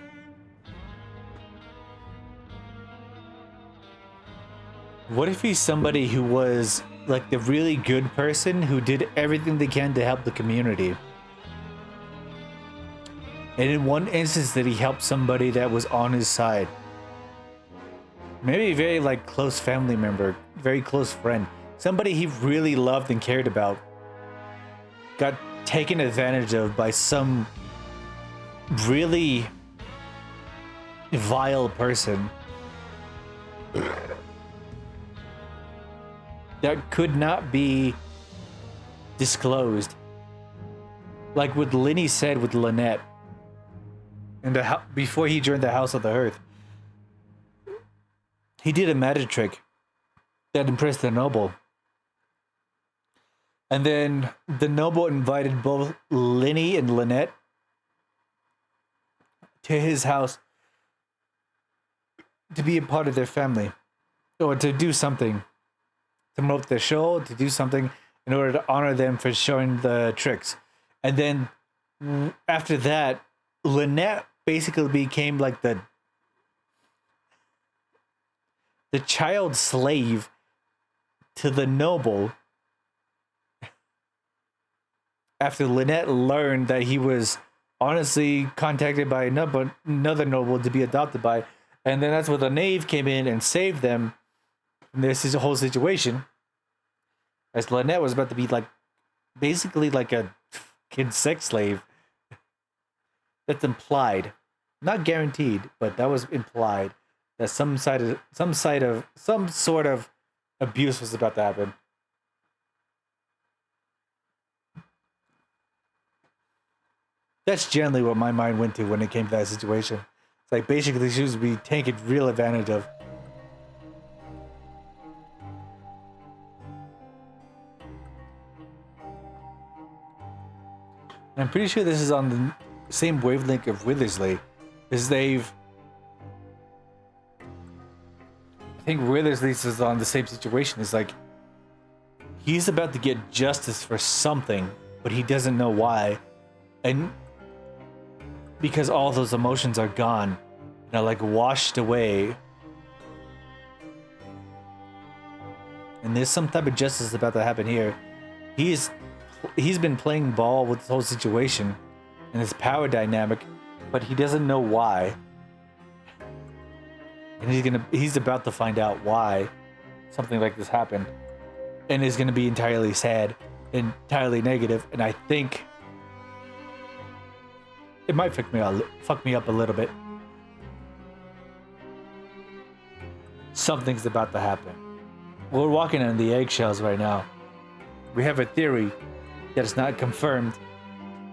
What if he's somebody who was like the really good person who did everything they can to help the community? And in one instance that he helped somebody that was on his side. Maybe a very like close family member, very close friend. Somebody he really loved and cared about. Got taken advantage of by some really vile person. That could not be disclosed. Like what Lenny said with Lynette. And before he joined the House of the Hearth. He did a magic trick that impressed the noble. And then the noble invited both Lenny and Lynette to his house to be a part of their family. Or to do something. To promote their show, to do something in order to honor them for showing the tricks. And then after that, Lynette basically became like the child slave to the noble after Lynette learned that he was honestly contacted by another noble to be adopted by. And then that's where the knave came in and saved them from this whole situation. As Lynette was about to be like basically like a kid sex slave. That's implied. Not guaranteed, but that was implied. That some sort of abuse was about to happen. That's generally what my mind went to when it came to that situation. It's like basically she was being taken real advantage of. And I'm pretty sure this is on the same wavelength of Withersley, is I think Withersley is on the same situation. It's like he's about to get justice for something, but he doesn't know why, and because all those emotions are gone, they're like washed away, and there's some type of justice about to happen here. He's been playing ball with this whole situation and his power dynamic, but he doesn't know why. And he's about to find out why something like this happened. And is gonna be entirely sad, entirely negative, and I think it might fuck me up a little bit. Something's about to happen. We're walking on the eggshells right now. We have a theory that it's not confirmed,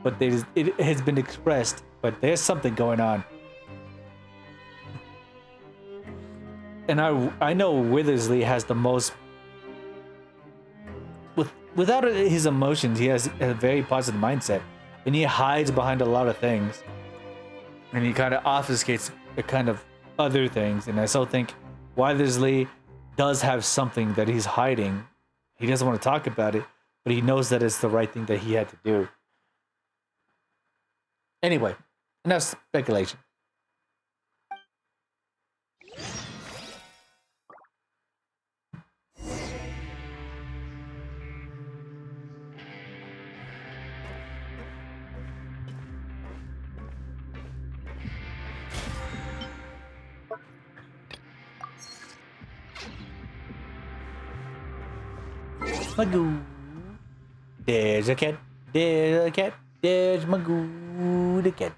but it has been expressed. But there's something going on. And I know Withersley has the most. Without his emotions, he has a very positive mindset, and he hides behind a lot of things, and he kind of obfuscates the kind of other things. And I still think Withersley does have something that he's hiding. He doesn't want to talk about it, but he knows that it's the right thing that he had to do. Anyway, enough speculation. Magoo. There's a cat. There's a cat. There's Magoo the cat.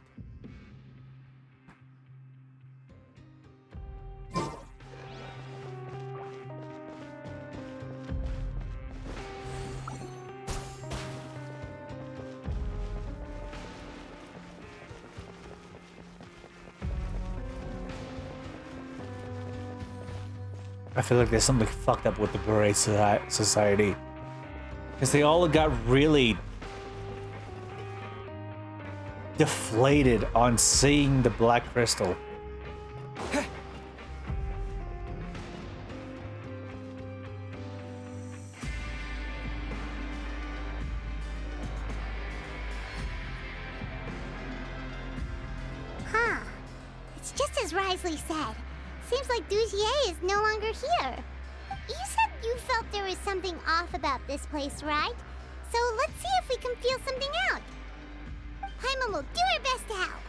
I feel like there's something fucked up with the Beret Society. Because they all got really deflated on seeing the Black Crystal. Huh. It's just as Risley said. Seems like Dugier is no longer here. You said you felt there was something off about this place, right? So let's see if we can feel something out. Paimon will do her best to help.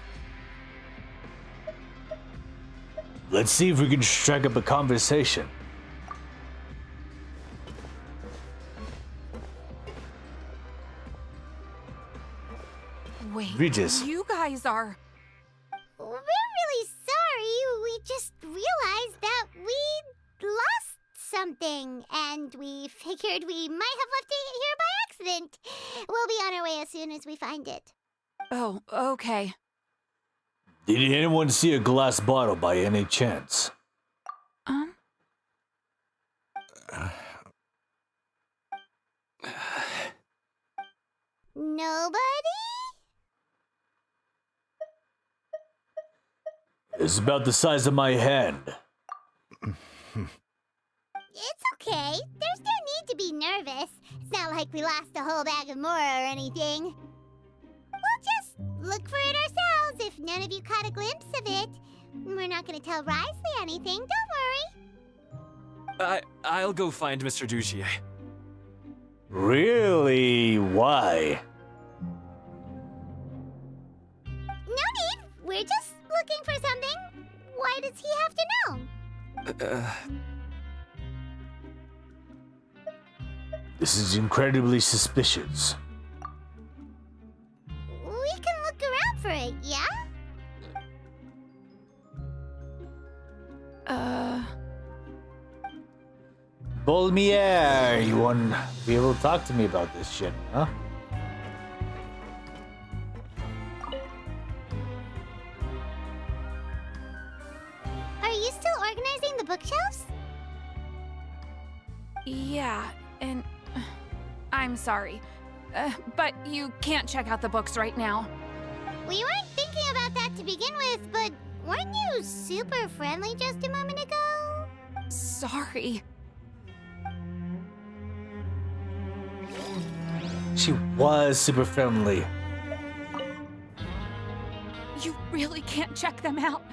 Let's see if we can strike up a conversation. Wait, Regis. you guys are... We're really sorry. We just realized that we lost something, and we figured we might have left it here by accident. We'll be on our way as soon as we find it. Oh, okay. Did anyone see a glass bottle by any chance? Nobody? It's about the size of my hand. It's okay. There's no need to be nervous. It's not like we lost a whole bag of Mora or anything. We'll just look for it ourselves if none of you caught a glimpse of it. We're not going to tell Risley anything, don't worry. I'll go find Mr. Dugier. Really? Why? No need. We're just looking for something. Why does he have to know? This is incredibly suspicious. We can look around for it, yeah? Bolmier, you want to be able to talk to me about this shit, huh? Are you still organizing the bookshelves? Yeah, and I'm sorry, but you can't check out the books right now. We weren't thinking about that to begin with, but weren't you super friendly just a moment ago? Sorry. She was super friendly. You really can't check them out.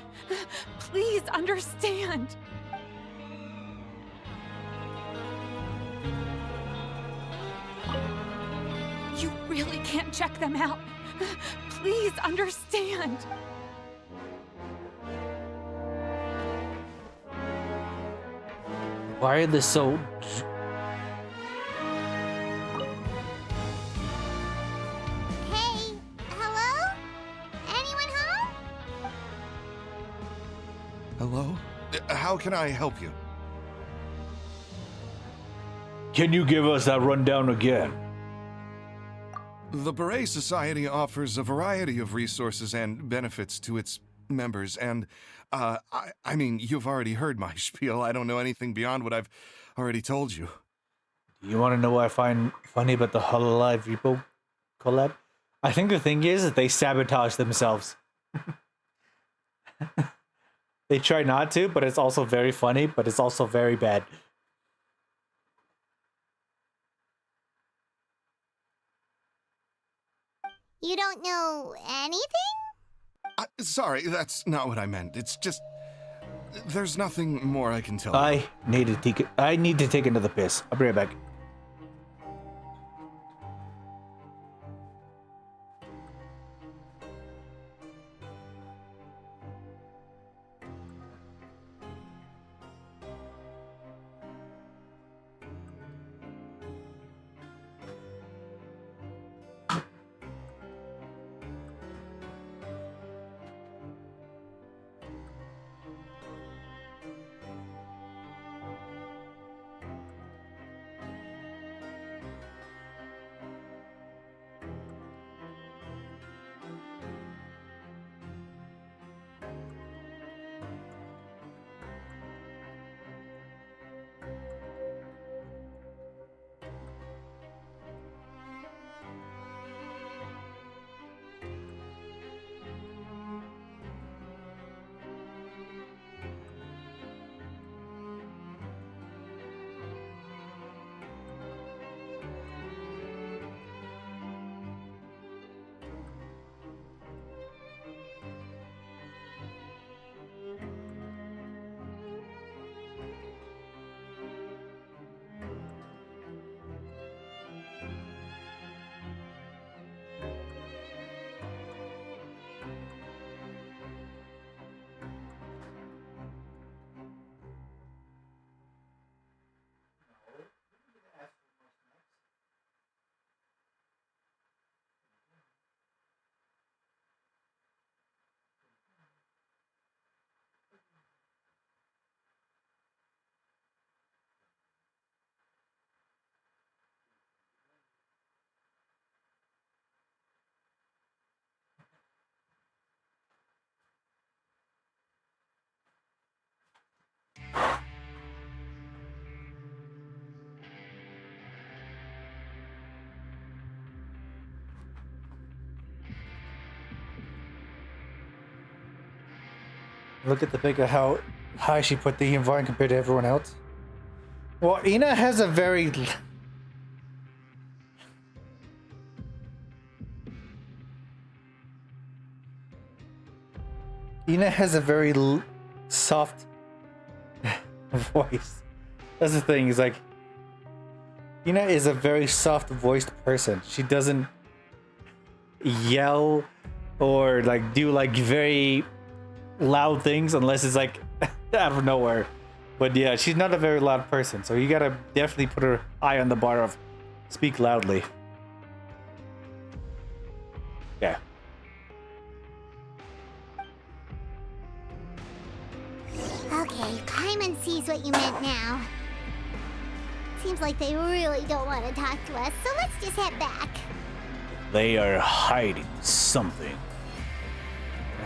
Please understand. You really can't check them out. Please understand. Why are they so... Hey, hello? Anyone home? Hello? How can I help you? Can you give us that rundown again? The Beret Society offers a variety of resources and benefits to its members, and, I mean, you've already heard my spiel. I don't know anything beyond what I've already told you. You want to know what I find funny about the Hololive Repo collab? I think the thing is that they sabotage themselves. They try not to, but it's also very funny, but it's also very bad. You don't know anything? Sorry, that's not what I meant. It's just... there's nothing more I can tell you. I need to take another piss. I'll be right back. Look at the pic of how high she put the environment compared to everyone else. Well, Ina has a very... Ina has a very soft voice. That's the thing, is like... Ina is a very soft-voiced person. She doesn't yell or like do like very loud things unless it's like out of nowhere. But yeah, she's not a very loud person, so you gotta definitely put her eye on the bar of speak loudly. Yeah. Okay, Paimon sees what you meant now. Seems like they really don't want to talk to us, so let's just head back. They are hiding something.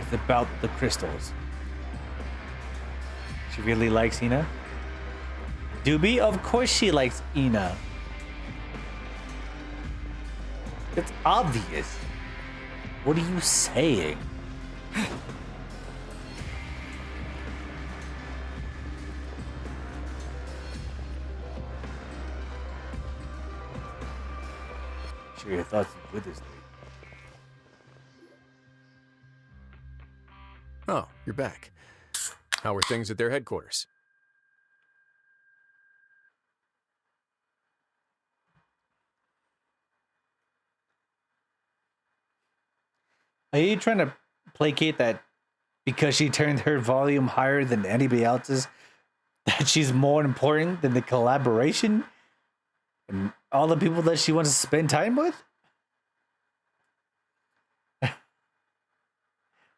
It's about the crystals. She really likes Ina? Doobie? Of course she likes Ina. It's obvious. What are you saying? Share your thoughts with us, Lee. Oh, you're back. How are things at their headquarters? Are you trying to placate that because she turned her volume higher than anybody else's, that she's more important than the collaboration and all the people that she wants to spend time with?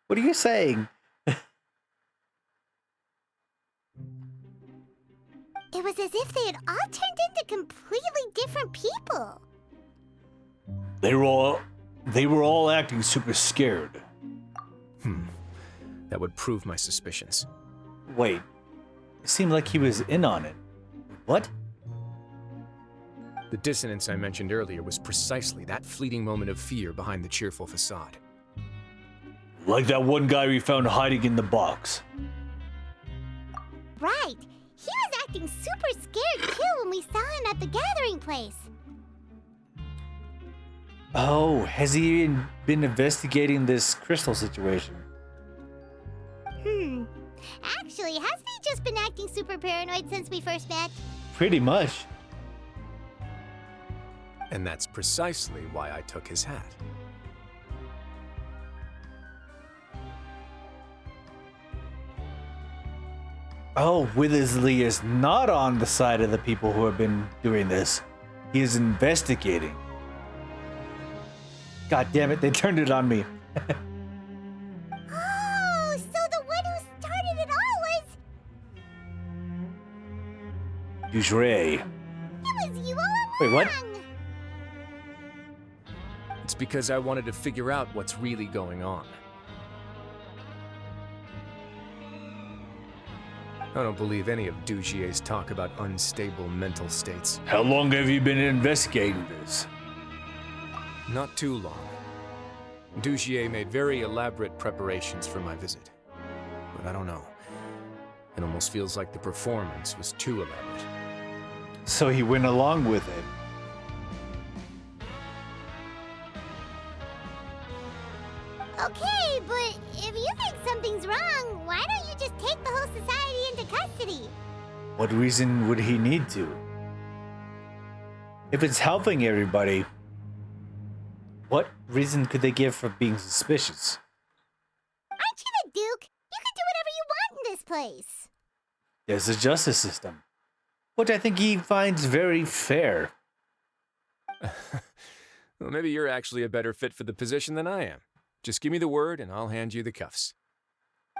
What are you saying? It was as if they had all turned into completely different people. They were all acting super scared. That would prove my suspicions. Wait, it seemed like he was in on it. What? The dissonance I mentioned earlier was precisely that fleeting moment of fear behind the cheerful facade. Like that one guy we found hiding in the box. Right. He was acting super scared too when we saw him at the gathering place. Oh, has he been investigating this crystal situation? Actually, hasn't he just been acting super paranoid since we first met? Pretty much. And that's precisely why I took his hat. Oh, Withersley is not on the side of the people who have been doing this. He is investigating. God damn it, they turned it on me. Oh, so the one who started it all was... Dujray. It was you all along! Wait, what? It's because I wanted to figure out what's really going on. I don't believe any of Dujier's talk about unstable mental states. How long have you been investigating this? Not too long. Dugier made very elaborate preparations for my visit. But I don't know. It almost feels like the performance was too elaborate. So he went along with it. Okay, but if you think something's wrong, why don't you just take the whole society into custody? What reason would he need to? If it's helping everybody, what reason could they give for being suspicious? Aren't you the Duke? You can do whatever you want in this place. There's a justice system, which I think he finds very fair. Well, maybe you're actually a better fit for the position than I am. Just give me the word and I'll hand you the cuffs.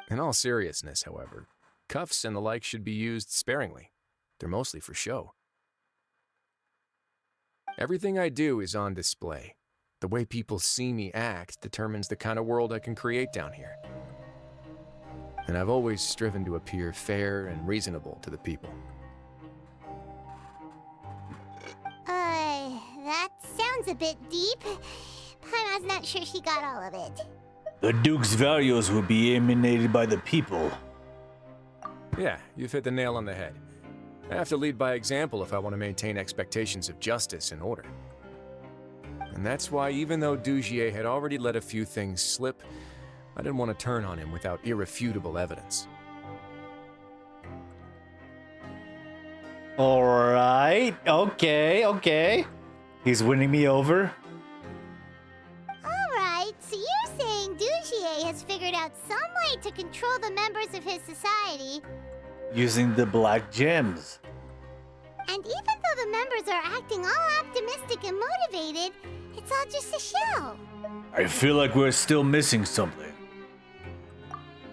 In all seriousness, however, cuffs and the like should be used sparingly. They're mostly for show. Everything I do is on display. The way people see me act determines the kind of world I can create down here. And I've always striven to appear fair and reasonable to the people. That sounds a bit deep. Paimon's not sure she got all of it. The Duke's values will be emanated by the people. Yeah, you've hit the nail on the head. I have to lead by example if I want to maintain expectations of justice and order. And that's why, even though Dugier had already let a few things slip, I didn't want to turn on him without irrefutable evidence. Alright, okay. He's winning me over. Alright, so you're saying Dugier has figured out some way to control the members of his society. Using the black gems. And even though the members are acting all optimistic and motivated, it's all just a show. I feel like we're still missing something.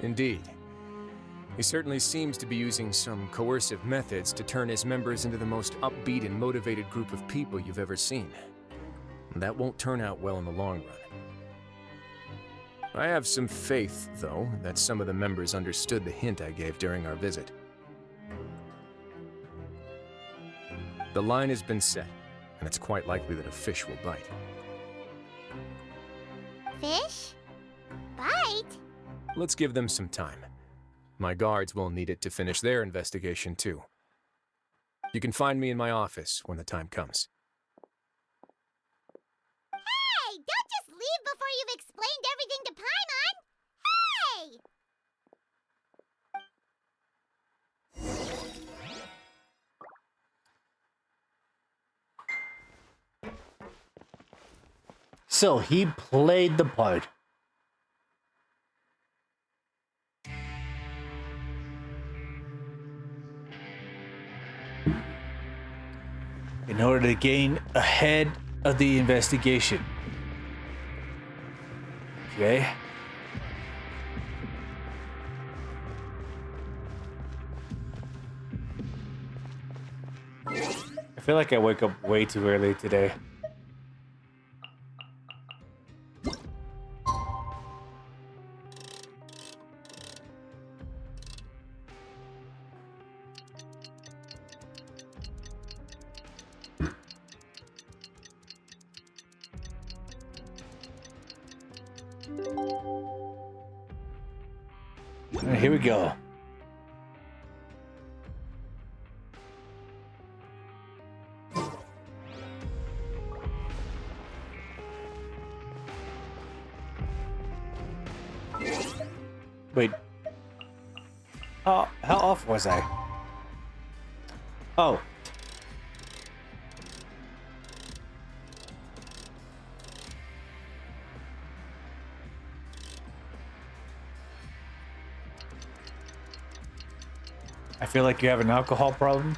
Indeed. He certainly seems to be using some coercive methods to turn his members into the most upbeat and motivated group of people you've ever seen. That won't turn out well in the long run. I have some faith, though, that some of the members understood the hint I gave during our visit. The line has been set, and it's quite likely that a fish will bite. Fish? Bite? Let's give them some time. My guards will need it to finish their investigation, too. You can find me in my office when the time comes. Hey! Don't just leave before you've explained everything to Paimon! Hey! So he played the part. In order to gain ahead of the investigation. Okay. I feel like I wake up way too early today. Alright, here we go. Wait. How off was I? Oh. I feel like you have an alcohol problem.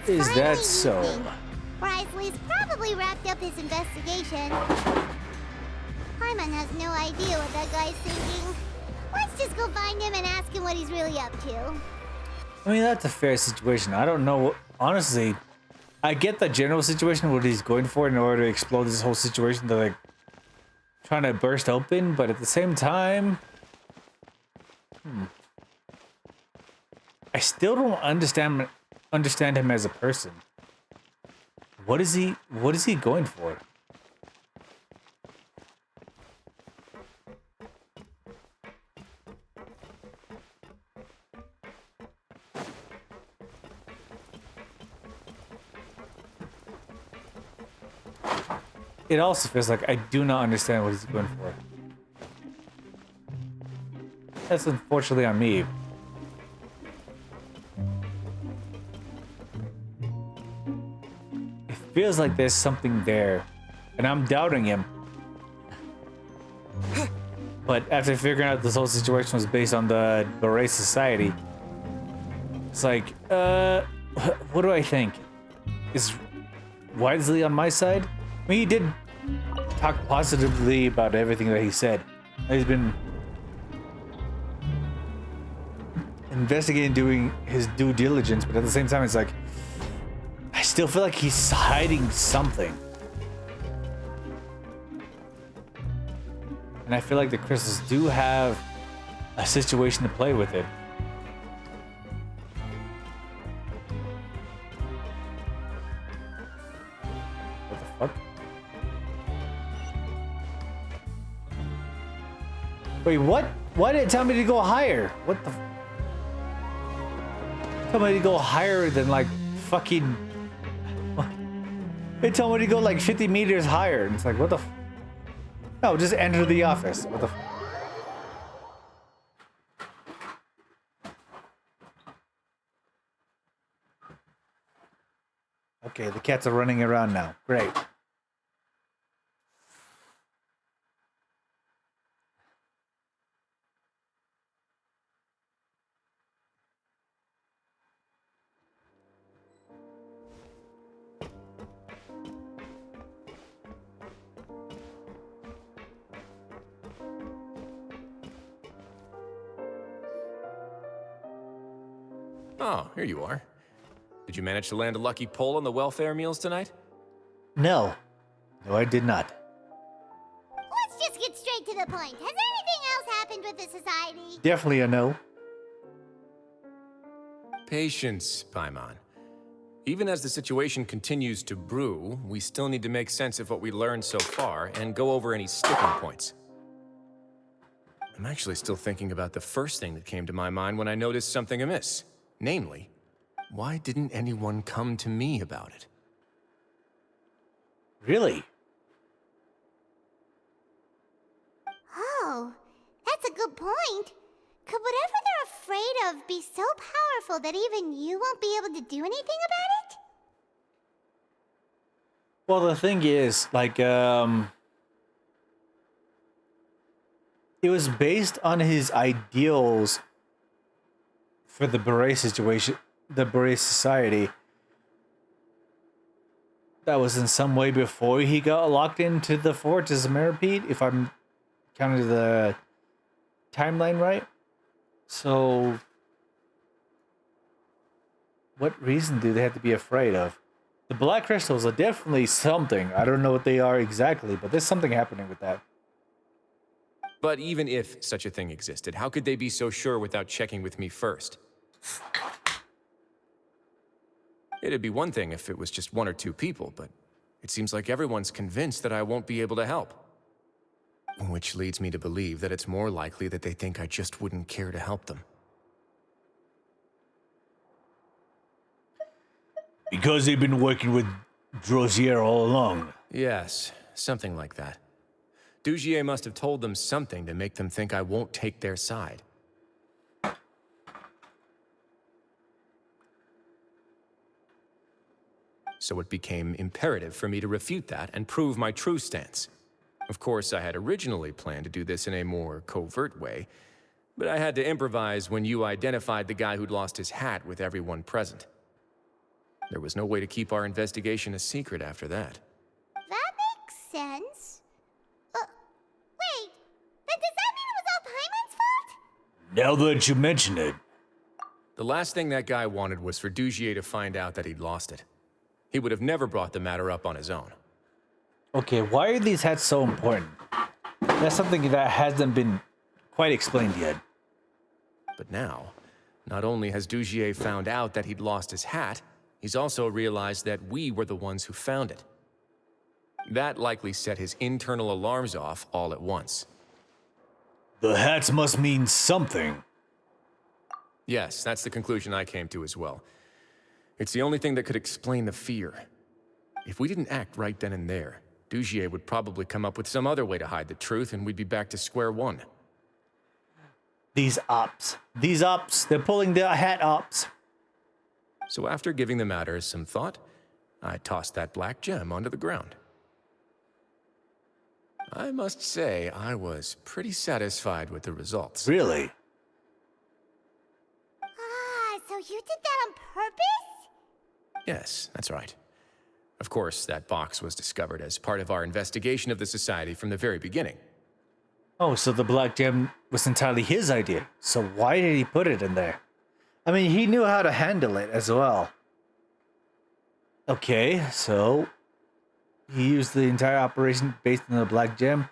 Is that so? Risley's probably wrapped up his investigation. Paimon has no idea what that guy's thinking. Let's just go find him and ask him what he's really up to. I mean, that's a fair situation. I don't know. Honestly, I get the general situation, what he's going for in order to explode this whole situation. They're like trying to burst open, but at the same time, I still don't understand him as a person. What is he going for? It also feels like I do not understand what he's going for. That's unfortunately on me. It feels like there's something there, and I'm doubting him. But after figuring out this whole situation was based on the Beret Society, it's like, what do I think? Is Wisely on my side? I mean, he did talk positively about everything that he said. He's been investigating, doing his due diligence, but at the same time, it's like, I still feel like he's hiding something. And I feel like the crystals do have a situation to play with it. What the fuck? Wait, what? Why did it tell me to go higher? What the? Tell me to go higher than like fucking. It told me to go like 50 meters higher. And it's like, what the? No, just enter the office. What the? Okay, the cats are running around now. Great. Oh, here you are. Did you manage to land a lucky pull on the welfare meals tonight? No. No, I did not. Let's just get straight to the point. Has anything else happened with the society? Definitely a no. Patience, Paimon. Even as the situation continues to brew, we still need to make sense of what we learned so far and go over any sticking points. I'm actually still thinking about the first thing that came to my mind when I noticed something amiss. Namely, why didn't anyone come to me about it? Really? Oh, that's a good point. Could whatever they're afraid of be so powerful that even you won't be able to do anything about it? Well, the thing is, like, it was based on his ideals for the Beret situation, the Beret Society. That was in some way before he got locked into the fort as a Meripede, if I'm counting the timeline right. So, what reason do they have to be afraid of? The black crystals are definitely something. I don't know what they are exactly, but there's something happening with that. But even if such a thing existed, how could they be so sure without checking with me first? It'd be one thing if it was just one or two people, but it seems like everyone's convinced that I won't be able to help. Which leads me to believe that it's more likely that they think I just wouldn't care to help them. Because they've been working with Drozier all along. Yes, something like that. Dugier must have told them something to make them think I won't take their side. So it became imperative for me to refute that and prove my true stance. Of course, I had originally planned to do this in a more covert way, but I had to improvise when you identified the guy who'd lost his hat with everyone present. There was no way to keep our investigation a secret after that. That makes sense. Wait, then does that mean it was all Paimon's fault? Now that you mention it. The last thing that guy wanted was for Dugier to find out that he'd lost it. He would have never brought the matter up on his own. Okay, why are these hats so important? That's something that hasn't been quite explained yet. But now, not only has Dugier found out that he'd lost his hat, he's also realized that we were the ones who found it. That likely set his internal alarms off all at once. The hats must mean something. Yes, that's the conclusion I came to as well. It's the only thing that could explain the fear. If we didn't act right then and there, Dugier would probably come up with some other way to hide the truth, and we'd be back to square one. These ops, they're pulling the hat ops. So after giving the matter some thought, I tossed that black gem onto the ground. I must say, I was pretty satisfied with the results. Really? So you did that on purpose? Yes, that's right. Of course, that box was discovered as part of our investigation of the Society from the very beginning. Oh, so the black gem was entirely his idea. So why did he put it in there? I mean, he knew how to handle it as well. Okay, so he used the entire operation based on the black gem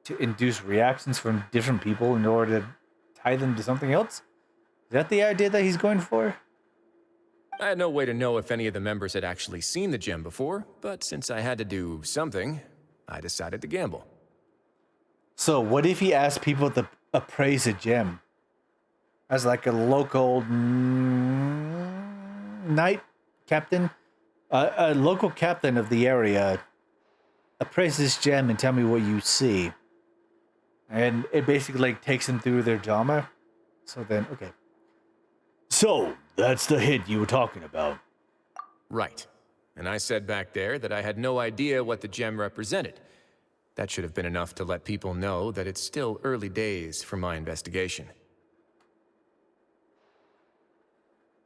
to induce reactions from different people in order to tie them to something else? Is that the idea that he's going for? I had no way to know if any of the members had actually seen the gem before, but since I had to do something, I decided to gamble. So what if he asked people to appraise a gem? As like a local knight captain? A local captain of the area, appraise this gem and tell me what you see. And it basically like takes them through their drama. So then, okay. So, that's the hit you were talking about. Right. And I said back there that I had no idea what the gem represented. That should have been enough to let people know that it's still early days for my investigation.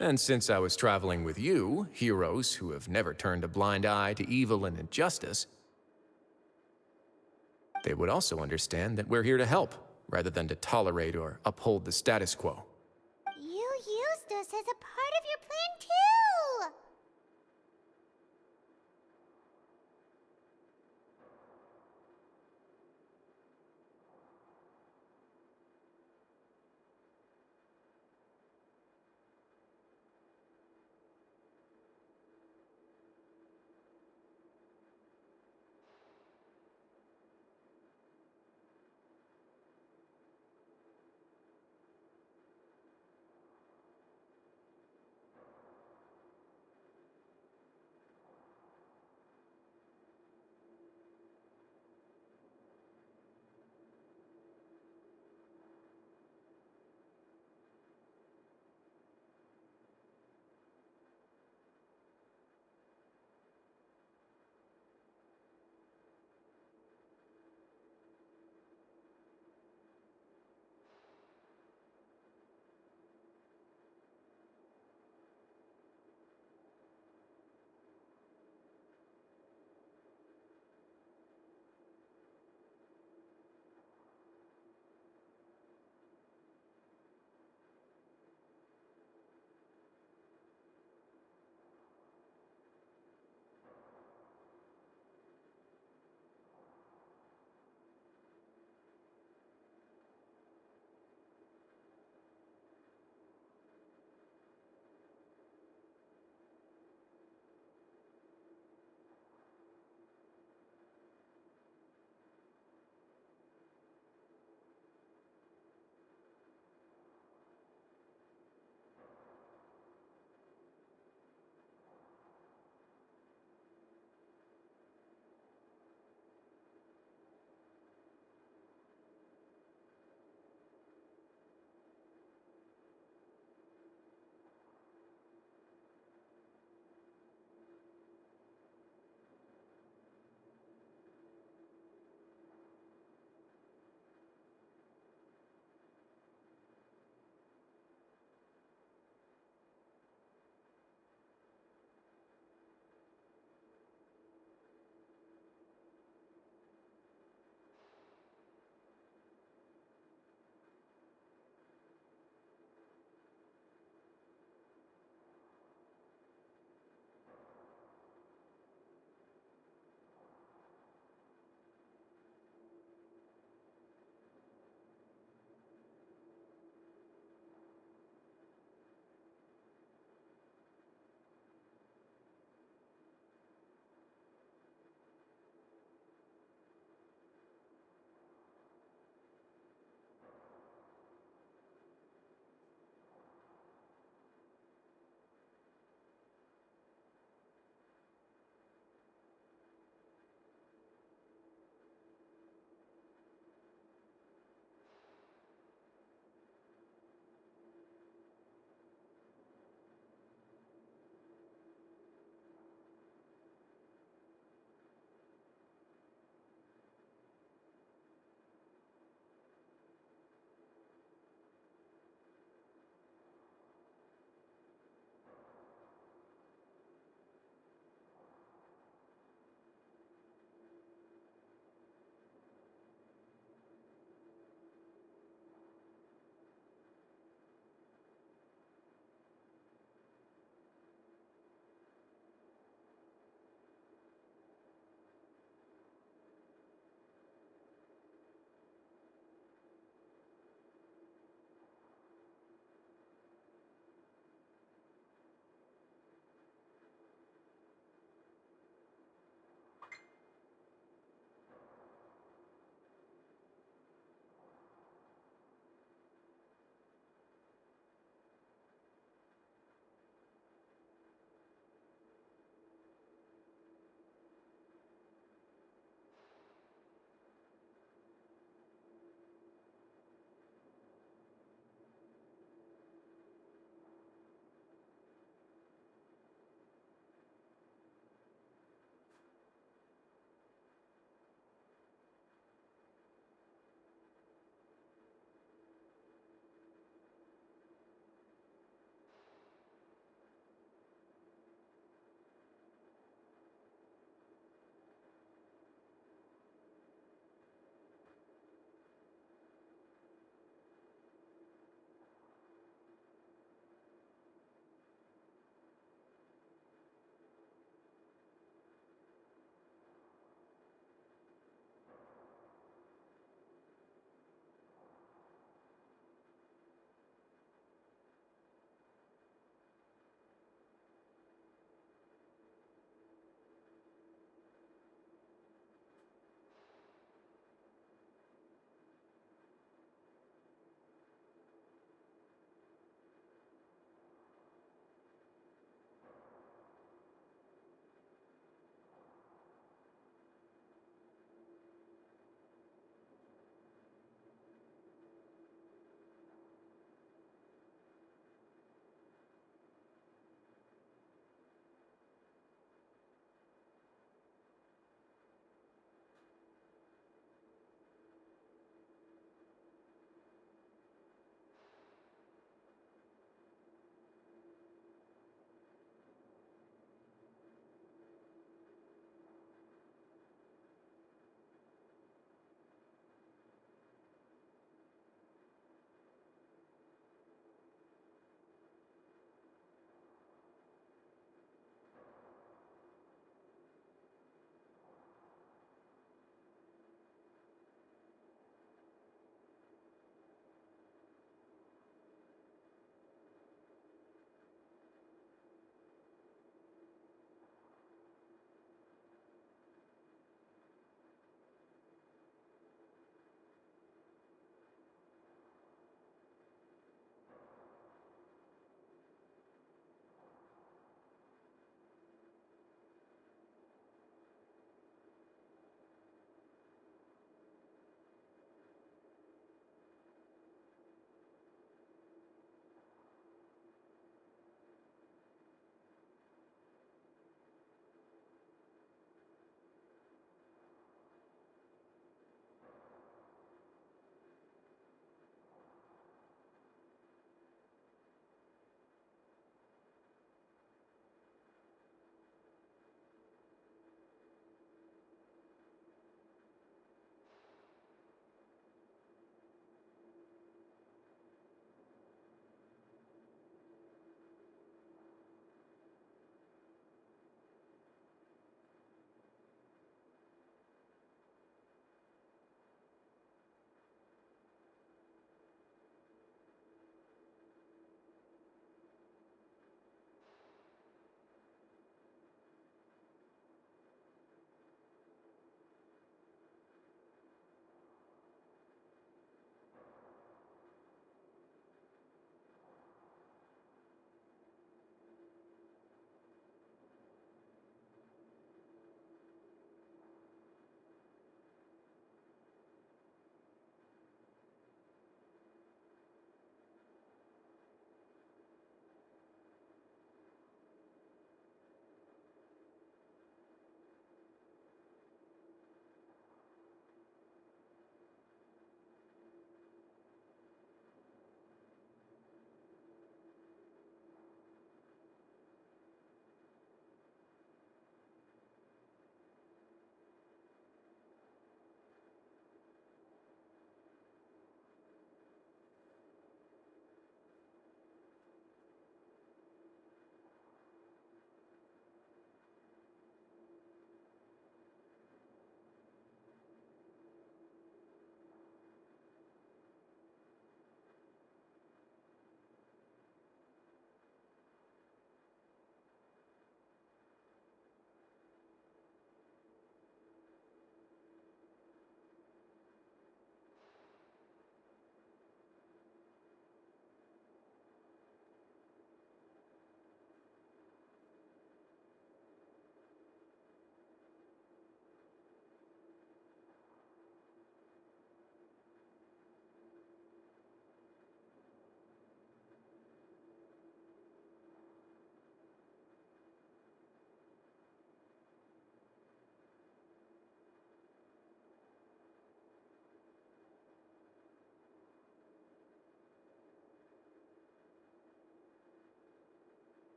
And since I was traveling with you, heroes who have never turned a blind eye to evil and injustice, they would also understand that we're here to help, rather than to tolerate or uphold the status quo. You used us as a part of your plan too!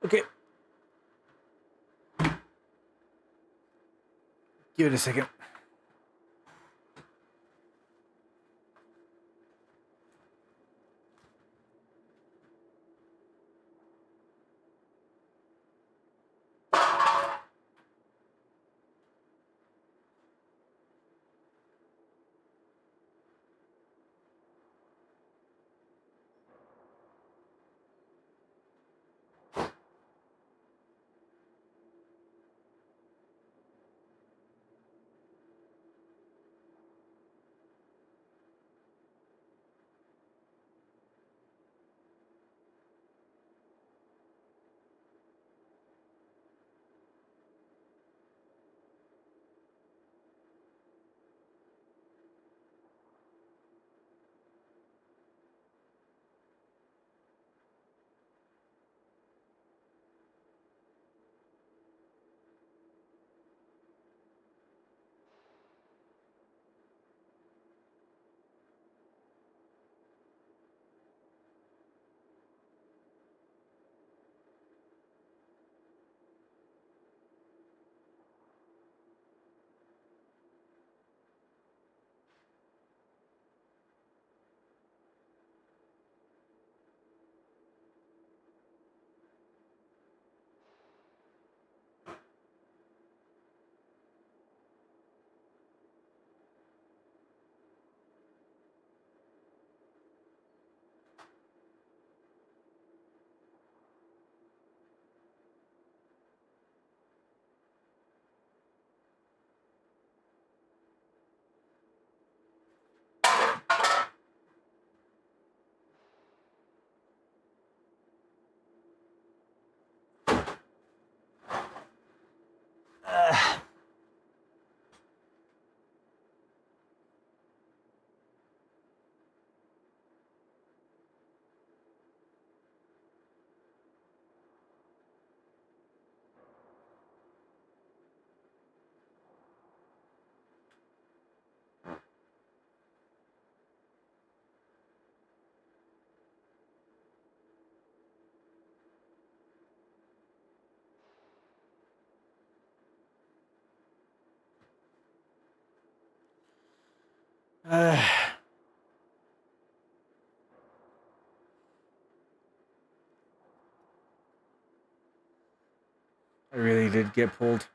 Okay. Give it a second. I really did get pulled.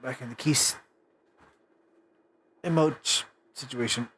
back in the keys emote situation.